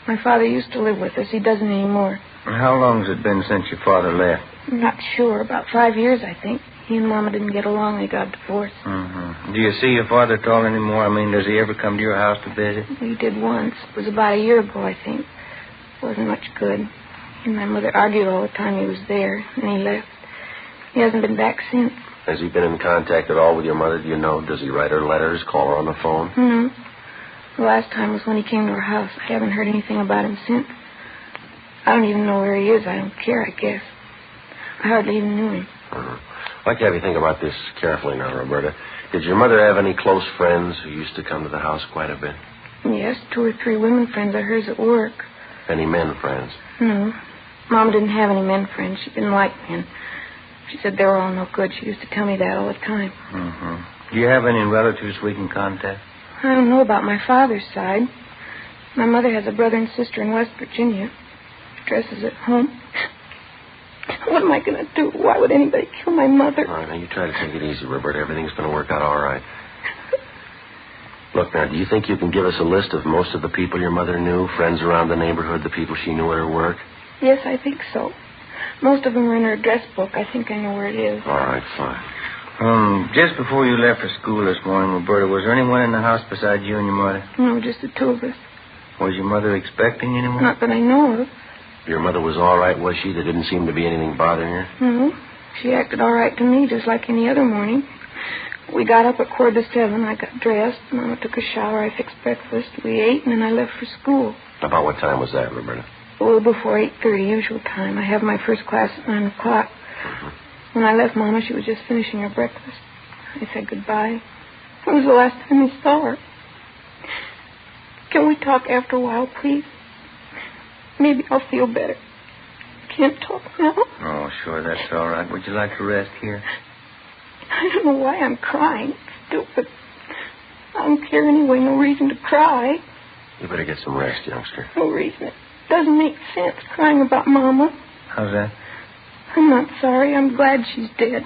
Speaker 7: My father used to live with us. He doesn't anymore.
Speaker 19: And how long has it been since your father left?
Speaker 7: I'm not sure. About 5 years, I think. He and Mama didn't get along. They got divorced.
Speaker 19: Mm-hmm. Do you see your father at all anymore? I mean, does he ever come to your house to visit?
Speaker 7: He did once. It was about a year ago, I think. It wasn't much good. He and my mother argued all the time he was there, and he left. He hasn't been back since.
Speaker 18: Has he been in contact at all with your mother, do you know? Does he write her letters, call her on the phone?
Speaker 7: Mm-hmm. The last time was when he came to our house. I haven't heard anything about him since. I don't even know where he is. I don't care, I guess. I hardly even knew him.
Speaker 18: I'd like to have you think about this carefully now, Roberta. Did your mother have any close friends who used to come to the house quite a bit?
Speaker 7: Yes, 2 or 3 women friends of hers at work.
Speaker 18: Any men friends?
Speaker 7: No. Mom didn't have any men friends. She didn't like men. She said they were all no good. She used to tell me that all the time.
Speaker 19: Mm-hmm. Do you have any relatives we can contact?
Speaker 7: I don't know about my father's side. My mother has a brother and sister in West Virginia. Dresses at home. What am I going to do? Why would anybody kill my mother?
Speaker 18: All right, now you try to take it easy, Roberta. Everything's going to work out all right. Look, now, do you think you can give us a list of most of the people your mother knew, friends around the neighborhood, the people she knew at her work?
Speaker 7: Yes, I think so. Most of them are in her address book. I think I know where it is.
Speaker 18: All right, fine.
Speaker 19: Just before you left for school this morning, Roberta, was there anyone in the house besides you and your mother?
Speaker 7: No, just the 2 of us.
Speaker 19: Was your mother expecting anyone?
Speaker 7: Not that I know of.
Speaker 18: Your mother was all right, was she? There didn't seem to be anything bothering her?
Speaker 7: No. She acted all right to me, just like any other morning. We got up at 6:45. I got dressed. Mama took a shower. I fixed breakfast. We ate, and then I left for school.
Speaker 18: About what time was that, Roberta?
Speaker 7: A little before 8:30, usual time. I have my first class at 9 o'clock.
Speaker 18: Mm-hmm.
Speaker 7: When I left Mama, she was just finishing her breakfast. I said goodbye. It was the last time we saw her. Can we talk after a while, please? Maybe I'll feel better. Can't talk now.
Speaker 19: Oh, sure, that's all right. Would you like to rest here?
Speaker 7: I don't know why I'm crying. It's stupid. I don't care anyway. No reason to cry.
Speaker 18: You better get some rest, youngster.
Speaker 7: No reason. It doesn't make sense crying about Mama.
Speaker 19: How's that?
Speaker 7: I'm not sorry. I'm glad she's dead.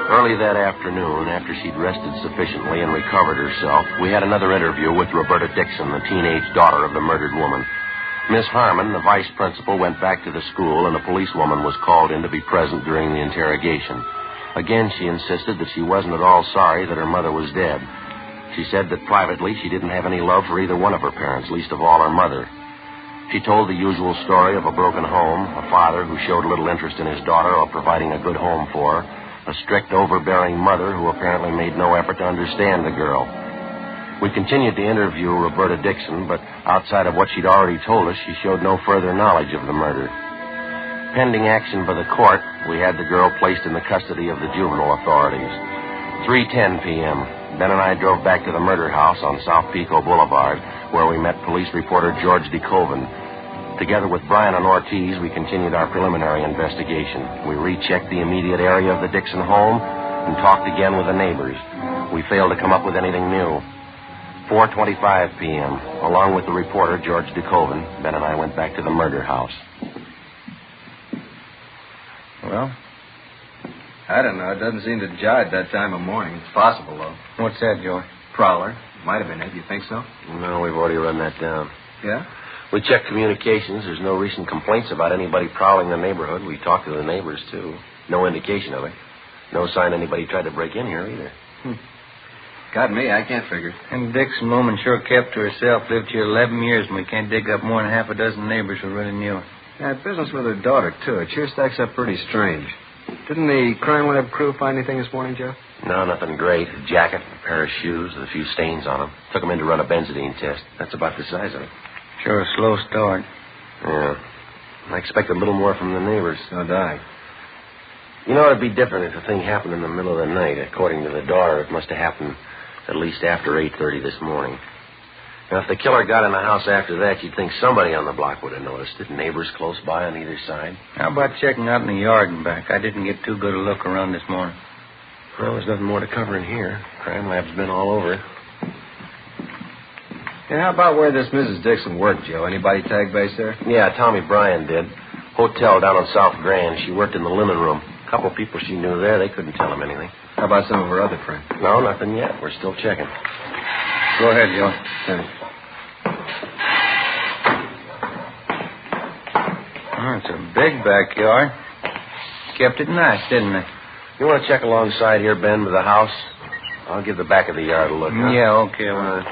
Speaker 18: Early that afternoon, after she'd rested sufficiently and recovered herself, we had another interview with Roberta Dixon, the teenage daughter of the murdered woman. Miss Harmon, the vice principal, went back to the school, and a policewoman was called in to be present during the interrogation. Again, she insisted that she wasn't at all sorry that her mother was dead. She said that privately she didn't have any love for either one of her parents, least of all her mother. She told the usual story of a broken home, a father who showed little interest in his daughter or providing a good home for her, a strict, overbearing mother who apparently made no effort to understand the girl. We continued to interview Roberta Dixon, but outside of what she'd already told us, she showed no further knowledge of the murder. Pending action by the court, we had the girl placed in the custody of the juvenile authorities. 3:10 p.m., Ben and I drove back to the murder house on South Pico Boulevard, where we met police reporter George DeCoven. Together with Brian and Ortiz, we continued our preliminary investigation. We rechecked the immediate area of the Dixon home and talked again with the neighbors. We failed to come up with anything new. 4:25 p.m., along with the reporter, George DeCoven, Ben and I went back to the murder house.
Speaker 21: Well, I don't know. It doesn't seem to jive that time of morning. It's possible, though.
Speaker 19: What's that, Joey?
Speaker 21: Prowler. Might have been it. You think so?
Speaker 18: No, we've already run that down.
Speaker 21: Yeah?
Speaker 18: We checked communications. There's no recent complaints about anybody prowling the neighborhood. We talked to the neighbors, too. No indication of it. No sign anybody tried to break in here, either.
Speaker 21: Got me. I can't figure.
Speaker 19: And Dixon woman sure kept to herself. Lived here 11 years, and we can't dig up more than half a dozen neighbors who really knew her.
Speaker 21: Yeah, business with her daughter, too. It sure stacks up pretty strange. Didn't the crime lab crew find anything this morning, Joe?
Speaker 18: No, nothing great. A jacket, a pair of shoes with a few stains on them. Took them in to run a benzodine test. That's about the size of it.
Speaker 19: Sure a slow start.
Speaker 18: Yeah. I expected a little more from the neighbors.
Speaker 21: So did I.
Speaker 18: You know, it'd be different if the thing happened in the middle of the night. According to the daughter, it must have happened at least after 8:30 this morning. Now, if the killer got in the house after that, you'd think somebody on the block would have noticed it. Neighbors close by on either side.
Speaker 19: How about checking out in the yard and back? I didn't get too good a look around this morning.
Speaker 18: Well, there's nothing more to cover in here. Crime lab's been all over.
Speaker 21: And how about where this Mrs. Dixon worked, Joe? Anybody tag base there?
Speaker 18: Yeah, Tommy Bryan did. Hotel down on South Grand. She worked in the linen room. A couple people she knew there, they couldn't tell him anything.
Speaker 21: How about some of her other friends?
Speaker 18: No, nothing yet. We're still checking.
Speaker 19: Go ahead, Joe.
Speaker 21: Thanks.
Speaker 19: Oh, it's a big backyard. Kept it nice, didn't they?
Speaker 18: You want to check alongside here, Ben, with the house? I'll give the back of the yard a look, huh?
Speaker 19: Yeah, okay. Well,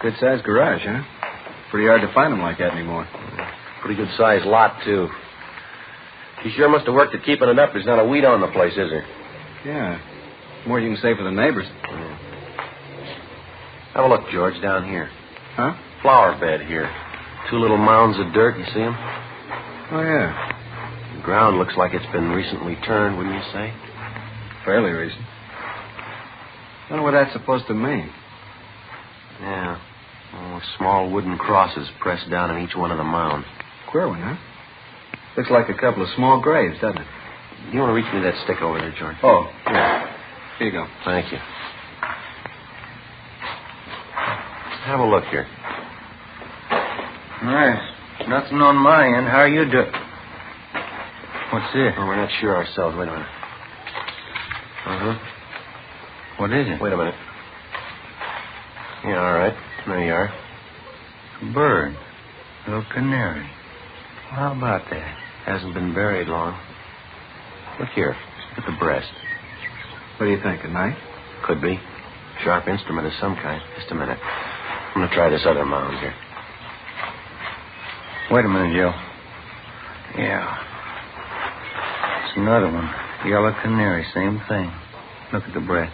Speaker 21: Good-sized garage, huh? Pretty hard to find them like that anymore.
Speaker 18: Pretty good-sized lot, too. He sure must have worked at keeping it up. There's not a weed on the place, is there?
Speaker 21: Yeah. More you can say for the neighbors.
Speaker 18: Have a look, George, down here.
Speaker 21: Huh?
Speaker 18: Flower bed here. 2 little mounds of dirt. You see them?
Speaker 21: Oh, yeah.
Speaker 18: The ground looks like it's been recently turned, wouldn't you say?
Speaker 21: Fairly recent. I wonder what that's supposed to mean.
Speaker 18: Yeah. Oh, small wooden crosses pressed down in each one of the mounds.
Speaker 21: Queer one, huh? Looks like a couple of small graves, doesn't it?
Speaker 18: You want to reach me that stick over there, George?
Speaker 21: Oh, yeah. Here you go.
Speaker 18: Thank you. Have a look here.
Speaker 19: Nice. Nothing on my end. How are you doing? What's this?
Speaker 18: Oh, we're not sure ourselves. Wait a minute. Uh-huh.
Speaker 19: What is it?
Speaker 18: Wait a minute. Yeah, all right. There you are.
Speaker 19: A bird. A little canary. How about that?
Speaker 18: Hasn't been buried long. Look here. Look at the breast.
Speaker 21: What do you think, a knife?
Speaker 18: Could be. Sharp instrument of some kind. Just a minute. I'm going to try this other mound here.
Speaker 19: Wait a minute, Joe. Yeah. It's another one. Yellow canary, same thing. Look at the breast.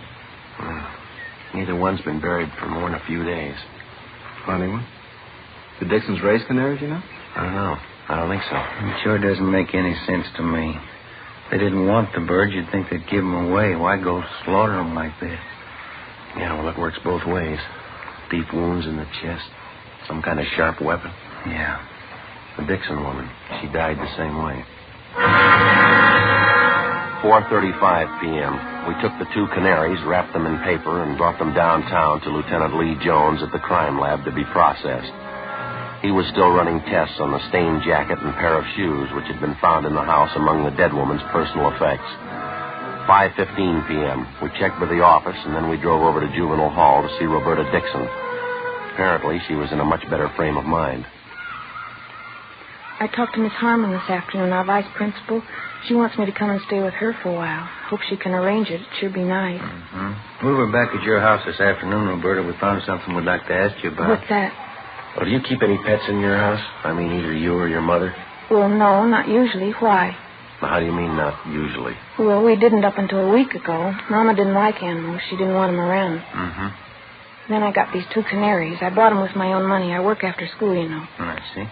Speaker 18: Neither one's been buried for more than a few days.
Speaker 21: Funny one. The Dixons raise canaries, you know?
Speaker 18: I don't know. I don't think so.
Speaker 19: It sure doesn't make any sense to me. If they didn't want the birds, you'd think they'd give them away. Why go slaughter them like this?
Speaker 18: Yeah, well, it works both ways. Deep wounds in the chest. Some kind of sharp weapon.
Speaker 19: Yeah.
Speaker 18: The Dixon woman. She died the same way. 4:35 p.m. We took the 2 canaries, wrapped them in paper, and brought them downtown to Lieutenant Lee Jones at the crime lab to be processed. He was still running tests on the stained jacket and pair of shoes which had been found in the house among the dead woman's personal effects. 5:15 p.m. We checked with the office, and then we drove over to Juvenile Hall to see Roberta Dixon. Apparently, she was in a much better frame of mind.
Speaker 7: I talked to Miss Harmon this afternoon, our vice principal. She wants me to come and stay with her for a while. Hope she can arrange it. It sure be nice.
Speaker 19: Mm-hmm. We were back at your house this afternoon, Roberta. We found something we'd like to ask you about.
Speaker 7: What's that?
Speaker 18: Oh, do you keep any pets in your house? I mean, either you or your mother?
Speaker 7: Well, no, not usually. Why?
Speaker 18: Well, how do you mean, not usually?
Speaker 7: Well, we didn't up until a week ago. Mama didn't like animals. She didn't want them around.
Speaker 18: Mm-hmm.
Speaker 7: Then I got these 2 canaries. I bought them with my own money. I work after school, you know.
Speaker 19: I see.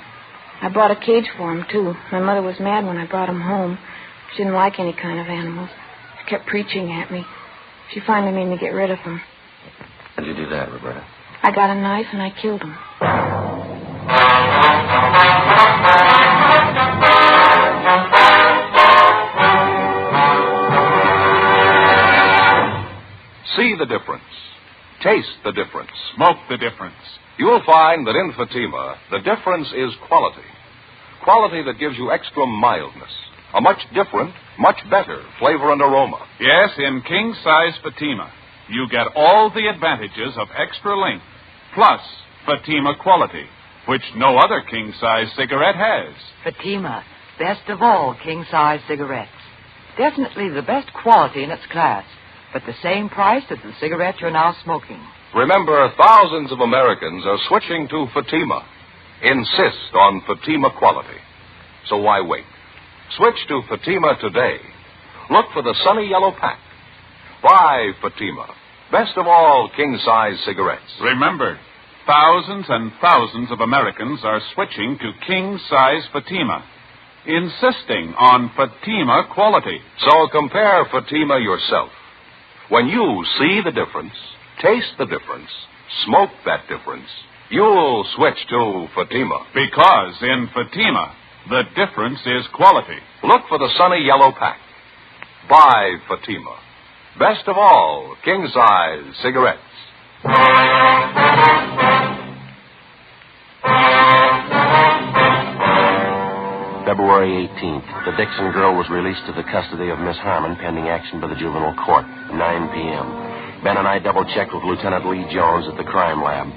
Speaker 7: I bought a cage for them, too. My mother was mad when I brought them home. She didn't like any kind of animals. She kept preaching at me. She finally made me get rid of them.
Speaker 18: How'd you do that, Roberta?
Speaker 7: I got a knife and I killed them.
Speaker 1: See the difference. Taste the difference.
Speaker 12: Smoke the difference.
Speaker 1: You'll find that in Fatima, the difference is quality. Quality that gives you extra mildness. A much different, much better flavor and aroma.
Speaker 12: Yes, in king-size Fatima, you get all the advantages of extra length, plus Fatima quality, which no other king-size cigarette has.
Speaker 4: Fatima, best of all king-size cigarettes. Definitely the best quality in its class, but the same price as the cigarette you're now smoking.
Speaker 1: Remember, thousands of Americans are switching to Fatima. Insist on Fatima quality. So why wait? Switch to Fatima today. Look for the sunny yellow pack. Buy Fatima. Best of all king-size cigarettes.
Speaker 12: Remember, thousands and thousands of Americans are switching to king-size Fatima, insisting on Fatima quality.
Speaker 1: So compare Fatima yourself. When you see the difference, taste the difference, smoke that difference, you'll switch to Fatima.
Speaker 12: Because in Fatima, the difference is quality.
Speaker 1: Look for the sunny yellow pack. Buy Fatima. Best of all king-size cigarettes.
Speaker 18: February 18th, the Dixon girl was released to the custody of Miss Harmon pending action by the juvenile court, 9 p.m. Ben and I double-checked with Lieutenant Lee Jones at the crime lab.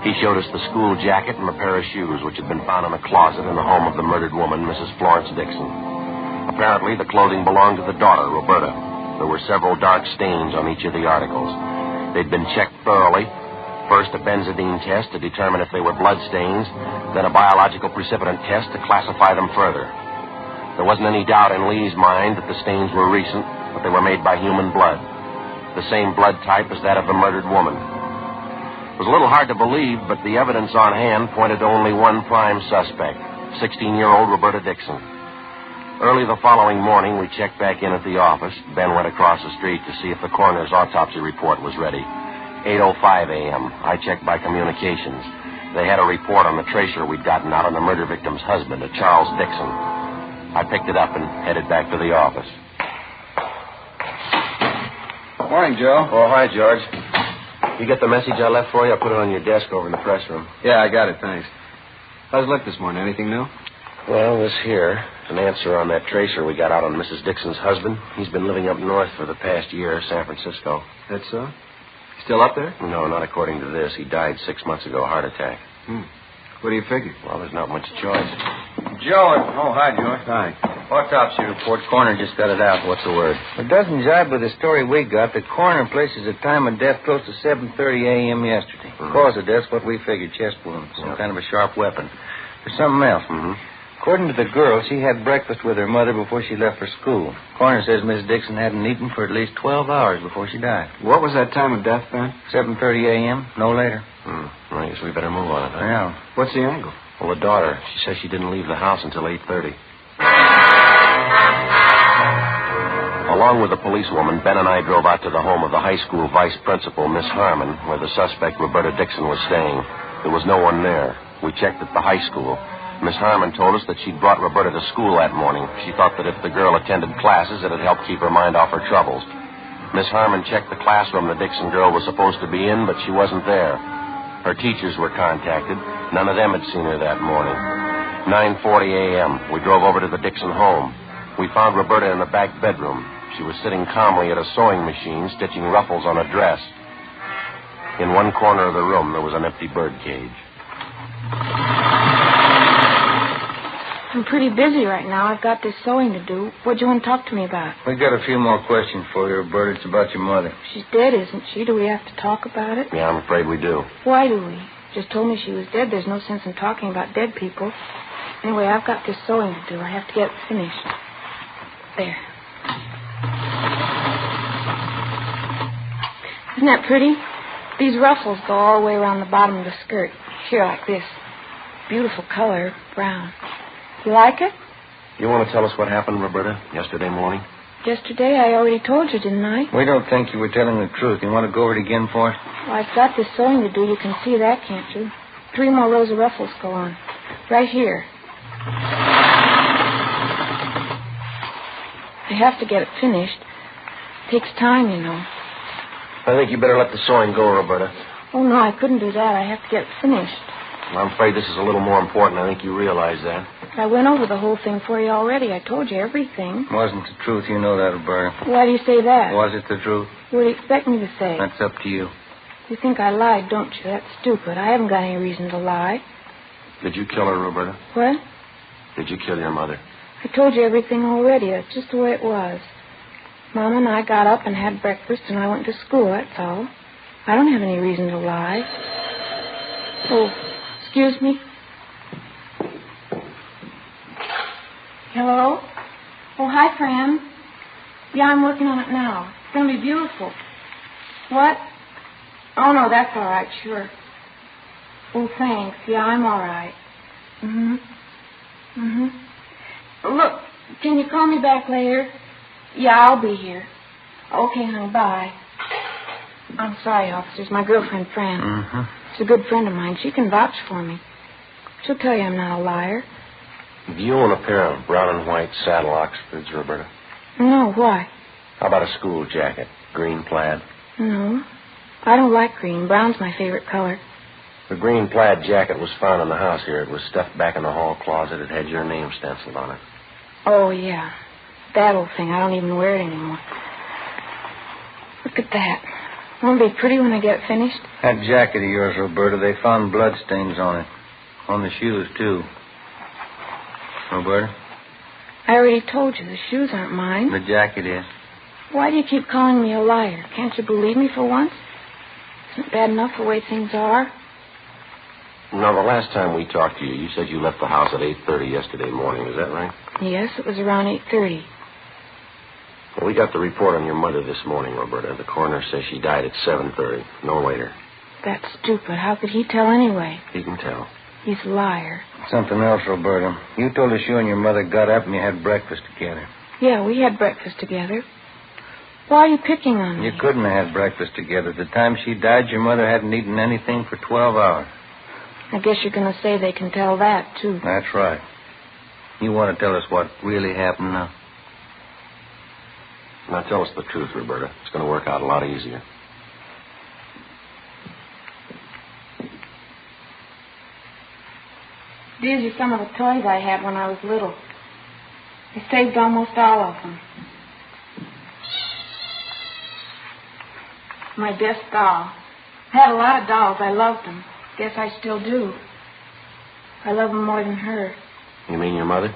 Speaker 18: He showed us the school jacket and a pair of shoes which had been found in a closet in the home of the murdered woman, Mrs. Florence Dixon. Apparently, the clothing belonged to the daughter, Roberta. There were several dark stains on each of the articles. They'd been checked thoroughly. First, a benzodine test to determine if they were blood stains, then a biological precipitant test to classify them further. There wasn't any doubt in Lee's mind that the stains were recent, but they were made by human blood. The same blood type as that of the murdered woman. It was a little hard to believe, but the evidence on hand pointed to only one prime suspect, 16-year-old Roberta Dixon. Early the following morning, we checked back in at the office. Ben went across the street to see if the coroner's autopsy report was ready. 8:05 a.m. I checked by communications. They had a report on the tracer we'd gotten out on the murder victim's husband, a Charles Dixon. I picked it up and headed back to the office.
Speaker 21: Morning, Joe.
Speaker 18: Oh, hi, George. You get the message I left for you? I put it on your desk over in the press room.
Speaker 21: Yeah, I got it, thanks. How's it look this morning? Anything new?
Speaker 18: Well, this here, an answer on that tracer we got out on Mrs. Dixon's husband. He's been living up north for the past year, San Francisco.
Speaker 21: That's so? Still up there?
Speaker 18: No, not according to this. He died 6 months ago, heart attack.
Speaker 21: What do you figure?
Speaker 18: Well, there's not much choice.
Speaker 19: Joe. Oh, hi, George.
Speaker 21: Hi.
Speaker 19: Autopsy report. Coroner just got it out.
Speaker 18: What's the word?
Speaker 19: It doesn't jibe with the story we got. The coroner places the time of death close to 7:30 a.m. yesterday. Cause of death, what we figured, chest wound. Some kind of a sharp weapon. There's something else. According to the girl, she had breakfast with her mother before she left for school. Coroner says Miss Dixon hadn't eaten for at least 12 hours before she died.
Speaker 21: What was that time of death, Ben?
Speaker 19: 7:30 a.m., no later.
Speaker 18: Well, I guess we better move on it, huh?
Speaker 19: Yeah.
Speaker 21: What's the angle?
Speaker 18: Well, the daughter, she says she didn't leave the house until 8:30. Along with the policewoman, Ben and I drove out to the home of the high school vice principal, Miss Harmon, where the suspect, Roberta Dixon, was staying. There was no one there. We checked at the high school. Miss Harmon told us that she'd brought Roberta to school that morning. She thought that if the girl attended classes, it'd help keep her mind off her troubles. Miss Harmon checked the classroom the Dixon girl was supposed to be in, but she wasn't there. Her teachers were contacted. None of them had seen her that morning. 9:40 a.m., we drove over to the Dixon home. We found Roberta in the back bedroom. She was sitting calmly at a sewing machine, stitching ruffles on a dress. In one corner of the room, there was an empty bird cage.
Speaker 7: I'm pretty busy right now. I've got this sewing to do. What do you want to talk to me about?
Speaker 19: We got a few more questions for you, Roberta. It's about your mother.
Speaker 7: She's dead, isn't she? Do we have to talk about it?
Speaker 18: Yeah, I'm afraid we do.
Speaker 7: Why do we? Just told me she was dead. There's no sense in talking about dead people. Anyway, I've got this sewing to do. I have to get it finished. There. Isn't that pretty? These ruffles go all the way around the bottom of the skirt. Here, like this. Beautiful color, brown. You like it?
Speaker 18: You want to tell us what happened, Roberta, yesterday morning?
Speaker 7: Yesterday, I already told you, didn't I?
Speaker 19: We don't think you were telling the truth. You want to go over it again for us?
Speaker 7: Well, I've got this sewing to do. You can see that, can't you? 3 more rows of ruffles go on. Right here. I have to get it finished. It takes time, you know.
Speaker 18: I think you better let the sewing go, Roberta.
Speaker 7: Oh, no, I couldn't do that. I have to get it finished.
Speaker 18: I'm afraid this is a little more important. I think you realize that.
Speaker 7: I went over the whole thing for you already. I told you everything.
Speaker 19: Wasn't the truth. You know that, Roberta.
Speaker 7: Why do you say that?
Speaker 19: Was it the truth?
Speaker 7: What do you expect me to say?
Speaker 19: That's up to you.
Speaker 7: You think I lied, don't you? That's stupid. I haven't got any reason to lie.
Speaker 18: Did you kill her, Roberta?
Speaker 7: What?
Speaker 18: Did you kill your mother?
Speaker 7: I told you everything already. That's just the way it was. Mama and I got up and had breakfast, and I went to school, that's all. I don't have any reason to lie. Oh, excuse me. Hello? Oh, hi, Fran. Yeah, I'm working on it now. It's going to be beautiful. What? Oh, no, that's all right, sure. Oh, thanks. Yeah, I'm all right. Look, can you call me back later? Yeah, I'll be here. Okay, honey, bye. I'm sorry, officers. My girlfriend, Fran. She's a good friend of mine. She can vouch for me. She'll tell you I'm not a liar.
Speaker 18: Do you own a pair of brown and white saddle Oxfords, Roberta?
Speaker 7: No, why?
Speaker 18: How about a school jacket? Green plaid?
Speaker 7: No. I don't like green. Brown's my favorite color.
Speaker 18: The green plaid jacket was found in the house here. It was stuffed back in the hall closet. It had your name stenciled on it.
Speaker 7: Oh, yeah. That old thing. I don't even wear it anymore. Look at that. Won't it be pretty when I get it finished?
Speaker 19: That jacket of yours, Roberta, they found blood stains on it. On the shoes, too. Roberta?
Speaker 7: I already told you. The shoes aren't mine.
Speaker 19: The jacket is.
Speaker 7: Why do you keep calling me a liar? Can't you believe me for once? Isn't it bad enough the way things are?
Speaker 18: No, the last time we talked to you, you said you left the house at 8:30 yesterday morning. Is that right?
Speaker 7: Yes, it was around 8:30.
Speaker 18: Well, we got the report on your mother this morning, Roberta. The coroner says she died at 7:30, no later.
Speaker 7: That's stupid. How could he tell anyway?
Speaker 18: He can tell.
Speaker 7: He's a liar.
Speaker 19: Something else, Roberta. You told us you and your mother got up and you had breakfast together.
Speaker 7: Yeah, we had breakfast together. Why are you picking on me?
Speaker 19: You couldn't have had breakfast together. The time she died, your mother hadn't eaten anything for 12 hours.
Speaker 7: I guess you're going to say they can tell that, too.
Speaker 19: That's right. You want to tell us what really happened now?
Speaker 18: Now tell us the truth, Roberta. It's going to work out a lot easier.
Speaker 7: These are some of the toys I had when I was little. I saved almost all of them. My best doll. I had a lot of dolls. I loved them. Guess I still do. I love them more than her.
Speaker 18: You mean your mother?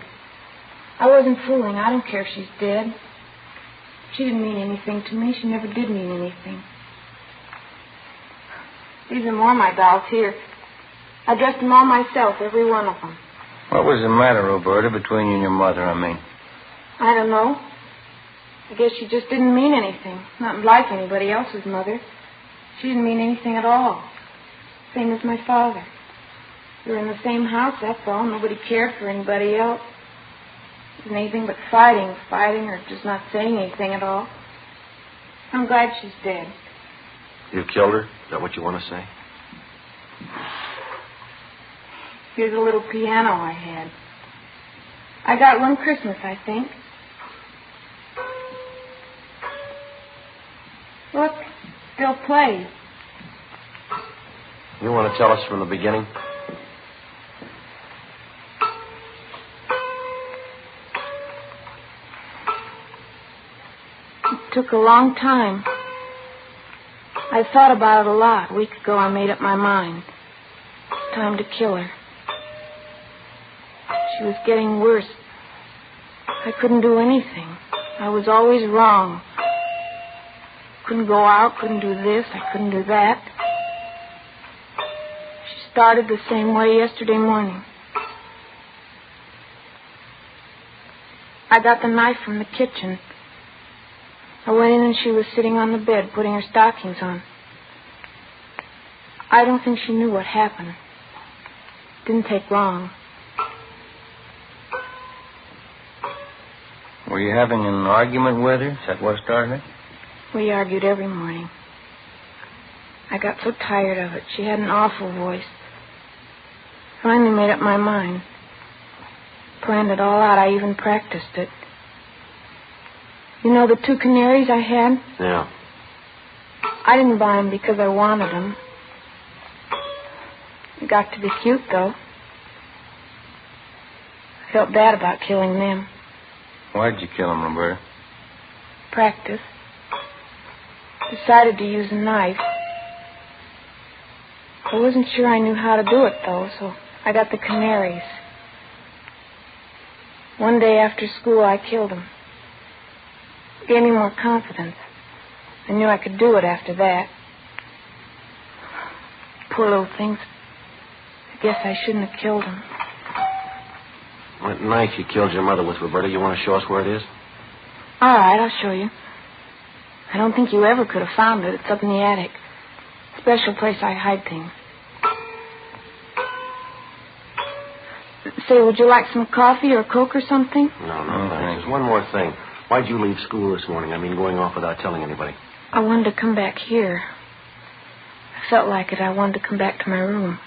Speaker 7: I wasn't fooling. I don't care if she's dead. She didn't mean anything to me. She never did mean anything. These are more of my dolls here. I dressed them all myself, every one of them.
Speaker 19: What was the matter, Roberta, between you and your mother, I mean?
Speaker 7: I don't know. I guess she just didn't mean anything. Not like anybody else's mother. She didn't mean anything at all. Same as my father. We were in the same house, that's all. Nobody cared for anybody else. It wasn't anything but fighting, or just not saying anything at all. I'm glad she's dead.
Speaker 18: You killed her? Is that what you want to say?
Speaker 7: Here's a little piano I had. I got one Christmas, I think. Look, still plays.
Speaker 18: You want to tell us from the beginning?
Speaker 7: It took a long time. I thought about it a lot. A week ago I made up my mind. Time to kill her. She was getting worse. I couldn't do anything. I was always wrong. Couldn't go out, couldn't do this, I couldn't do that. She started the same way yesterday morning. I got the knife from the kitchen. I went in and she was sitting on the bed putting her stockings on. I don't think she knew what happened. Didn't take long.
Speaker 19: Were you having an argument with her? Is that what started it?
Speaker 7: We argued every morning. I got so tired of it. She had an awful voice. Finally made up my mind. Planned it all out. I even practiced it. You know the 2 canaries I had?
Speaker 18: Yeah.
Speaker 7: I didn't buy them because I wanted them. They got to be cute, though. I felt bad about killing them.
Speaker 19: Why'd you kill him, Roberta?
Speaker 7: Practice. Decided to use a knife. I wasn't sure I knew how to do it, though, so I got the canaries. One day after school, I killed them. It gave me more confidence. I knew I could do it after that. Poor little things. I guess I shouldn't have killed them.
Speaker 18: That knife you killed your mother with, Roberta, you want to show us where it is?
Speaker 7: All right, I'll show you. I don't think you ever could have found it. It's up in the attic. Special place I hide things. Say, would you like some coffee or Coke or something?
Speaker 18: No, thanks. One more thing. Why'd you leave school this morning? I mean, going off without telling anybody.
Speaker 7: I wanted to come back here. I felt like it. I wanted to come back to my room.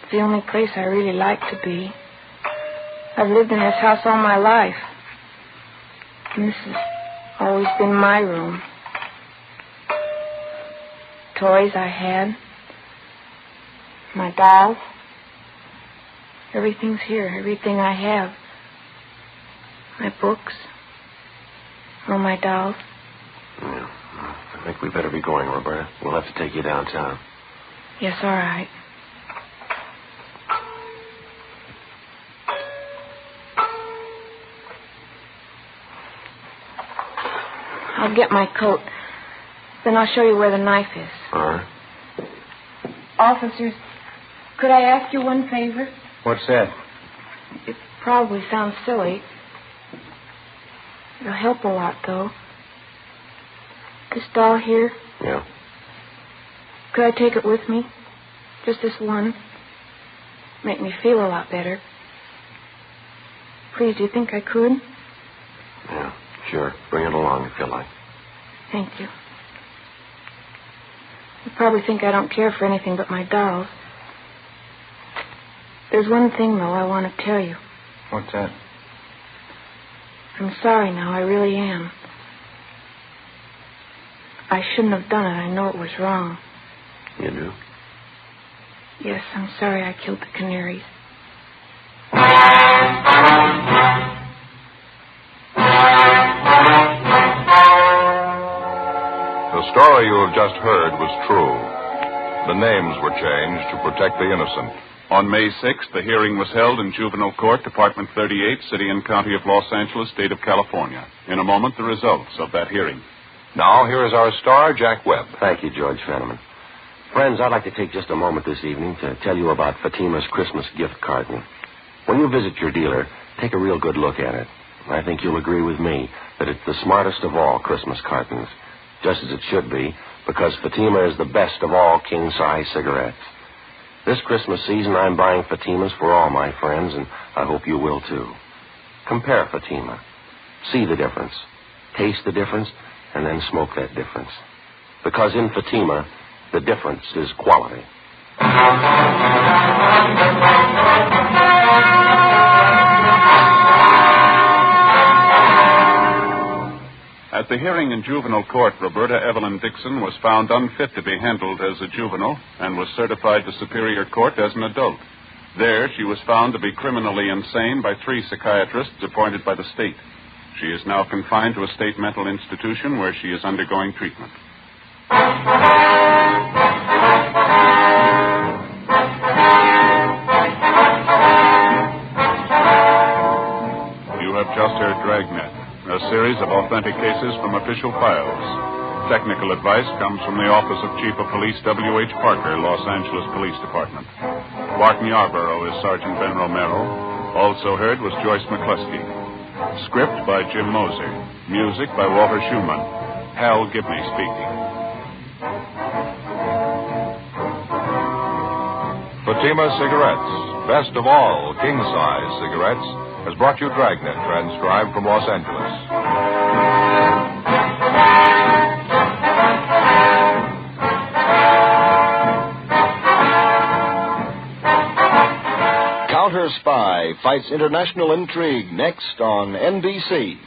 Speaker 7: It's the only place I really like to be. I've lived in this house all my life. And this has always been my room. Toys I had. My dolls. Everything's here. Everything I have. My books. All my dolls.
Speaker 18: Yeah. I think we better be going, Roberta. We'll have to take you downtown.
Speaker 7: Yes, all right. I'll get my coat. Then I'll show you where the knife is.
Speaker 18: All right.
Speaker 7: Officers, could I ask you one favor?
Speaker 13: What's that?
Speaker 7: It probably sounds silly. It'll help a lot, though. This doll here,
Speaker 18: Yeah.
Speaker 7: could I take it with me? Just this one. Make me feel a lot better. Please, do you think I could?
Speaker 18: Yeah, sure. Bring it along if you like.
Speaker 7: Thank you. You probably think I don't care for anything but my dolls. There's one thing, though, I want to tell you.
Speaker 13: What's that?
Speaker 7: I'm sorry now, I really am. I shouldn't have done it. I know it was wrong.
Speaker 18: You do?
Speaker 7: Yes, I'm sorry I killed the canaries.
Speaker 2: The story you have just heard was true. The names were changed to protect the innocent.
Speaker 12: On May 6th, the hearing was held in Juvenile Court, Department 38, City and County of Los Angeles, State of California. In a moment, the results of that hearing.
Speaker 2: Now, here is our star, Jack Webb.
Speaker 18: Thank you, George Fenneman. Friends, I'd like to take just a moment this evening to tell you about Fatima's Christmas gift carton. When you visit your dealer, take a real good look at it. I think you'll agree with me that it's the smartest of all Christmas cartons, just as it should be, because Fatima is the best of all king-size cigarettes. This Christmas season, I'm buying Fatimas for all my friends, and I hope you will, too. Compare Fatima. See the difference. Taste the difference, and then smoke that difference. Because in Fatima, the difference is quality.
Speaker 12: At the hearing in juvenile court, Roberta Evelyn Dixon was found unfit to be handled as a juvenile and was certified to Superior Court as an adult. There, she was found to be criminally insane by 3 psychiatrists appointed by the state. She is now confined to a state mental institution where she is undergoing treatment. You have just heard Dragnet, a series of authentic cases from official files. Technical advice comes from the Office of Chief of Police W.H. Parker, Los Angeles Police Department. Barton Yarborough is Sergeant Ben Romero. Also heard was Joyce McCluskey. Script by Jim Moser. Music by Walter Schumann. Hal Gibney speaking.
Speaker 2: Fatima Cigarettes, best of all king-size cigarettes, has brought you Dragnet, transcribed from Los Angeles.
Speaker 16: Counter Spy fights international intrigue next on NBC.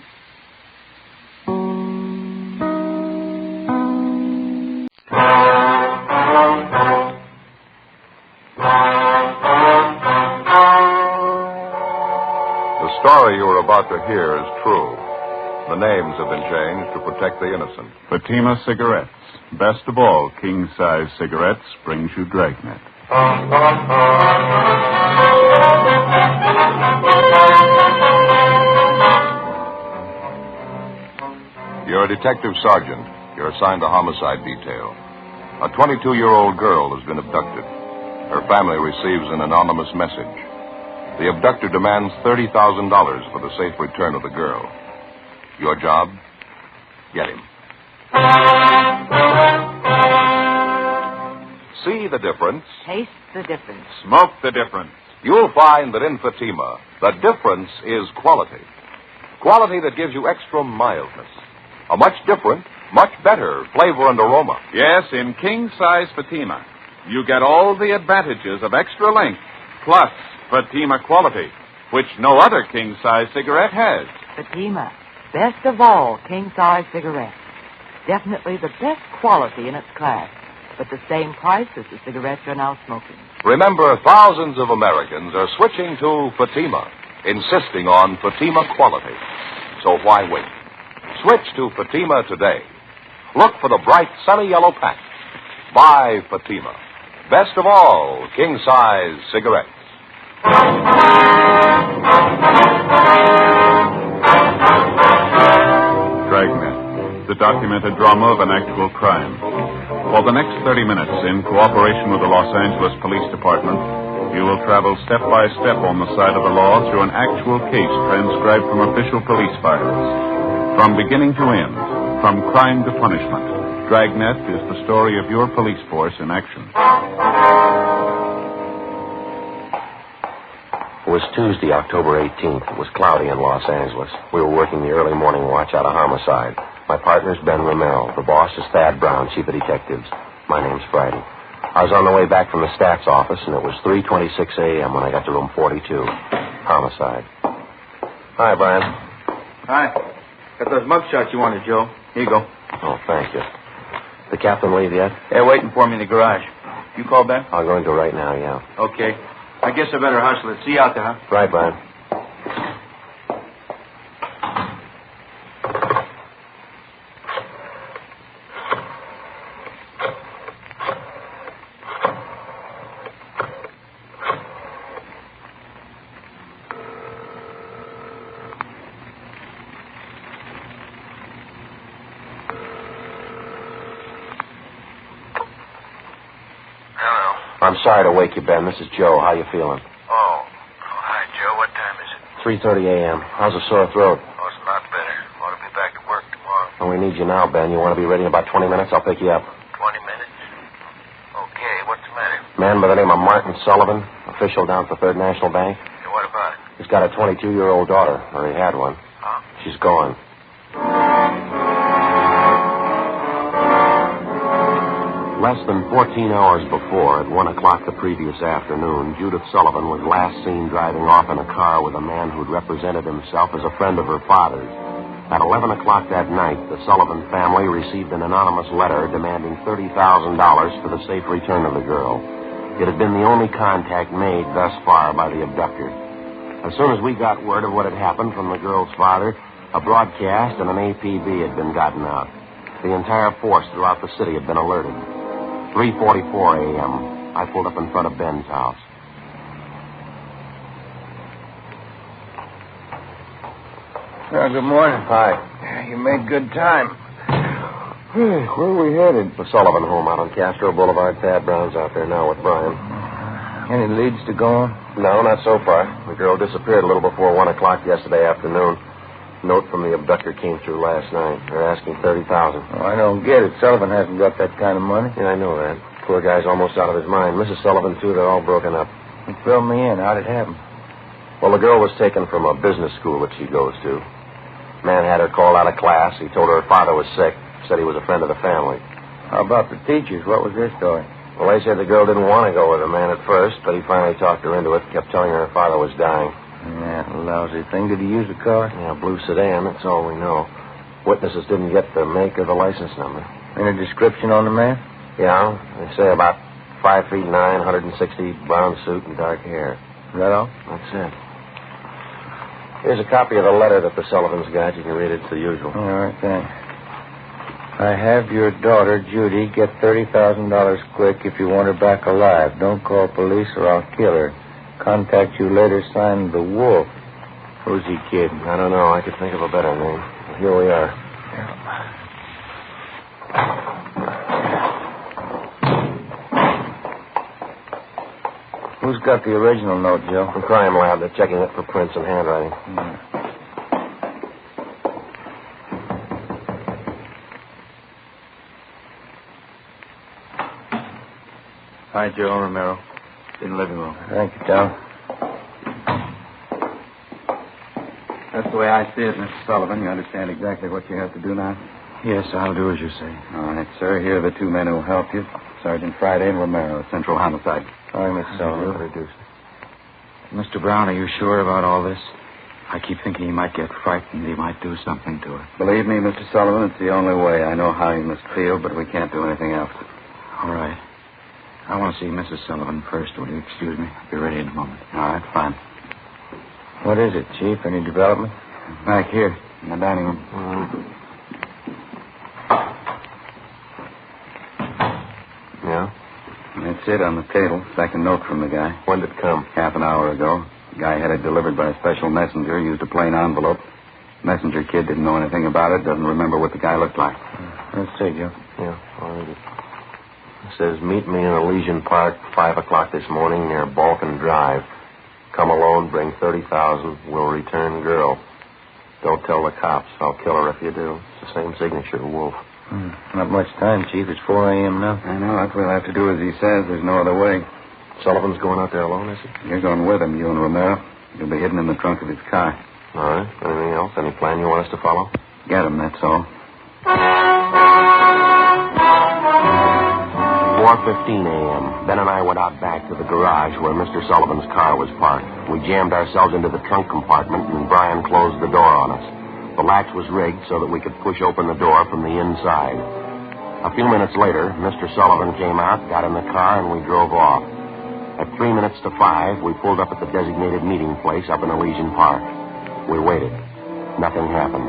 Speaker 2: The story you are about to hear is true. The names have been changed to protect the innocent.
Speaker 3: Fatima Cigarettes, best of all king-size cigarettes, brings you Dragnet.
Speaker 2: You're a detective sergeant. You're assigned to homicide detail. A 22-year-old girl has been abducted. Her family receives an anonymous message. The abductor demands $30,000 for the safe return of the girl. Your job? Get him. See the difference.
Speaker 4: Taste the difference.
Speaker 2: Smoke the difference. You'll find that in Fatima, the difference is quality. Quality that gives you extra mildness. A much different, much better flavor and aroma.
Speaker 12: Yes, in king-size Fatima, you get all the advantages of extra length, plus Fatima quality, which no other king-size cigarette has.
Speaker 4: Fatima, best of all king-size cigarettes. Definitely the best quality in its class, but the same price as the cigarettes you're now smoking.
Speaker 2: Remember, thousands of Americans are switching to Fatima, insisting on Fatima quality. So why wait? Switch to Fatima today. Look for the bright, sunny yellow pack. Buy Fatima. Best of all king-size cigarettes.
Speaker 3: Dragnet, the documented drama of an actual crime. For the next 30 minutes, in cooperation with the Los Angeles Police Department, you will travel step by step on the side of the law through an actual case transcribed from official police files. From beginning to end, from crime to punishment, Dragnet is the story of your police force in action.
Speaker 18: It was Tuesday, October 18th. It was cloudy in Los Angeles. We were working the early morning watch out of homicide. My partner's Ben Romero. The boss is Thad Brown, chief of detectives. My name's Friday. I was on the way back from the stats office, and it was 3:26 a.m. when I got to room 42. Homicide. Hi, Brian.
Speaker 15: Hi. Got those mug shots you wanted, Joe. Here you go.
Speaker 18: Oh, thank you. The captain leave yet?
Speaker 15: They're waiting for me in the garage. You call Ben?
Speaker 18: I'm going to right now, yeah.
Speaker 15: Okay. I guess I better hustle it. See you out there, huh?
Speaker 18: Right, Brian. I'm sorry to wake you, Ben. This is Joe. How you feeling?
Speaker 11: Oh, hi, Joe. What time is it?
Speaker 18: 3:30 a.m. How's the sore throat?
Speaker 11: Oh, it's a lot better. Want to be back at work tomorrow.
Speaker 18: Well, we need you now, Ben. You want to be ready in about 20 minutes? I'll pick you up.
Speaker 11: 20 minutes? Okay, what's the matter?
Speaker 18: Man by the name of Martin Sullivan, official down at the Third National Bank.
Speaker 11: Hey, what about it?
Speaker 18: He's got a 22-year-old daughter, or he had one.
Speaker 11: Huh?
Speaker 18: She's gone. Less than 14 hours before, at 1 o'clock the previous afternoon, Judith Sullivan was last seen driving off in a car with a man who'd represented himself as a friend of her father's. At 11 o'clock that night, the Sullivan family received an anonymous letter demanding $30,000 for the safe return of the girl. It had been the only contact made thus far by the abductor. As soon as we got word of what had happened from the girl's father, a broadcast and an APB had been gotten out. The entire force throughout the city had been alerted. 3:44 a.m. I pulled up in front of Ben's house.
Speaker 13: Well, good morning.
Speaker 18: Hi.
Speaker 13: You made good time.
Speaker 18: Where are we headed? The Sullivan home out on Castro Boulevard. Thad Brown's out there now with Brian.
Speaker 13: Any leads to go on?
Speaker 18: No, not so far. The girl disappeared a little before 1 o'clock yesterday afternoon. Note from the abductor came through last night. They're asking $30,000.
Speaker 13: Oh, I don't get it. Sullivan hasn't got that kind of money.
Speaker 18: Yeah, I know that. Poor guy's almost out of his mind. Mrs. Sullivan, too, they're all broken up.
Speaker 13: Fill me in. How'd it happen?
Speaker 18: Well, the girl was taken from a business school that she goes to. Man had her called out of class. He told her her father was sick. Said he was a friend of the family.
Speaker 13: How about the teachers? What was their story?
Speaker 18: Well, they said the girl didn't want to go with the man at first, but he finally talked her into it, kept telling her father was dying.
Speaker 13: Yeah, lousy thing. Did he use the car?
Speaker 18: Yeah, blue sedan. That's all we know. Witnesses didn't get the make or the license number.
Speaker 13: Any description on the man?
Speaker 18: Yeah, they say about 5'9", 160, brown suit and dark hair.
Speaker 13: Is that all?
Speaker 18: That's it. Here's a copy of the letter that the Sullivans got. You can read it. It's the usual.
Speaker 13: All right, thanks. I have your daughter, Judy. Get $30,000 quick if you want her back alive. Don't call police or I'll kill her. Contact you later, signed The Wolf. Who's he kidding?
Speaker 18: I don't know. I could think of a better name. Here we are.
Speaker 13: Who's got the original note, Joe?
Speaker 18: From Crime Lab. They're checking it for prints and handwriting.
Speaker 15: Hi, Joe Romero. In the living room.
Speaker 13: Thank you, Tom.
Speaker 21: That's the way I see it, Mr. Sullivan. You understand exactly what you have to do now?
Speaker 15: Yes, I'll do as you say.
Speaker 21: All right, sir. Here are the two men who will help you. Sergeant Friday and Romero, Central Homicide.
Speaker 13: Sorry, Mr. Sullivan.
Speaker 18: Introduced.
Speaker 21: Mr. Brown, are you sure about all this? I keep thinking he might get frightened. He might do something to her. Believe me, Mr. Sullivan, it's the only way. I know how you must feel, but we can't do anything else.
Speaker 15: All right. I want to see Mrs. Sullivan first. Will you excuse me? I'll be ready in a moment.
Speaker 21: All right, fine.
Speaker 13: What is it, Chief? Any development?
Speaker 21: Back here, in the dining room.
Speaker 18: Yeah?
Speaker 21: That's it on the table. Second note from the guy.
Speaker 18: When did it come?
Speaker 21: Half an hour ago. The guy had it delivered by a special messenger, used a plain envelope. Messenger kid didn't know anything about it, doesn't remember what the guy looked like.
Speaker 18: Let's see, Joe. Yeah, I'll read it. It says, meet me in Elysian Park, 5 o'clock this morning near Balkan Drive. Come alone, bring 30,000. We'll return girl. Don't tell the cops. I'll kill her if you do. It's the same signature, Wolf.
Speaker 13: Not much time, Chief. It's 4 a.m. now.
Speaker 21: I know. What we'll have to do as he says. There's no other way.
Speaker 18: Sullivan's going out there alone, is he?
Speaker 21: You're going with him, you and Romero. You'll be hidden in the trunk of his car.
Speaker 18: All right. Anything else? Any plan you want us to follow?
Speaker 21: Get him, that's all.
Speaker 18: 4:15 a.m. Ben and I went out back to the garage where Mr. Sullivan's car was parked. We jammed ourselves into the trunk compartment, and Brian closed the door on us. The latch was rigged so that we could push open the door from the inside. A few minutes later, Mr. Sullivan came out, got in the car, and we drove off. At 3 minutes to 5, we pulled up at the designated meeting place up in Elysian Park. We waited. Nothing happened.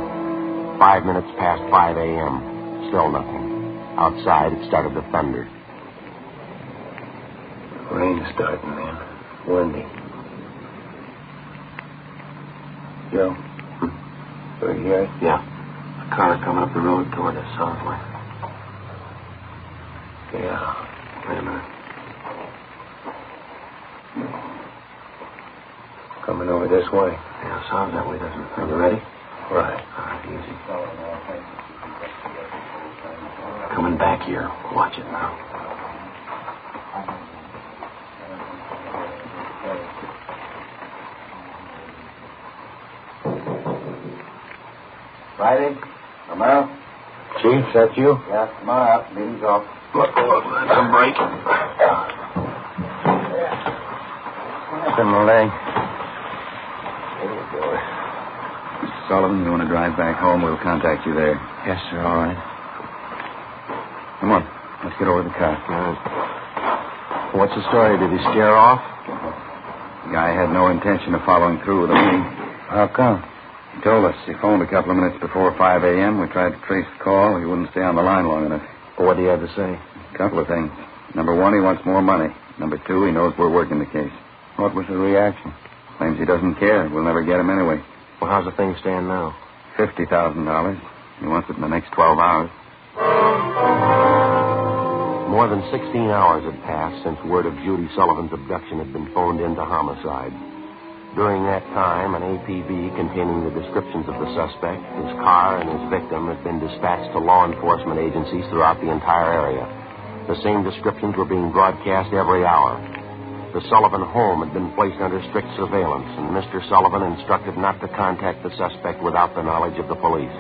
Speaker 18: 5 minutes past 5 a.m. Still nothing. Outside, it started to thunder.
Speaker 13: Rain's starting, man. Windy. Joe? Are you here?
Speaker 18: Yeah. A car coming up the road toward us, sounds like.
Speaker 13: Yeah.
Speaker 18: Wait a minute.
Speaker 13: Coming over this way.
Speaker 18: Yeah, sounds that way, doesn't it? Are you ready?
Speaker 13: Right.
Speaker 18: All right, easy. Coming back here. Watch it now.
Speaker 13: Friday? Romero?
Speaker 18: Chief, is that you?
Speaker 13: Yeah, come on out. Meeting's off.
Speaker 18: Look, that's a break.
Speaker 13: Up in my leg.
Speaker 21: Mr. Sullivan, you want to drive back home? We'll contact you there.
Speaker 13: Yes, sir. All right.
Speaker 21: Come on. Let's get over the car.
Speaker 18: All right. What's the story? Did he scare off?
Speaker 21: The guy had no intention of following through with the meeting.
Speaker 13: How come?
Speaker 21: He told us. He phoned a couple of minutes before 5 a.m. We tried to trace the call. He wouldn't stay on the line long enough.
Speaker 18: Well, what do you have to say?
Speaker 21: A couple of things. Number one, he wants more money. Number two, he knows we're working the case.
Speaker 13: What was the reaction?
Speaker 21: Claims he doesn't care. We'll never get him anyway.
Speaker 18: Well, how's the thing stand now?
Speaker 21: $50,000. He wants it in the next 12 hours.
Speaker 18: More than 16 hours had passed since word of Judy Sullivan's abduction had been phoned into homicide. During that time, an APB containing the descriptions of the suspect, his car, and his victim had been dispatched to law enforcement agencies throughout the entire area. The same descriptions were being broadcast every hour. The Sullivan home had been placed under strict surveillance, and Mr. Sullivan instructed not to contact the suspect without the knowledge of the police.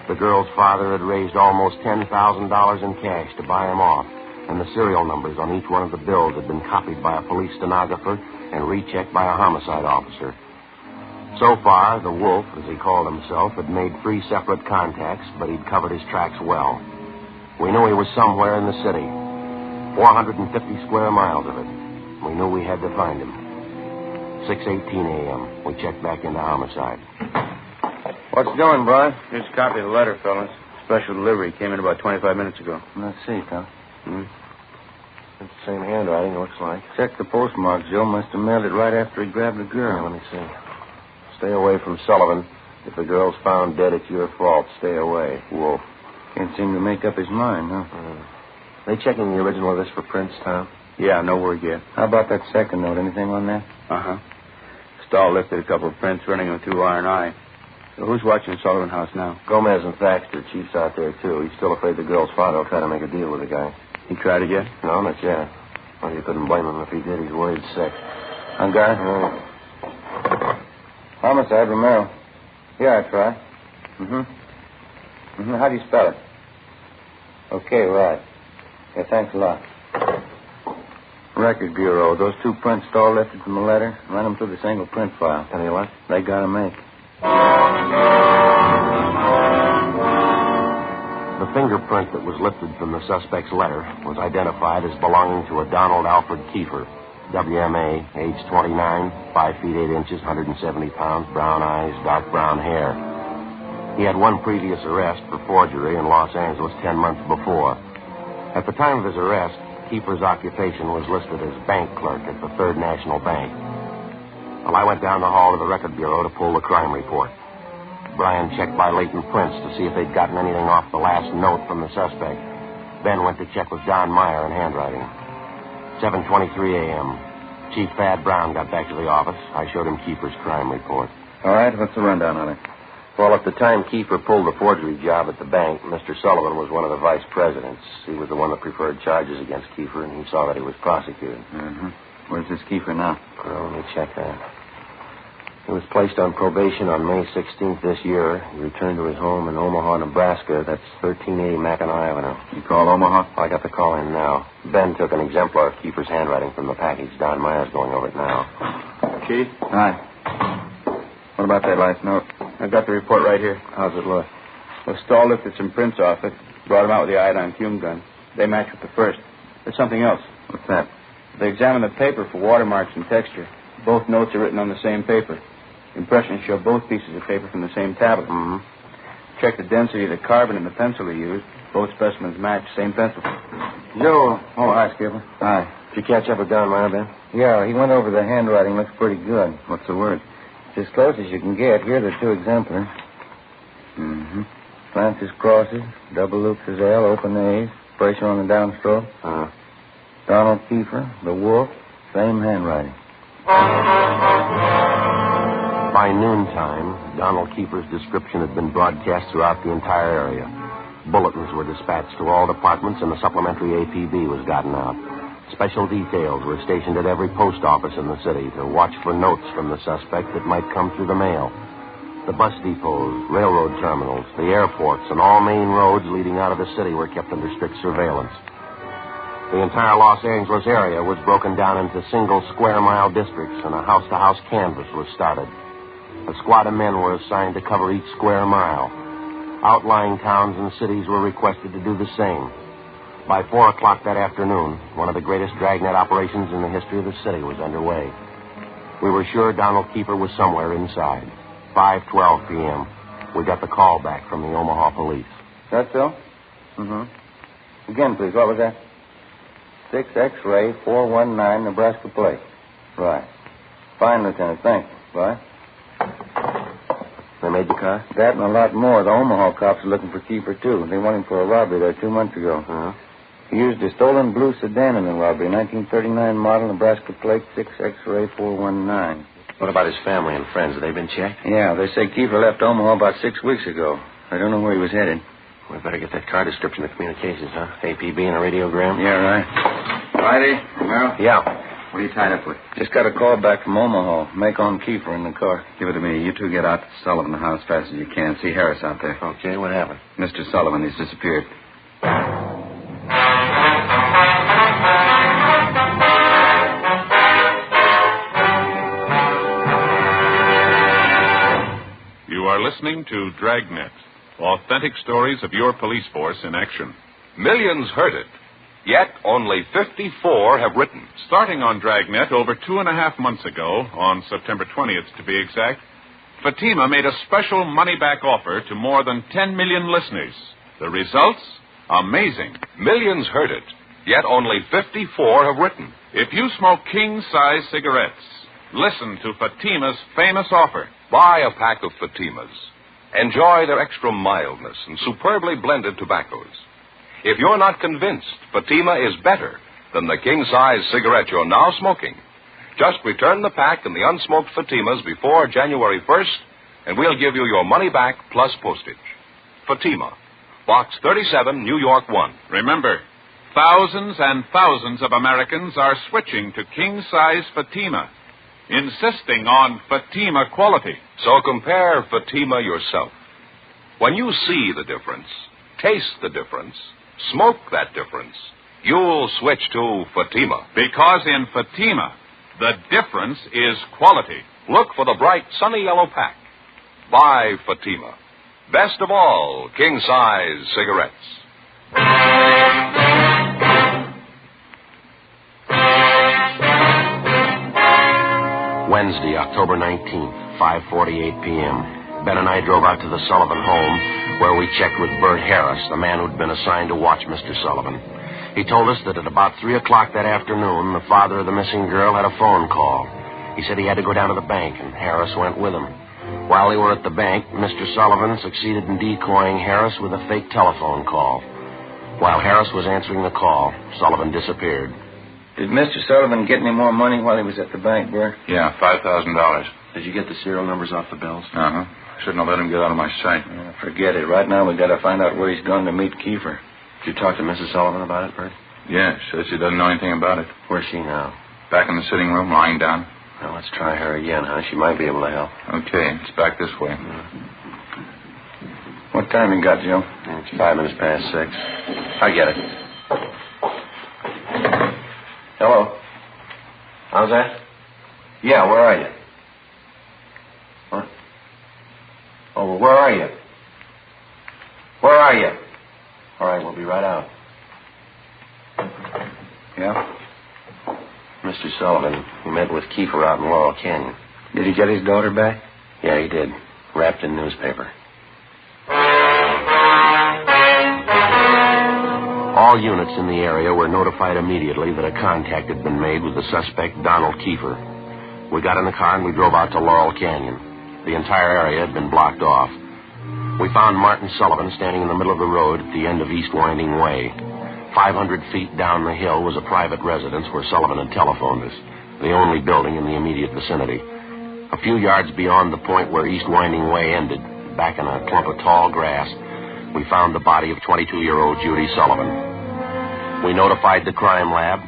Speaker 18: The girl's father had raised almost $10,000 in cash to buy him off, and the serial numbers on each one of the bills had been copied by a police stenographer and rechecked by a homicide officer. So far, the Wolf, as he called himself, had made 3 separate contacts, but he'd covered his tracks well. We knew he was somewhere in the city, 450 square miles of it. We knew we had to find him. 6:18 a.m. We checked back into homicide.
Speaker 21: What's doing, Brian? Here's a copy of the letter, fellas. Special delivery. Came in about 25 minutes ago.
Speaker 13: Let's see, Tom.
Speaker 18: It's the same handwriting, it looks like.
Speaker 13: Check the postmark. Joe must have mailed it right after he grabbed the girl.
Speaker 18: Yeah, let me see. Stay away from Sullivan. If the girl's found dead, it's your fault. Stay away. Wolf.
Speaker 13: Can't seem to make up his mind, huh?
Speaker 18: They checking the original of this for prints, Tom?
Speaker 21: Yeah, no word yet.
Speaker 13: How about that second note? Anything on that?
Speaker 21: Uh-huh. Stahl lifted a couple of prints, running them through R&I. So who's watching Sullivan House now?
Speaker 18: Gomez and Thaxter. Chief's out there, too. He's still afraid the girl's father will try to make a deal with the guy.
Speaker 21: He tried it yet?
Speaker 18: No, not yet. Well, you couldn't blame him if he did. He's worried sick.
Speaker 13: On guard? Homicide, Romero. Here, I try. How do you spell it? Okay, right. Yeah, thanks a lot. Record Bureau. Those 2 prints Stahl lifted from the letter, run them through the single print file.
Speaker 18: Any luck?
Speaker 13: They got to make.
Speaker 18: The fingerprint that was lifted from the suspect's letter was identified as belonging to a Donald Alfred Kiefer, WMA, age 29, 5 feet 8 inches, 170 pounds, brown eyes, dark brown hair. He had one previous arrest for forgery in Los Angeles 10 months before. At the time of his arrest, Kiefer's occupation was listed as bank clerk at the Third National Bank. Well, I went down the hall to the Record Bureau to pull the crime report. Brian checked by latent prints to see if they'd gotten anything off the last note from the suspect. Ben went to check with Don Meyer in handwriting. 7:23 a.m. Chief Thad Brown got back to the office. I showed him Kiefer's crime report.
Speaker 21: All right, what's the rundown on it?
Speaker 18: Well, at the time Kiefer pulled the forgery job at the bank, Mr. Sullivan was one of the vice presidents. He was the one that preferred charges against Kiefer, and he saw that he was prosecuted.
Speaker 21: Mm-hmm. Where's this Kiefer now?
Speaker 18: Well, let me check that. He was placed on probation on May 16th this year. He returned to his home in Omaha, Nebraska. That's 1380 Mackinac Avenue.
Speaker 21: You call Omaha?
Speaker 18: I got the call in now. Ben took an exemplar of Kiefer's handwriting from the package. Don Meyer's going over it now.
Speaker 21: Chief? Hi. What about that last note?
Speaker 6: I've got the report right here.
Speaker 18: How's it look?
Speaker 6: Well, Stahl lifted some prints off it, brought them out with the iodine fume gun. They match with the first. There's something else.
Speaker 21: What's that?
Speaker 6: They examined the paper for watermarks and texture. Both notes are written on the same paper. Impressions show both pieces of paper from the same tablet.
Speaker 18: Mm-hmm.
Speaker 6: Check the density of the carbon in the pencil he used. Both specimens match, same pencil.
Speaker 19: Joe. Oh, hi, Skipper.
Speaker 21: Hi.
Speaker 18: Did you catch up with Don Meyer, Ben?
Speaker 19: Yeah, he went over the handwriting. Looks pretty good.
Speaker 21: What's the word?
Speaker 19: It's as close as you can get. Here are the two exemplars.
Speaker 21: Mm-hmm.
Speaker 19: Francis crosses, double loops as L, open A's, pressure on the downstroke. Donald Kiefer, the wolf, same handwriting.
Speaker 18: By noontime, Donald Kiefer's description had been broadcast throughout the entire area. Bulletins were dispatched to all departments, and a supplementary APB was gotten out. Special details were stationed at every post office in the city to watch for notes from the suspect that might come through the mail. The bus depots, railroad terminals, the airports, and all main roads leading out of the city were kept under strict surveillance. The entire Los Angeles area was broken down into single square-mile districts, and a house-to-house canvass was started. A squad of men were assigned to cover each square mile. Outlying towns and cities were requested to do the same. By 4 o'clock that afternoon, one of the greatest dragnet operations in the history of the city was underway. We were sure Donald Kiefer was somewhere inside. 5:12 p.m. We got the call back from the Omaha police.
Speaker 19: That so? Mm-hmm. Again, please. What was that? 6 X-ray 419 Nebraska plate. Right. Fine, Lieutenant. Thanks. Bye.
Speaker 18: They made the car?
Speaker 19: That and a lot more. The Omaha cops are looking for Kiefer, too. They want him for a robbery there 2 months ago. He used a stolen blue sedan in the robbery, 1939 model, Nebraska plate, 6 X-ray 419.
Speaker 18: What about his family and friends? Have they been checked?
Speaker 19: Yeah, they say Kiefer left Omaha about 6 weeks ago. I don't know where he was headed.
Speaker 18: We better get that car description of communications, huh? APB and a radiogram?
Speaker 19: Yeah, right.
Speaker 21: Friday, Romero?
Speaker 18: Yeah.
Speaker 21: What are you tied up with?
Speaker 19: Just got a call back from Omaha. Make on Kiefer in the car.
Speaker 21: Give it to me. You two get out to Sullivan house as fast as you can. See Harris out there.
Speaker 18: Okay, what happened?
Speaker 21: Mr. Sullivan, he's disappeared.
Speaker 3: You are listening to Dragnet, authentic stories of your police force in action.
Speaker 1: Millions heard it, yet only 54 have written.
Speaker 3: Starting on Dragnet over 2.5 months ago, on September 20th to be exact, Fatima made a special money-back offer to more than 10 million listeners. The results? Amazing.
Speaker 1: Millions heard it, yet only 54 have written.
Speaker 3: If you smoke king-size cigarettes, listen to Fatima's famous offer.
Speaker 1: Buy a pack of Fatimas. Enjoy their extra mildness and superbly blended tobaccos. If you're not convinced Fatima is better than the king-size cigarette you're now smoking, just return the pack and the unsmoked Fatimas before January 1st, and we'll give you your money back plus postage. Fatima, Box 37, New York 1.
Speaker 3: Remember, thousands and thousands of Americans are switching to king-size Fatima, insisting on Fatima quality.
Speaker 1: So compare Fatima yourself. When you see the difference, taste the difference, smoke that difference, you'll switch to Fatima.
Speaker 3: Because in Fatima, the difference is quality.
Speaker 1: Look for the bright, sunny yellow pack. Buy Fatima. Best of all, king-size cigarettes.
Speaker 18: Wednesday, October 19th, 5:48 p.m. Ben and I drove out to the Sullivan home, where we checked with Bert Harris, the man who'd been assigned to watch Mr. Sullivan. He told us that at about 3 o'clock that afternoon, the father of the missing girl had a phone call. He said he had to go down to the bank, and Harris went with him. While they were at the bank, Mr. Sullivan succeeded in decoying Harris with a fake telephone call. While Harris was answering the call, Sullivan disappeared.
Speaker 19: Did Mr. Sullivan get any more money while he was at the bank, Bert?
Speaker 14: Yeah, $5,000.
Speaker 18: Did you get the serial numbers off the bills?
Speaker 14: Uh-huh. Shouldn't have let him get out of my sight.
Speaker 19: Forget it. Right now, we've got to find out where he's gone to meet Kiefer.
Speaker 18: Did you talk to Mrs. Sullivan about it, Bert?
Speaker 14: Yeah, says she doesn't know anything about it.
Speaker 18: Where's she now?
Speaker 14: Back in the sitting room, lying down.
Speaker 18: Well, let's try her again, huh? She might be able to help.
Speaker 14: Okay, it's back this way.
Speaker 19: What time you got, Joe?
Speaker 18: It's 5 minutes past 6. I get it. Hello? How's that? Yeah, where are you? What? Oh, well, where are you? Where are you? All right, we'll be right out.
Speaker 19: Yeah?
Speaker 18: Mr. Sullivan, he met with Kiefer out in Laurel Canyon.
Speaker 19: Did he get his daughter back?
Speaker 18: Yeah, he did. Wrapped in newspaper. All units in the area were notified immediately that a contact had been made with the suspect, Donald Kiefer. We got in the car and we drove out to Laurel Canyon. The entire area had been blocked off. We found Martin Sullivan standing in the middle of the road at the end of East Winding Way. 500 feet down the hill was a private residence where Sullivan had telephoned us, the only building in the immediate vicinity. A few yards beyond the point where East Winding Way ended, back in a clump of tall grass, we found the body of 22-year-old Judy Sullivan. We notified the crime lab,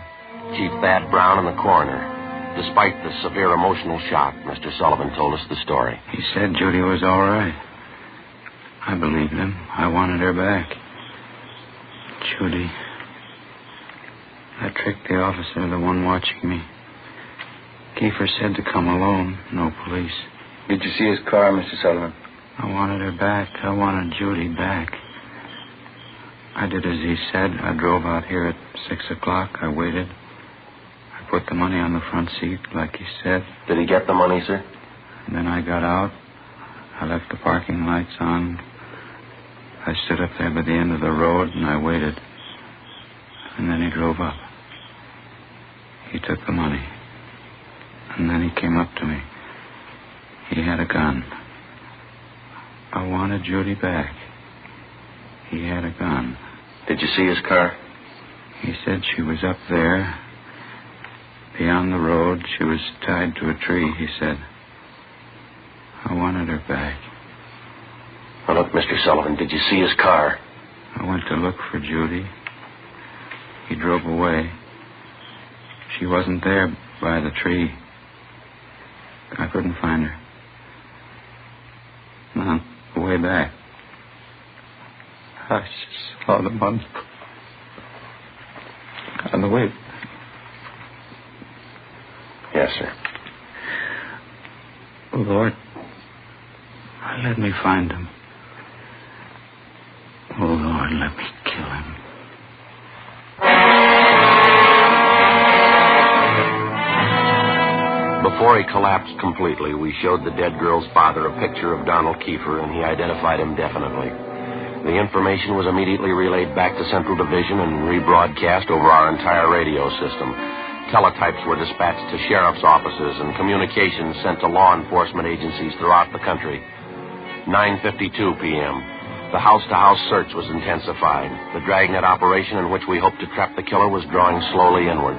Speaker 18: Chief Thad Brown, and the coroner. Despite the severe emotional shock, Mr. Sullivan told us the story.
Speaker 21: He said Judy was all right. I believed him. I wanted her back. Judy. I tricked the officer, the one watching me. Kiefer said to come alone, no police.
Speaker 19: Did you see his car, Mr. Sullivan?
Speaker 21: I wanted her back. I wanted Judy back. I did as he said. I drove out here at 6 o'clock. I waited. I put the money on the front seat, like he said.
Speaker 18: Did he get the money, sir?
Speaker 21: And then I got out. I left the parking lights on. I stood up there by the end of the road, and I waited. And then he drove up. He took the money. And then he came up to me. He had a gun. I wanted Judy back. He had a gun.
Speaker 18: Did you see his car?
Speaker 21: He said she was up there. Beyond the road, she was tied to a tree, he said. I wanted her back.
Speaker 18: Well, look, Mr. Sullivan, did you see his car?
Speaker 21: I went to look for Judy. He drove away. She wasn't there by the tree. I couldn't find her. On the way back, I saw the money on the way.
Speaker 18: Yes, sir.
Speaker 21: Oh, Lord, let me find him. Oh, Lord, let me kill him.
Speaker 18: Before he collapsed completely, we showed the dead girl's father a picture of Donald Kiefer, and he identified him definitely. The information was immediately relayed back to Central Division and rebroadcast over our entire radio system. Teletypes were dispatched to sheriff's offices and communications sent to law enforcement agencies throughout the country. 9:52 p.m. The house-to-house search was intensified. The Dragnet operation in which we hoped to trap the killer was drawing slowly inward.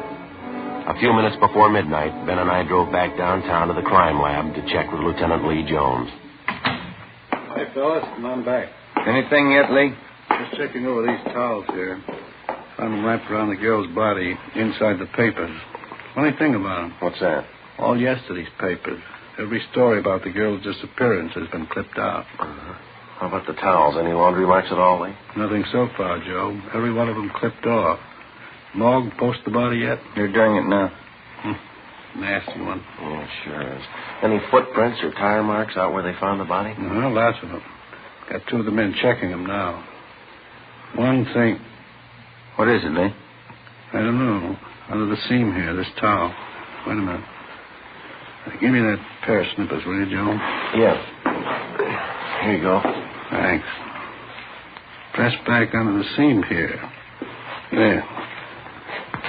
Speaker 18: A few minutes before midnight, Ben and I drove back downtown to the crime lab to check with Lieutenant Lee Jones.
Speaker 8: Hi, fellas. Come on back.
Speaker 19: Anything yet, Lee?
Speaker 8: Just checking over these towels here. Found them wrapped around the girl's body inside the papers. Funny thing about them.
Speaker 18: What's that?
Speaker 8: All yesterday's papers. Every story about the girl's disappearance has been clipped out.
Speaker 18: How about the towels? Any laundry marks at all, Lee?
Speaker 8: Nothing so far, Joe. Every one of them clipped off. Morgue post the body yet?
Speaker 19: You're doing it now.
Speaker 8: Nasty one.
Speaker 18: Yeah, it sure is. Any footprints or tire marks out where they found the body?
Speaker 8: No, lots of them. Got two of the men checking them now. One thing...
Speaker 19: What is it, Lee?
Speaker 8: I don't know. Under the seam here, this towel. Wait a minute. Give me that pair of snippers, will you, Joe?
Speaker 18: Yeah. Here you go.
Speaker 8: Thanks. Press back under the seam here. There.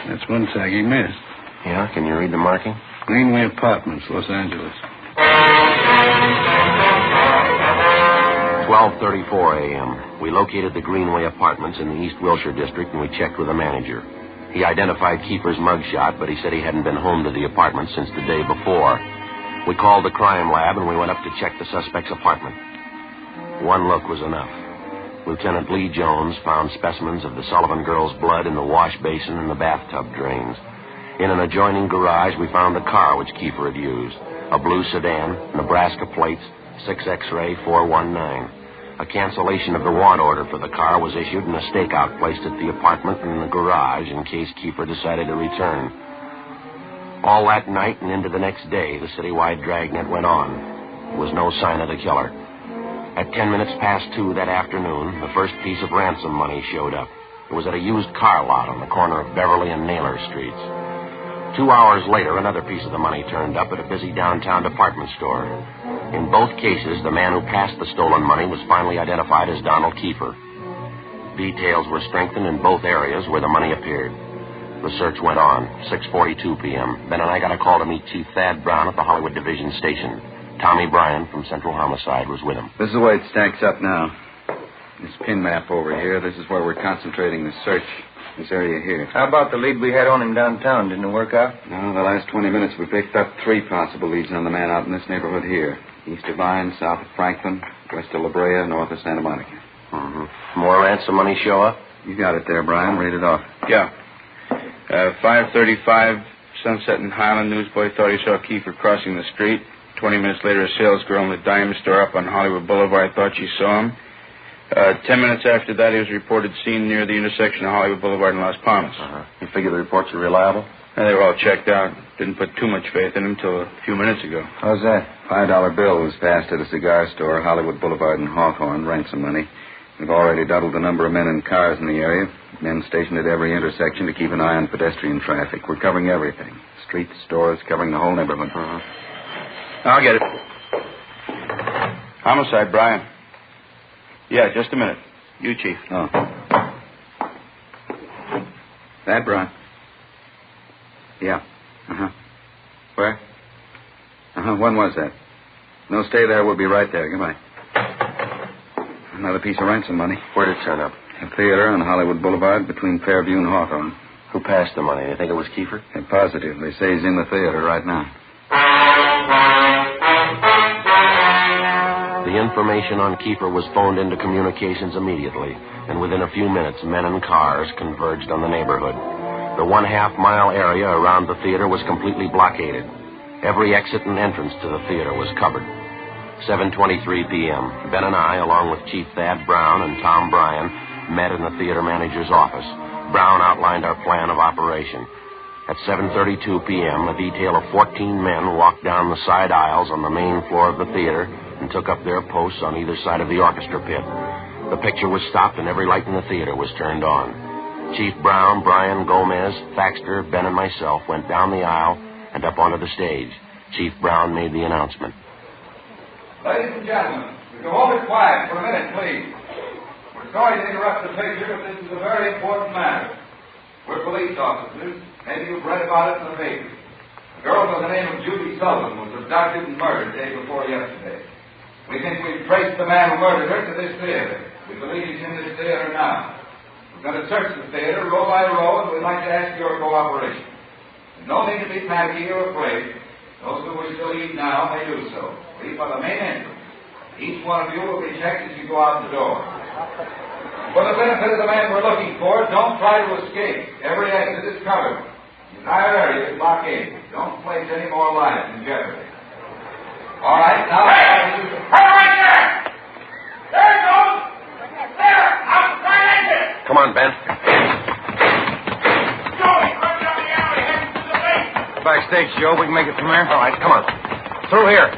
Speaker 8: That's one tag he missed.
Speaker 18: Yeah? Can you read the marking?
Speaker 8: Greenway Apartments, Los Angeles.
Speaker 18: "12:34 a.m. We located the Greenway Apartments in the East Wilshire district, and we checked with the manager. He identified Kiefer's mugshot, but he said he hadn't been home to the apartment since the day before. We called the crime lab, and we went up to check the suspect's apartment. One look was enough. Lieutenant Lee Jones found specimens of the Sullivan girl's blood in the wash basin and the bathtub drains. In an adjoining garage, we found the car which Kiefer had used. A blue sedan, Nebraska plates, 6 X-ray 419. A cancellation of the want order for the car was issued and a stakeout placed at the apartment and the garage in case Kiefer decided to return. All that night and into the next day, the citywide dragnet went on. There was no sign of the killer. At 10 minutes past 2 that afternoon, the first piece of ransom money showed up. It was at a used car lot on the corner of Beverly and Naylor Streets. 2 hours later, another piece of the money turned up at a busy downtown department store. In both cases, the man who passed the stolen money was finally identified as Donald Kiefer. Details were strengthened in both areas where the money appeared. The search went on, 6:42 p.m. Ben and I got a call to meet Chief Thad Brown at the Hollywood Division Station. Tommy Bryan from Central Homicide was with him.
Speaker 21: This is the way it stacks up now. This pin map over here, this is where we're concentrating the search. This area here.
Speaker 19: How about the lead we had on him downtown? Didn't it work out?
Speaker 21: No, the last 20 minutes we picked up 3 possible leads on the man out in this neighborhood here. East of Vine, south of Franklin, west of La Brea, north of Santa Monica.
Speaker 18: Mm-hmm. More ransom money show up?
Speaker 21: You got it there, Brian. Read it off.
Speaker 6: Yeah. 5:35, Sunset and Highland. Newsboy thought he saw Kiefer crossing the street. 20 minutes later, a salesgirl in the diamond store up on Hollywood Boulevard thought she saw him. 10 minutes after that, he was reported seen near the intersection of Hollywood Boulevard and Las Palmas.
Speaker 18: You figure the reports are reliable?
Speaker 6: They were all checked out. Didn't put too much faith in him until a few minutes ago.
Speaker 21: How's that? $5 bill was passed at a cigar store, Hollywood Boulevard and Hawthorne, ransom money. We've already doubled the number of men and cars in the area. Men stationed at every intersection to keep an eye on pedestrian traffic. We're covering everything. Streets, stores, covering the whole neighborhood.
Speaker 6: I'll get it. Homicide, Brian. Yeah, just a minute. You, Chief.
Speaker 21: Oh. That, Brian? Yeah. Where? When was that? No, stay there. We'll be right there. Goodbye. Another piece of ransom money.
Speaker 18: Where did it turn up?
Speaker 21: A theater on Hollywood Boulevard between Fairview and Hawthorne.
Speaker 18: Who passed the money? You think it was Kiefer?
Speaker 21: They're positive. They say he's in the theater right now.
Speaker 18: The information on Kiefer was phoned into communications immediately, and within a few minutes, men and cars converged on the neighborhood. The 1/2-mile area around the theater was completely blockaded. Every exit and entrance to the theater was covered. 7:23 p.m. Ben and I, along with Chief Thad Brown and Tom Bryan, met in the theater manager's office. Brown outlined our plan of operation. At 7:32 p.m., a detail of 14 men walked down the side aisles on the main floor of the theater and took up their posts on either side of the orchestra pit. The picture was stopped and every light in the theater was turned on. Chief Brown, Bryan, Gomez, Thaxter, Ben, and myself went down the aisle and up onto the stage. Chief Brown made the announcement.
Speaker 17: Ladies and gentlemen, would you hold it quiet for a minute, please? We're sorry to interrupt the picture, but this is a very important matter. We're police officers. Maybe you've read about it in the paper. A girl by the name of Judy Sullivan was abducted and murdered the day before yesterday. We think we've traced the man who murdered her to this theater. We believe he's in this theater now. We're going to search the theater row by row, and we'd like to ask your cooperation. There's no need to be panicky or afraid. Those who wish to leave now may do so. Leave by the main entrance. Each one of you will be checked as you go out the door. For the benefit of the man we're looking for, don't try to escape. Every exit is covered. The entire area is blockaded. Don't place any more lives in jeopardy. All right, now... Hey! Right there! There it goes! There! Outside exit!
Speaker 18: Come on, Ben.
Speaker 17: Joey, run down the alley, heading to the base.
Speaker 19: Backstage, Joe. We can make it from there.
Speaker 18: All right, come on. Through here.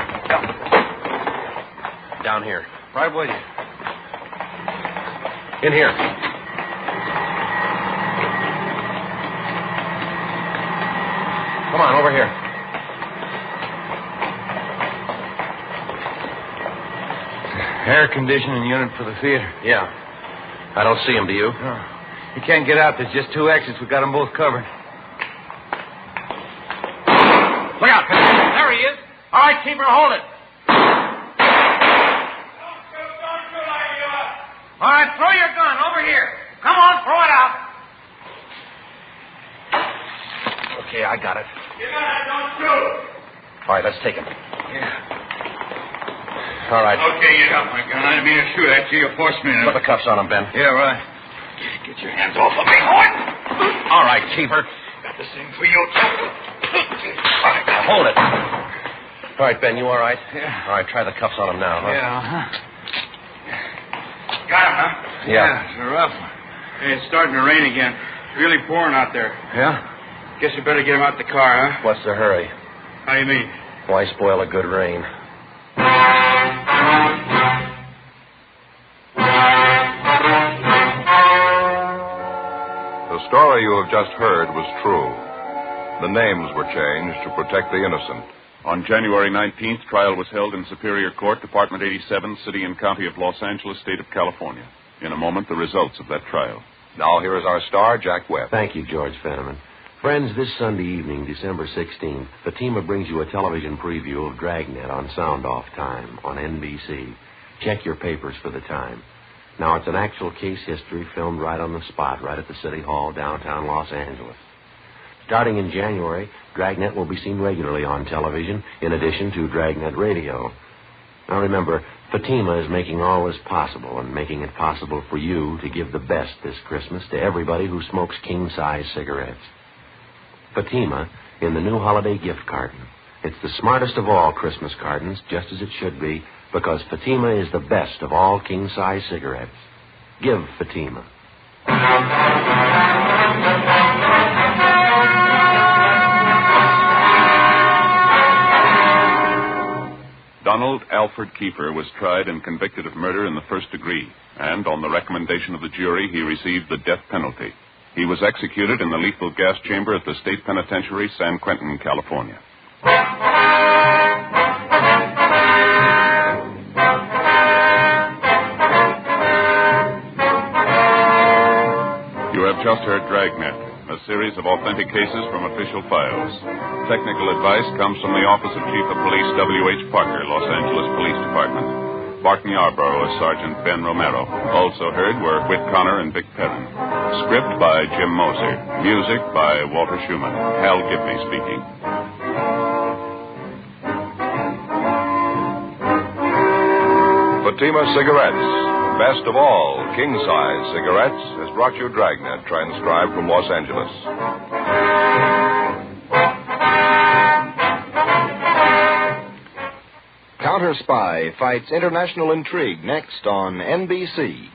Speaker 18: Down here.
Speaker 19: Right with you.
Speaker 18: In here. Come on, over here.
Speaker 19: Air conditioning unit for the theater.
Speaker 18: Yeah. I don't see him, do you?
Speaker 19: No. You can't get out. There's just 2 exits. We've got them both covered.
Speaker 17: Look out, there he is. All right, keep her, hold it.
Speaker 5: All right, throw your gun over here. Come on, throw it out.
Speaker 22: Okay, I got it.
Speaker 5: You got it, don't shoot.
Speaker 22: All right, let's take him.
Speaker 5: Yeah.
Speaker 22: All right.
Speaker 5: Okay, you got my gun. I didn't mean to shoot at you. You forced me to.
Speaker 22: Put the cuffs on him, Ben.
Speaker 5: Yeah, right. Get your hands off of me, boy.
Speaker 22: All right, Keeper.
Speaker 5: Got this thing for you, too.
Speaker 22: All right, now hold it. All right, Ben, you all right?
Speaker 5: Yeah.
Speaker 22: All right, try the cuffs on him now, huh?
Speaker 5: Yeah, Got him, huh?
Speaker 22: Yeah.
Speaker 6: It's a rough one. Hey, it's starting to rain again. It's really pouring out there.
Speaker 22: Yeah?
Speaker 6: Guess you better get him out the car, huh?
Speaker 22: What's the hurry?
Speaker 6: How do you mean?
Speaker 22: Why spoil a good rain?
Speaker 1: The story you have just heard was true. The names were changed to protect the innocent.
Speaker 12: On January 19th, trial was held in Superior Court, Department 87, City and County of Los Angeles, State of California. In a moment, the results of that trial.
Speaker 1: Now, here is our star, Jack Webb.
Speaker 18: Thank you, George Fenneman. Friends, this Sunday evening, December 16th, Fatima brings you a television preview of Dragnet on Sound Off Time on NBC. Check your papers for the time. Now, it's an actual case history filmed right on the spot, right at the City Hall, downtown Los Angeles. Starting in January, Dragnet will be seen regularly on television, in addition to Dragnet Radio. Now, remember, Fatima is making all this possible and making it possible for you to give the best this Christmas to everybody who smokes king-size cigarettes. Fatima in the new holiday gift carton. It's the smartest of all Christmas cartons, just as it should be, because Fatima is the best of all king-size cigarettes. Give Fatima.
Speaker 12: Donald Alfred Kiefer was tried and convicted of murder in the first degree, and on the recommendation of the jury, he received the death penalty. He was executed in the lethal gas chamber at the State Penitentiary, San Quentin, California. You have just heard Dragnet, a series of authentic cases from official files. Technical advice comes from the Office of Chief of Police W.H. Parker, Los Angeles Police Department. Barton Yarborough as Sergeant Ben Romero. Also heard were Whit Connor and Vic Perrin. Script by Jim Moser. Music by Walter Schumann. Hal Gibney speaking.
Speaker 1: Fatima Cigarettes, best of all king-size cigarettes, has brought you Dragnet, transcribed from Los Angeles.
Speaker 16: Counter Spy fights international intrigue next on NBC.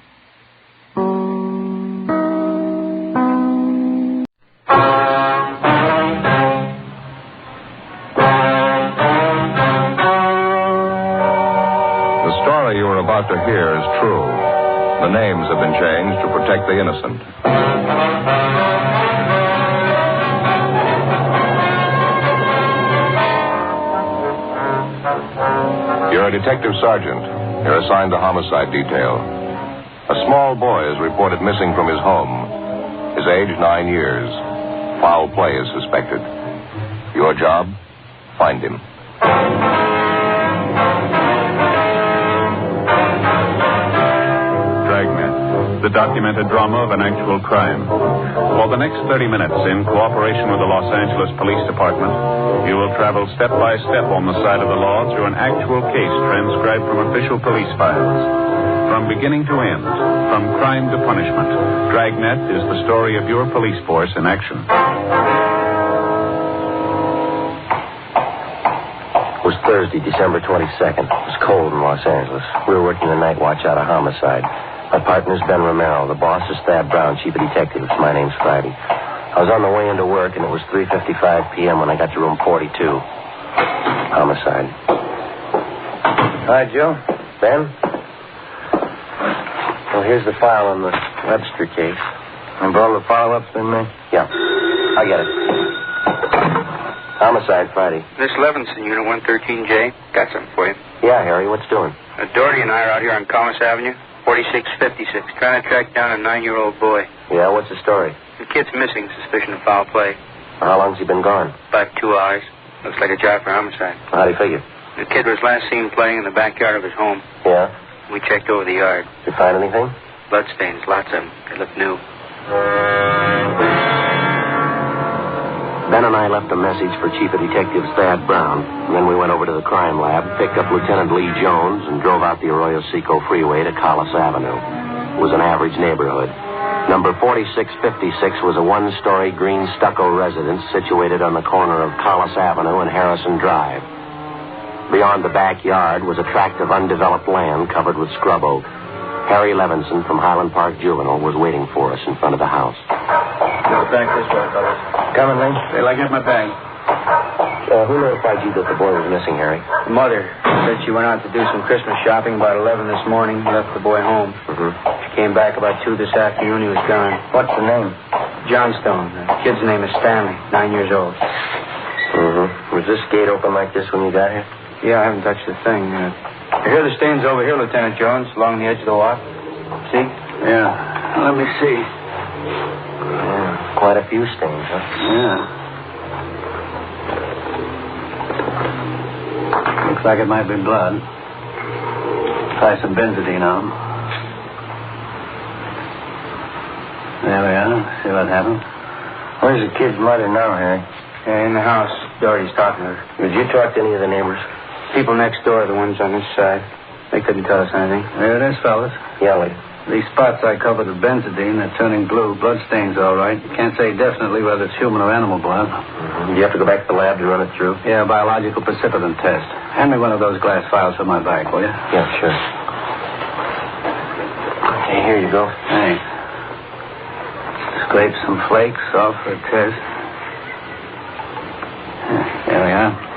Speaker 1: The story you are about to hear is true. The names have been changed to protect the innocent. You're a detective sergeant. You're assigned to homicide detail. A small boy is reported missing from his home. His age, 9 years. Foul play is suspected. Your job? Find him.
Speaker 12: Dragnet, the documented drama of an actual crime. For the next 30 minutes, in cooperation with the Los Angeles Police Department, you will travel step by step on the side of the law through an actual case transcribed from official police files. From beginning to end, from crime to punishment, Dragnet is the story of your police force in action.
Speaker 18: It was Thursday, December 22nd. It was cold in Los Angeles. We were working the night watch out of homicide. My partner's Ben Romero. The boss is Thad Brown, chief of detectives. My name's Friday. I was on the way into work, and it was 3:55 p.m. when I got to room 42. Homicide. Hi, Joe. Ben? Well, here's the file on the Webster case. And all the follow-ups been made? Yeah. I get it. Homicide, Friday.
Speaker 6: This Levinson, Unit 113J. Got something for you.
Speaker 18: Yeah, Harry, what's doing?
Speaker 6: Doherty and I are out here on Commerce Avenue, 4656, trying to track down a 9-year-old boy.
Speaker 18: Yeah, what's the story?
Speaker 6: The kid's missing, suspicion of foul play.
Speaker 18: How long's he been gone?
Speaker 6: About 2 hours. Looks like a job for homicide.
Speaker 18: How do you figure?
Speaker 6: The kid was last seen playing in the backyard of his home.
Speaker 18: Yeah?
Speaker 6: We checked over the yard.
Speaker 18: Did you find anything?
Speaker 21: Bloodstains, lots of them. They look new.
Speaker 18: Ben and I left a message for Chief of Detectives Thad Brown, and then we went over to the crime lab, picked up Lieutenant Lee Jones, and drove out the Arroyo Seco Freeway to Collis Avenue. It was an average neighborhood. Number 4656 was a one-story green stucco residence situated on the corner of Collis Avenue and Harrison Drive. Beyond the backyard was a tract of undeveloped land covered with scrub oak. Harry Levinson from Highland Park Juvenile was waiting for us in front of the house.
Speaker 21: Go back this way, fellas.
Speaker 18: Coming, Lee?
Speaker 21: Till I get my bag.
Speaker 18: Who notified you that the boy was missing, Harry?
Speaker 21: Mother said she went out to do some Christmas shopping about 11 this morning, left the boy home. She came back about 2 this afternoon. He was gone.
Speaker 18: What's the name?
Speaker 21: Johnstone. The kid's name is Stanley, 9 years old.
Speaker 18: Was this gate open like this when you got here?
Speaker 21: Yeah, I haven't touched a thing. I hear the stains over here, Lieutenant Jones, along the edge of the walk. See?
Speaker 8: Yeah. Let me see.
Speaker 18: Yeah, quite a few stains, huh?
Speaker 8: Yeah. Looks like it might be blood. Try some benzidine on. There we are. See what happened.
Speaker 18: Where's the kid's mother now, Harry?
Speaker 21: In the house. Doherty's talking to her.
Speaker 18: Did you talk to any of the neighbors?
Speaker 21: People next door, the ones on this side. They couldn't tell us anything.
Speaker 8: There it is, fellas.
Speaker 18: Yeah, Lee.
Speaker 8: These spots I covered with benzidine are turning blue. Blood stains, all right. You can't say definitely whether it's human or animal blood.
Speaker 18: Do you have to go back to the lab to run it through?
Speaker 8: Yeah, biological precipitant test. Hand me one of those glass files from my bag, will you?
Speaker 18: Yeah, sure. Okay, here you go.
Speaker 8: Thanks. Scrape some flakes off for a test. There we are.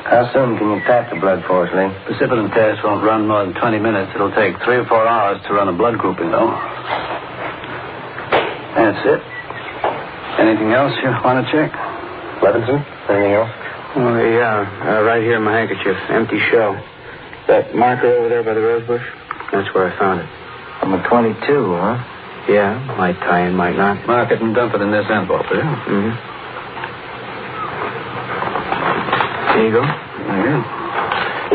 Speaker 18: How soon can you tap the blood for us, Lee?
Speaker 8: Precipitant test won't run more than 20 minutes. It'll take 3 or 4 hours to run a blood grouping, though. That's it. Anything else you want to check?
Speaker 18: Levinson? Anything else?
Speaker 21: Oh, yeah. Right here in my handkerchief. Empty shell. That marker over there by the rose bush? That's where I found it.
Speaker 18: From a 22, huh?
Speaker 21: Yeah. Might tie in, might not.
Speaker 8: Mark it and dump it in this envelope, will you?
Speaker 21: Mm-hmm. There you go.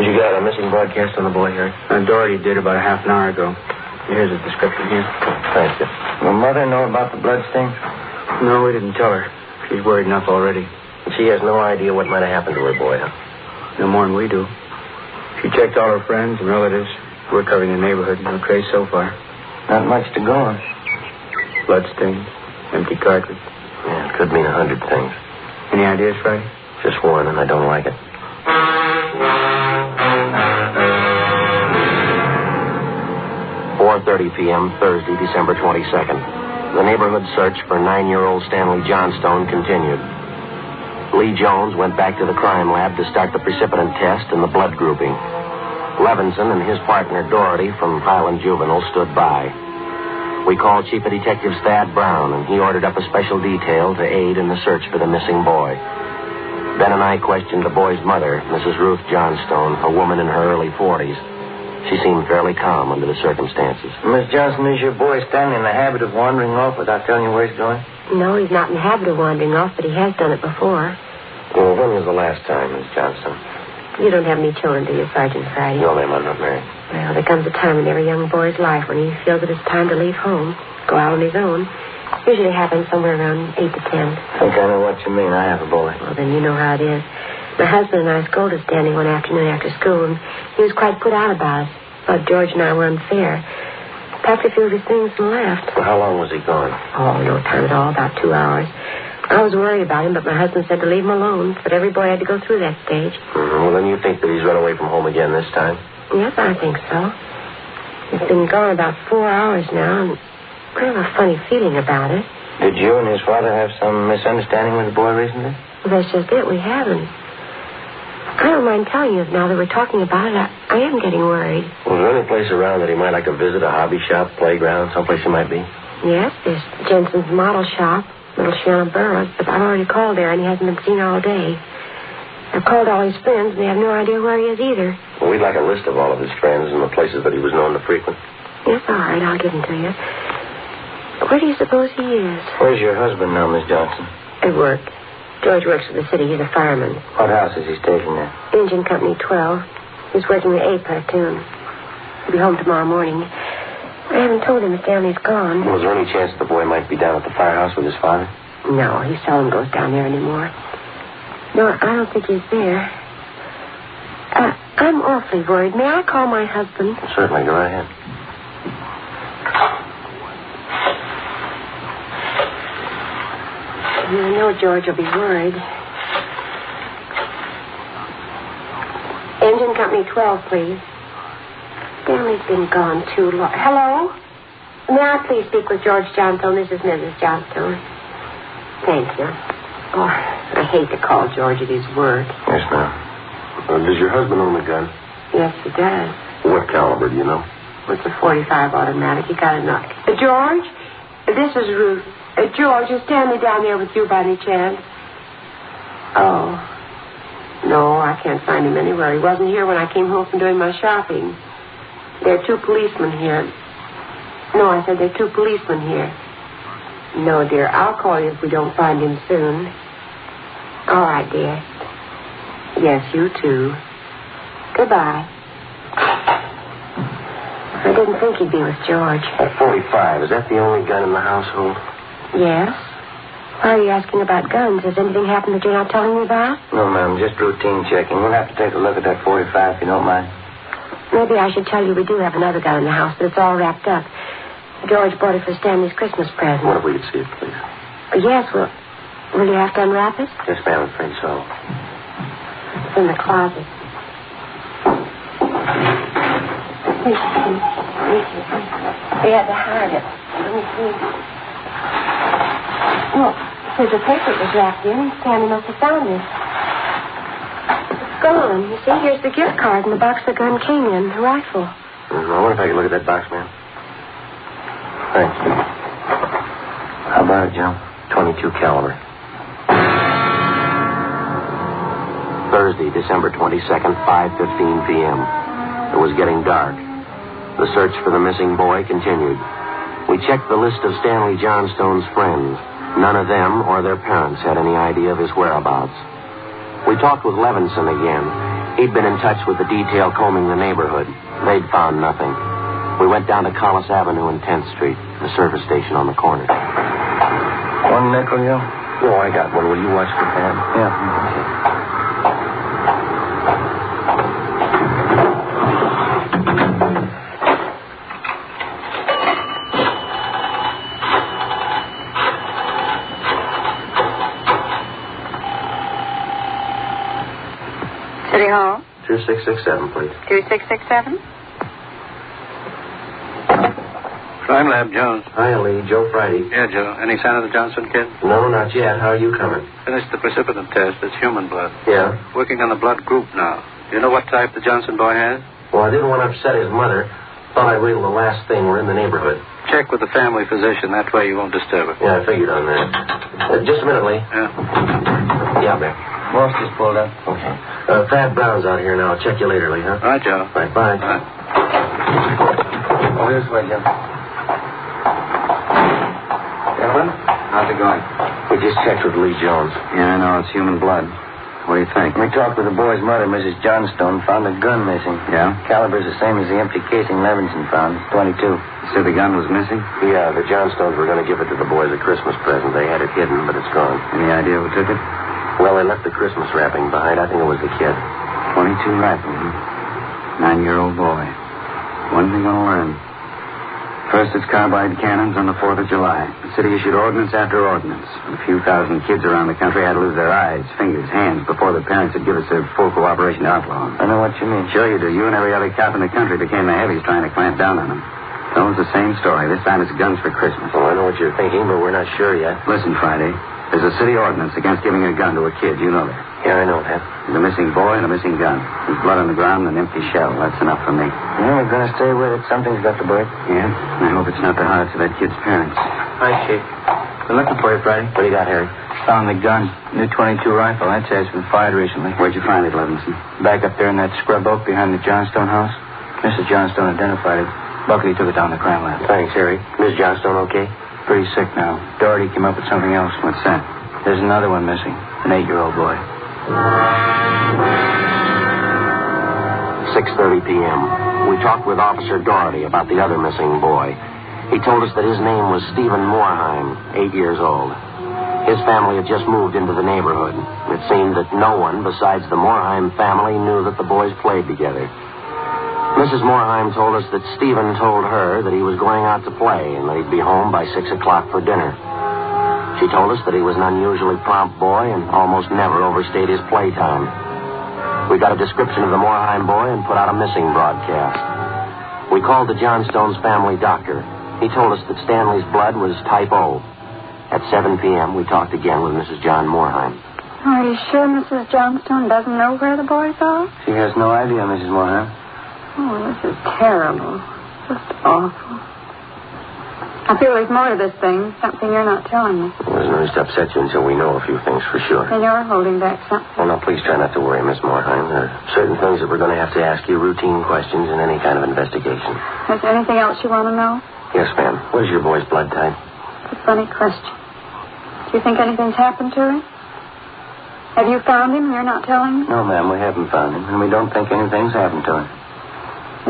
Speaker 18: Did you get a missing broadcast on the boy, Harry?
Speaker 21: Doherty did about a half an hour ago. Here's a description here.
Speaker 18: Thank you. Will Mother know about the blood stain?
Speaker 21: No, we didn't tell her. She's worried enough already.
Speaker 18: She has no idea what might have happened to her boy, huh?
Speaker 21: No more than we do. She checked all her friends and relatives. We're covering the neighborhood. No trace so far.
Speaker 18: Not much to go on.
Speaker 21: Blood stain. Empty cartridge.
Speaker 18: Yeah, it could mean 100 things.
Speaker 21: Any ideas, Friday?
Speaker 18: Just one, and I don't like it. 4:30 p.m., Thursday, December 22nd. The neighborhood search for 9-year-old Stanley Johnstone continued. Lee Jones went back to the crime lab to start the precipitant test and the blood grouping. Levinson and his partner Doherty from Highland Juvenile stood by. We called Chief of Detectives Thad Brown, and he ordered up a special detail to aid in the search for the missing boy. Ben and I questioned the boy's mother, Mrs. Ruth Johnstone, a woman in her early 40s. She seemed fairly calm under the circumstances.
Speaker 13: Miss Johnson, is your boy standing in the habit of wandering off without telling you where he's going?
Speaker 9: No, he's not in the habit of wandering off, but he has done it before.
Speaker 18: Well, when was the last time, Miss Johnstone?
Speaker 9: You don't have any children, do you, Sergeant Friday?
Speaker 18: No, ma'am, I'm not married.
Speaker 9: Well, there comes a time in every young boy's life when he feels that it's time to leave home, go out on his own. Usually happens somewhere around 8 to 10.
Speaker 18: I think I know what you mean. I have a boy.
Speaker 9: Well, then you know how it is. My husband and I scolded Stanley one afternoon after school, and he was quite put out about it. Thought George and I were unfair. Packed a few of his things and left.
Speaker 18: Well, how long was he gone?
Speaker 9: Oh, no time at all, about 2 hours. I was worried about him, but my husband said to leave him alone. But every boy had to go through that stage.
Speaker 18: Well, then you think that he's run away from home again this time?
Speaker 9: Yes, I think so. He's been gone about 4 hours now, and I have a funny feeling about it.
Speaker 13: Did you and his father have some misunderstanding with the boy recently?
Speaker 9: Well, that's just it. We haven't. I don't mind telling you now that we're talking about it. I am getting worried.
Speaker 18: Was there any place around that he might like to visit, a hobby shop, playground, someplace he might be?
Speaker 9: Yes, there's Jensen's model shop, Little Shannon Burroughs, but I've already called there, and he hasn't been seen all day. I've called all his friends, and they have no idea where he is either.
Speaker 18: Well, we'd like a list of all of his friends and the places that he was known to frequent.
Speaker 9: Yes, all right, I'll give them to you. Where do you suppose he is?
Speaker 13: Where's your husband now, Miss Johnson?
Speaker 9: At work. George works for the city. He's a fireman.
Speaker 13: What house is he stationed at?
Speaker 9: Engine Company 12. He's working the A platoon. He'll be home tomorrow morning. I haven't told him Stanley's gone.
Speaker 18: Was there any chance the boy might be down at the firehouse with his father?
Speaker 9: No, he seldom goes down there anymore. No, I don't think he's there. I'm awfully worried. May I call my husband?
Speaker 18: Certainly, go ahead.
Speaker 9: I know George will be worried. Engine Company 12, please. Stanley's been gone too long. Hello? May I please speak with George Johnstone? This is Mrs. Johnstone. Thank you. Oh, I hate to call George at his work.
Speaker 18: Yes, ma'am. Does your husband own a gun?
Speaker 9: Yes, he does.
Speaker 18: What caliber, do you know?
Speaker 9: It's a .45 automatic. You got it knock. George? This is Ruth. George, is Stanley down there with you by any chance? Oh. No, I can't find him anywhere. He wasn't here when I came home from doing my shopping. There are 2 policemen here. No, I said there are 2 policemen here. No, dear. I'll call you if we don't find him soon. All right, dear. Yes, you too. Goodbye. I didn't think he'd be with George.
Speaker 18: That .45, is that the only gun in the household?
Speaker 9: Yes. Why are you asking about guns? Has anything happened that you're not telling me about?
Speaker 18: No, ma'am, just routine checking. We'll have to take a look at that .45 if you don't mind.
Speaker 9: Maybe I should tell you we do have another gun in the house, but it's all wrapped up. George bought it for Stanley's Christmas present.
Speaker 18: What if we could see it, please?
Speaker 9: Yes, well, will you have to unwrap it?
Speaker 18: Yes, ma'am, I'm afraid so.
Speaker 9: It's in the closet. We had to hide it. Let me see. Look, there's a paper it was wrapped in, and Stanley must have found it. It's gone. You see, here's the gift card and the box the gun came in, the rifle.
Speaker 18: I wonder if I could look at that box, ma'am. Thanks. How about it, Joe? .22 caliber. Thursday, December 22nd, 5:15 p.m. It was getting dark. The search for the missing boy continued. We checked the list of Stanley Johnstone's friends. None of them or their parents had any idea of his whereabouts. We talked with Levinson again. He'd been in touch with the detail combing the neighborhood. They'd found nothing. We went down to Collis Avenue and 10th Street, the service station on the corner. One nickel, you? No, I got one. Will you watch the tab? Yeah.
Speaker 10: City Hall?
Speaker 18: 2667, please.
Speaker 10: 2667?
Speaker 8: Crime Lab, Jones.
Speaker 18: Hi, Lee. Joe Friday.
Speaker 8: Yeah, Joe. Any sign of the Johnson kid?
Speaker 18: No, not yet. How are you coming?
Speaker 8: Finished the precipitant test. It's human blood.
Speaker 18: Yeah?
Speaker 8: Working on the blood group now. Do you know what type the Johnson boy has?
Speaker 18: Well, I didn't want to upset his mother. Thought I'd wait till the last thing. We're in the neighborhood.
Speaker 8: Check with the family physician. That way you won't disturb her.
Speaker 18: Yeah, I figured on that. Just a minute, Lee.
Speaker 8: Yeah.
Speaker 18: Yeah, Beck.
Speaker 19: Boss just pulled up.
Speaker 18: Okay. Thad Brown's out here now. I'll check you later, Lee, huh?
Speaker 8: All right, Joe.
Speaker 18: Right, bye.
Speaker 8: All right.
Speaker 19: Oh, this way, Jim.
Speaker 21: Gentlemen, how's it going?
Speaker 18: We just checked with Lee Jones.
Speaker 21: Yeah, I know. It's human blood. What do you think?
Speaker 19: We talked with the boy's mother, Mrs. Johnstone. Found a gun missing.
Speaker 21: Yeah?
Speaker 19: Caliber's the same as the empty casing Levinson found. It's .22.
Speaker 21: You said the gun was missing?
Speaker 18: Yeah, the Johnstones were going to give it to the boys as a Christmas present. They had it hidden, but it's gone.
Speaker 21: Any idea who took it?
Speaker 18: Well, they left the Christmas wrapping behind. I think it was the kid.
Speaker 21: 22 rifle, huh? 9-year-old boy. One thing gonna learn. First, it's carbide cannons on the 4th of July. The city issued ordinance after ordinance. A few thousand kids around the country had to lose their eyes, fingers, hands before the parents would give us their full cooperation to outlaw them.
Speaker 19: I know what you mean.
Speaker 21: Sure you do. You and every other cop in the country became the heavies trying to clamp down on them. So it's the same story. This time it's guns for Christmas.
Speaker 18: Well, I know what you're thinking, but we're not sure yet.
Speaker 21: Listen, Friday. There's a city ordinance against giving a gun to a kid. You know that.
Speaker 18: Yeah, I know that.
Speaker 21: There's a missing boy and a missing gun. There's blood on the ground and an empty shell. That's enough for me.
Speaker 19: Yeah, we're going to stay with it. Something's got the boy.
Speaker 21: Yeah? I hope it's not the hearts of that kid's parents.
Speaker 19: Hi, Chief. We're looking for you, Friday.
Speaker 18: What do you got, Harry?
Speaker 19: Found the gun. New .22 rifle. That says it's been fired recently.
Speaker 21: Where'd you find it, Levinson?
Speaker 19: Back up there in that scrub oak behind the Johnstone house. Mrs. Johnstone identified it. Buckley took it down to the crime lab.
Speaker 18: Thanks, Harry. Miss Johnstone okay?
Speaker 19: Pretty sick now. Doherty came up with something else.
Speaker 21: What's that?
Speaker 19: There's another one missing. An 8-year-old boy.
Speaker 18: 6:30 p.m. we talked with Officer Doherty about the other missing boy. He told us that his name was Stephen Moorheim, 8 years old. His family had just moved into the neighborhood. It seemed that no one besides the Moorheim family knew that the boys played together. Mrs. Moorheim told us that Stephen told her that he was going out to play and that he'd be home by 6 o'clock for dinner. She told us that he was an unusually prompt boy and almost never overstayed his playtime. We got a description of the Moorheim boy and put out a missing broadcast. We called the Johnstone's family doctor. He told us that Stanley's blood was type O. At 7 p.m., we talked again with Mrs. John Moorheim.
Speaker 10: Are you sure Mrs. Johnstone doesn't know where the boys are?
Speaker 19: She has no idea, Mrs. Moorheim.
Speaker 10: Oh, this is terrible. Just awful. I feel there's more to this thing, something you're not telling me.
Speaker 18: Well, there's no use to upset you until we know a few things for sure.
Speaker 10: And you're holding back something.
Speaker 18: Well, now, please try not to worry, Miss Moorheim. There are certain things that we're going to have to ask you, routine questions in any kind of investigation.
Speaker 10: Is there anything else you want to know?
Speaker 18: Yes, ma'am. What is your boy's blood type?
Speaker 10: It's a funny question. Do you think anything's happened to him? Have you found him and you're not telling me?
Speaker 19: No, ma'am, we haven't found him, and we don't think anything's happened to him.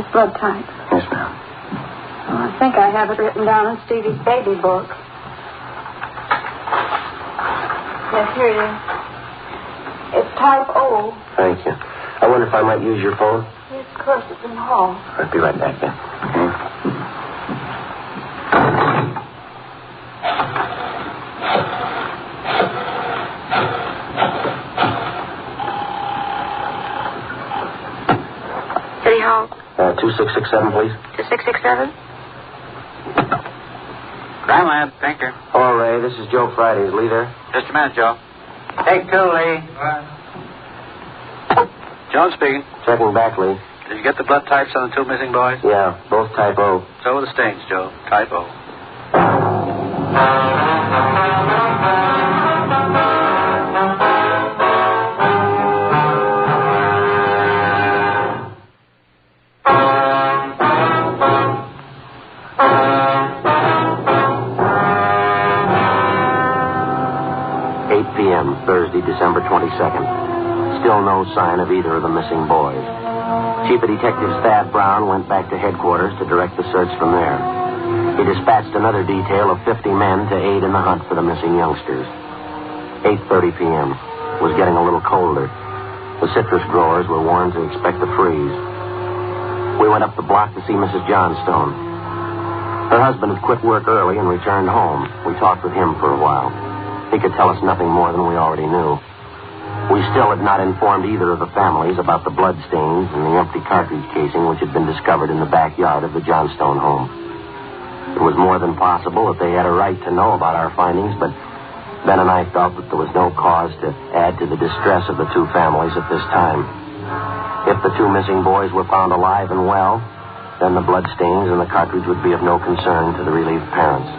Speaker 10: His blood type?
Speaker 19: Yes, ma'am.
Speaker 10: Well, I think I have it written down in Stevie's baby book. Yes, here it is. It's type O.
Speaker 18: Thank you. I wonder if I might use your phone?
Speaker 10: Yes, of course, it's in the hall.
Speaker 18: I'll be right back then.
Speaker 10: City Hall.
Speaker 18: 2667, please.
Speaker 10: 2667?
Speaker 7: Crime lab, thank you.
Speaker 18: Hello, Ray. This is Joe Friday. Is Lee there?
Speaker 7: Just a minute, Joe. Take 2, Lee. Jones speaking.
Speaker 18: Checking back, Lee.
Speaker 7: Did you get the blood types on the 2 missing boys?
Speaker 18: Yeah, both type O.
Speaker 7: So are the stains, Joe. Type O.
Speaker 18: Thursday, December 22nd. Still no sign of either of the missing boys. Chief of Detectives Thad Brown went back to headquarters to direct the search from there. He dispatched another detail of 50 men to aid in the hunt for the missing youngsters. 8:30 p.m. was getting a little colder. The citrus growers were warned to expect a freeze. We went up the block to see Mrs. Johnstone. Her husband had quit work early and returned home. We talked with him for a while. He could tell us nothing more than we already knew. We still had not informed either of the families about the blood stains and the empty cartridge casing which had been discovered in the backyard of the Johnstone home. It was more than possible that they had a right to know about our findings, but Ben and I felt that there was no cause to add to the distress of the two families at this time. If the 2 missing boys were found alive and well, then the blood stains and the cartridge would be of no concern to the relieved parents.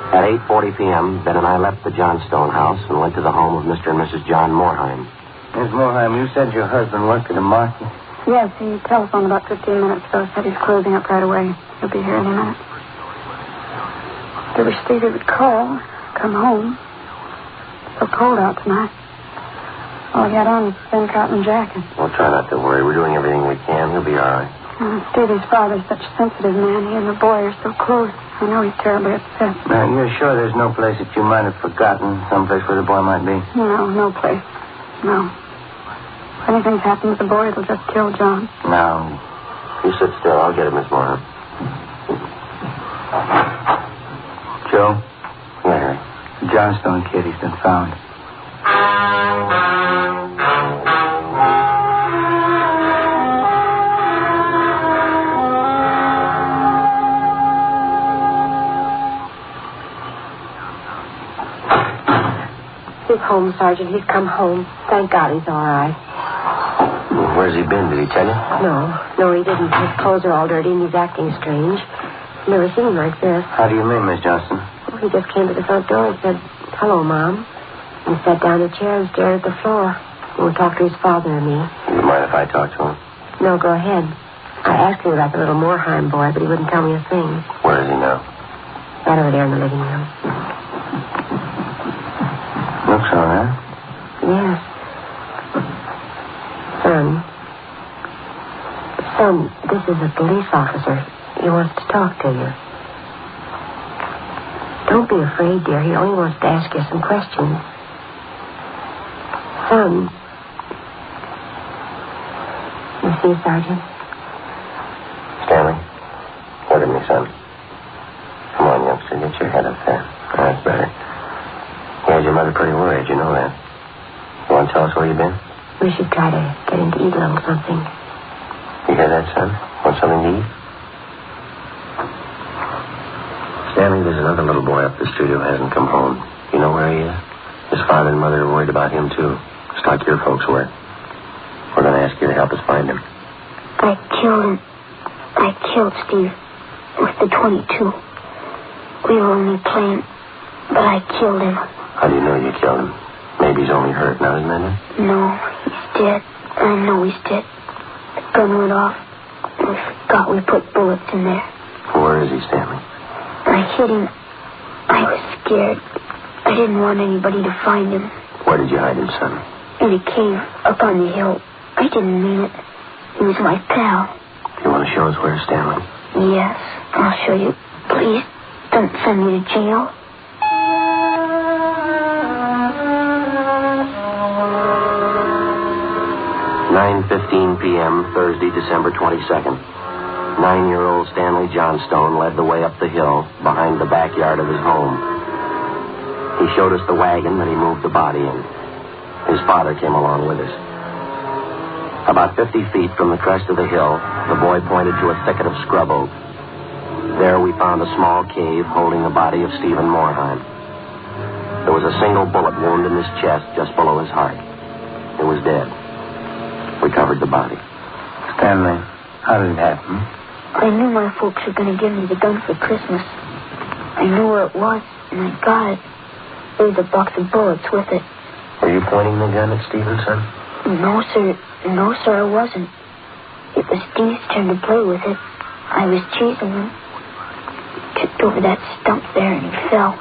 Speaker 18: At 8:40 p.m., Ben and I left the Johnstone house and went to the home of Mr. and Mrs. John Moorheim.
Speaker 19: Miss Moorheim, you said your husband worked at a market?
Speaker 10: Yes, he telephoned about 15 minutes ago. Said he's closing up right away. He'll be here any minute. I wish Stevie would call, come home. It's so cold out tonight. All he had on was a thin cotton jacket.
Speaker 18: Well, try not to worry. We're doing everything we can. He'll be all right.
Speaker 10: Stevie's father's such a sensitive man. He and the boy are so close. I know he's terribly upset.
Speaker 19: Now, you're sure there's no place that you might have forgotten, someplace where the boy might be?
Speaker 10: No place. No. If anything's happened to the boy, it'll just kill John.
Speaker 19: No.
Speaker 18: You sit still. I'll get it, Miss Moorheim.
Speaker 19: Joe?
Speaker 18: Yeah.
Speaker 19: The Johnstone kid, he's been found.
Speaker 9: He's home, Sergeant. He's come home. Thank God he's all right.
Speaker 18: Where's he been? Did he tell you?
Speaker 9: No, he didn't. His clothes are all dirty and he's acting strange. Never seen him like this.
Speaker 19: How do you mean, Miss Johnston?
Speaker 9: Oh, he just came to the front door and said, "Hello, Mom." And sat down in a chair and stared at the floor. He won't talk to his father and me.
Speaker 18: You mind if I talk to him?
Speaker 9: No, go ahead. I asked him about the little Moorheim boy, but he wouldn't tell me a thing.
Speaker 18: Where is he now?
Speaker 9: Right over there in the living room.
Speaker 19: Looks all right.
Speaker 9: Yes. Son, Son, this is a police officer. He wants to talk to you. Don't be afraid, dear. He only wants to ask you some questions. Son. You see, Sergeant?
Speaker 18: Stanley, look at me, son. Come on, youngster, get your head up there. That's better. He has your mother pretty worried, you know that. You want to tell us where you've been?
Speaker 9: We should try to get him to eat a little something.
Speaker 18: You hear that, son? Want something to eat? Stanley, there's another little boy up the street who hasn't come home. You know where he is? His father and mother are worried about him, too. Just like your folks were. We're going to ask you to help us find him.
Speaker 4: I killed him. I killed Steve with the .22. We were only playing, but I killed him.
Speaker 18: How do you know you killed him? Maybe he's only hurt now, isn't it?
Speaker 4: No, he's dead. I know he's dead. The gun went off. We forgot we put bullets in there.
Speaker 18: Where is he, Stanley?
Speaker 4: I hit him. I was scared. I didn't want anybody to find him.
Speaker 18: Where did you hide him, son?
Speaker 4: In a cave up on the hill. I didn't mean it. He was my pal.
Speaker 18: Do you want to show us where, Stanley?
Speaker 4: Yes, I'll show you. Please, don't send me to jail.
Speaker 18: (9:15 p.m., Thursday, December 22nd. 9-year-old Stanley Johnstone led the way up the hill behind the backyard of his home. He showed us the wagon that he moved the body in. His father came along with us. About 50 feet from the crest of the hill, the boy pointed to a thicket of scrub oak. There we found a small cave holding the body of Stephen Morheim. There was a single bullet wound in his chest just below his heart. He was dead. We covered the body.
Speaker 19: Stanley, how did it happen?
Speaker 4: I knew my folks were going to give me the gun for Christmas. I knew where it was, and I got it. There was a box of bullets with it.
Speaker 18: Were you pointing the gun at Stephen, son?
Speaker 4: No, sir. No, sir, I wasn't. It was Steve's turn to play with it. I was chasing him. He tripped over that stump there and he fell.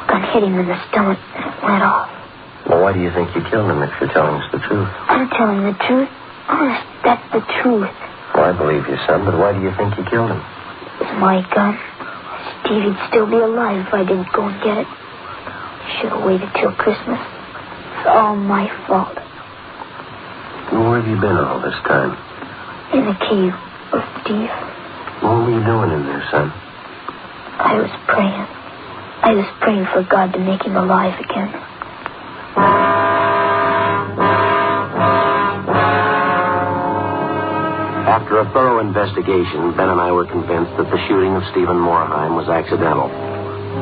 Speaker 4: Gun hit him in the stomach and it went off.
Speaker 18: Well, why do you think you killed him if you're telling us the truth?
Speaker 4: I'm telling the truth. Honest, that's the truth.
Speaker 18: Well, I believe you, son, but why do you think you killed him?
Speaker 4: It was my gun. Stevie'd still be alive if I didn't go and get it. Should have waited till Christmas. It's all my fault.
Speaker 18: Well, where have you been all this time?
Speaker 4: In the cave with Steve.
Speaker 18: What were you doing in there, son?
Speaker 4: I was praying. I was praying for God to make him alive again.
Speaker 18: After a thorough investigation, Ben and I were convinced that the shooting of Stephen Morheim was accidental.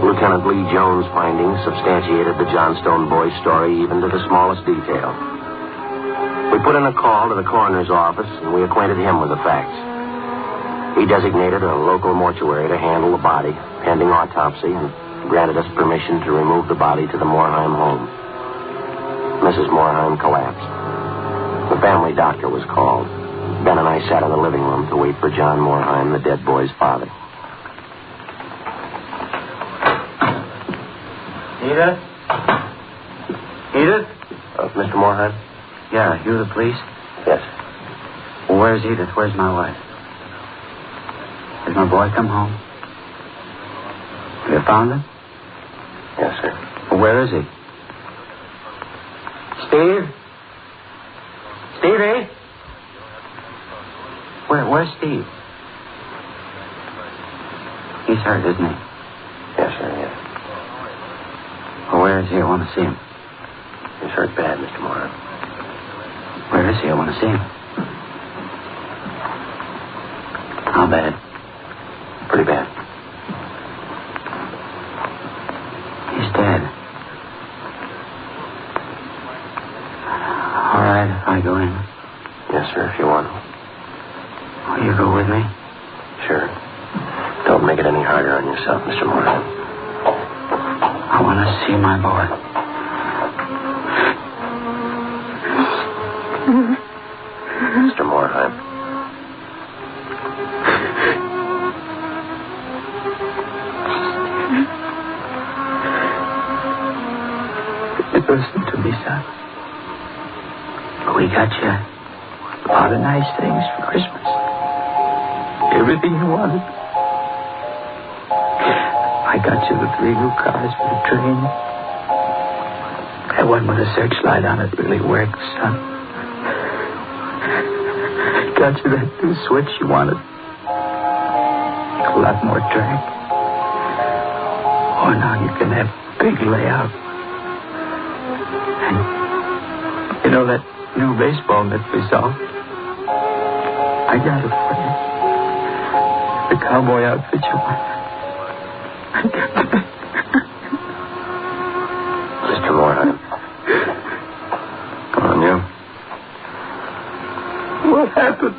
Speaker 18: Lieutenant Lee Jones' findings substantiated the Johnstone boy's story even to the smallest detail. We put in a call to the coroner's office, and we acquainted him with the facts. He designated a local mortuary to handle the body, pending autopsy, and granted us permission to remove the body to the Morheim home. Mrs. Morheim collapsed. The family doctor was called. Ben and I sat in the living room to wait for John Morheim, the dead boy's father.
Speaker 19: Edith? Edith?
Speaker 18: Mr. Morheim?
Speaker 19: Yeah, you the police?
Speaker 18: Yes.
Speaker 19: Well, where's Edith? Where's my wife? Has my boy come home? Have you found him?
Speaker 18: Yes, sir.
Speaker 19: Well, where is he? Steve? Stevie? Where's Steve? He's hurt, isn't he?
Speaker 18: Yes, sir, yes.
Speaker 19: Well, where is he? I want to see him.
Speaker 18: He's hurt bad, Mr. Morheim.
Speaker 19: Where is he? I want to see him. How bad?
Speaker 18: Pretty bad.
Speaker 19: He's dead. All right, I go in.
Speaker 18: Yes, sir, if you want.
Speaker 19: Will you go with me?
Speaker 18: Sure. Don't make it any harder on yourself, Mr. Morheim.
Speaker 19: I want to see my boy.
Speaker 18: Mr. Morheim.
Speaker 19: Listen to me, son. We got you a lot of nice things for Christmas.
Speaker 2: everything you wanted. I got you the 3 new cars for the train. That one with a searchlight on it really works, son. Got you that new switch you wanted. A lot more track. Oh, now you can have big layout. And you know that new baseball mitt we saw? I got it for you. The cowboy outfit you wanted. I got it.
Speaker 18: Mr. Moorheim. Come on, you.
Speaker 2: What happened?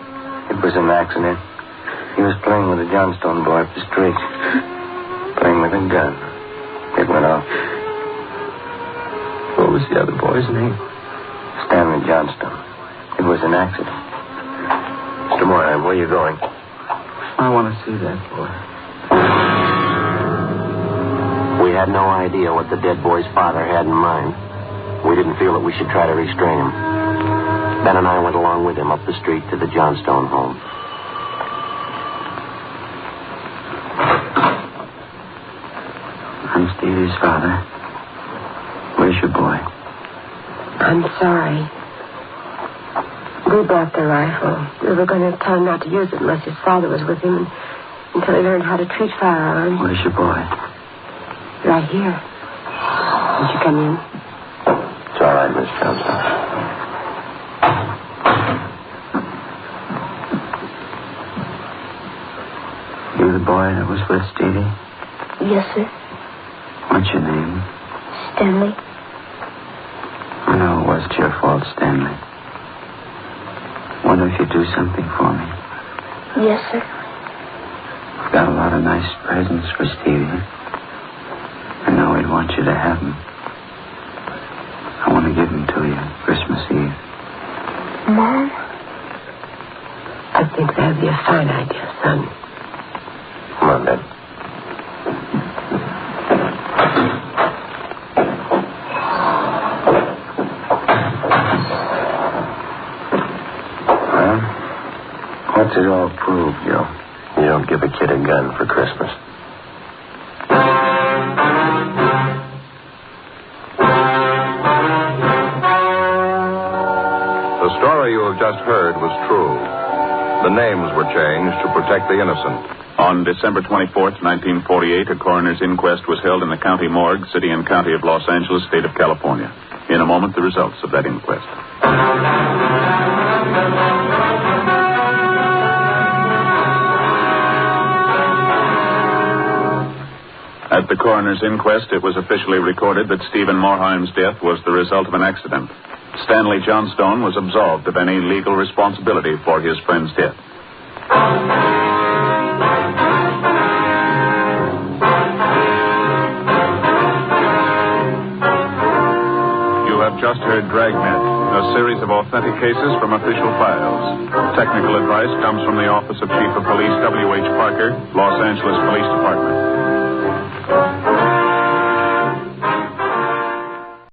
Speaker 18: It was an accident. He was playing with a Johnstone boy up the street. Playing with a gun. It went off.
Speaker 2: What was the other boy's name?
Speaker 18: Stanley Johnstone. It was an accident. Mr. Moorheim, where are you going?
Speaker 2: I want to see that boy.
Speaker 18: We had no idea what the dead boy's father had in mind. We didn't feel that we should try to restrain him. Ben and I went along with him up the street to the Johnstone home.
Speaker 2: I'm Stevie's father. Where's your boy?
Speaker 9: I'm sorry. We bought the rifle. We were going to tell him not to use it unless his father was with him until he learned how to treat firearms.
Speaker 2: Where's your boy?
Speaker 9: Right here. Won't you come in?
Speaker 18: It's all right, Miss Johnstone.
Speaker 2: You the boy that was with Stevie?
Speaker 4: Yes, sir.
Speaker 2: What's your name?
Speaker 4: Stanley.
Speaker 2: I know it wasn't your fault, Stanley. Wonder if you'd do something for me.
Speaker 4: Yes, sir.
Speaker 2: I've got a lot of nice presents for Stevie. I know he'd want you to have them. I want to give them to you Christmas Eve.
Speaker 4: Mom?
Speaker 9: I think that'd be a fine idea, son.
Speaker 18: Come on, Ben. Well, what's it all prove, Joe? You don't give a kid a gun for Christmas.
Speaker 1: The story you have just heard was true. The names were changed to protect the innocent.
Speaker 3: On December 24th, 1948, a coroner's inquest was held in the county morgue, city and county of Los Angeles, state of California. In a moment, the results of that inquest. At the coroner's inquest, it was officially recorded that Stephen Moorheim's death was the result of an accident. Stanley Johnstone was absolved of any legal responsibility for his friend's death. You have just heard Dragnet, a series of authentic cases from official files. Technical advice comes from the Office of Chief of Police W.H. Parker, Los Angeles Police Department.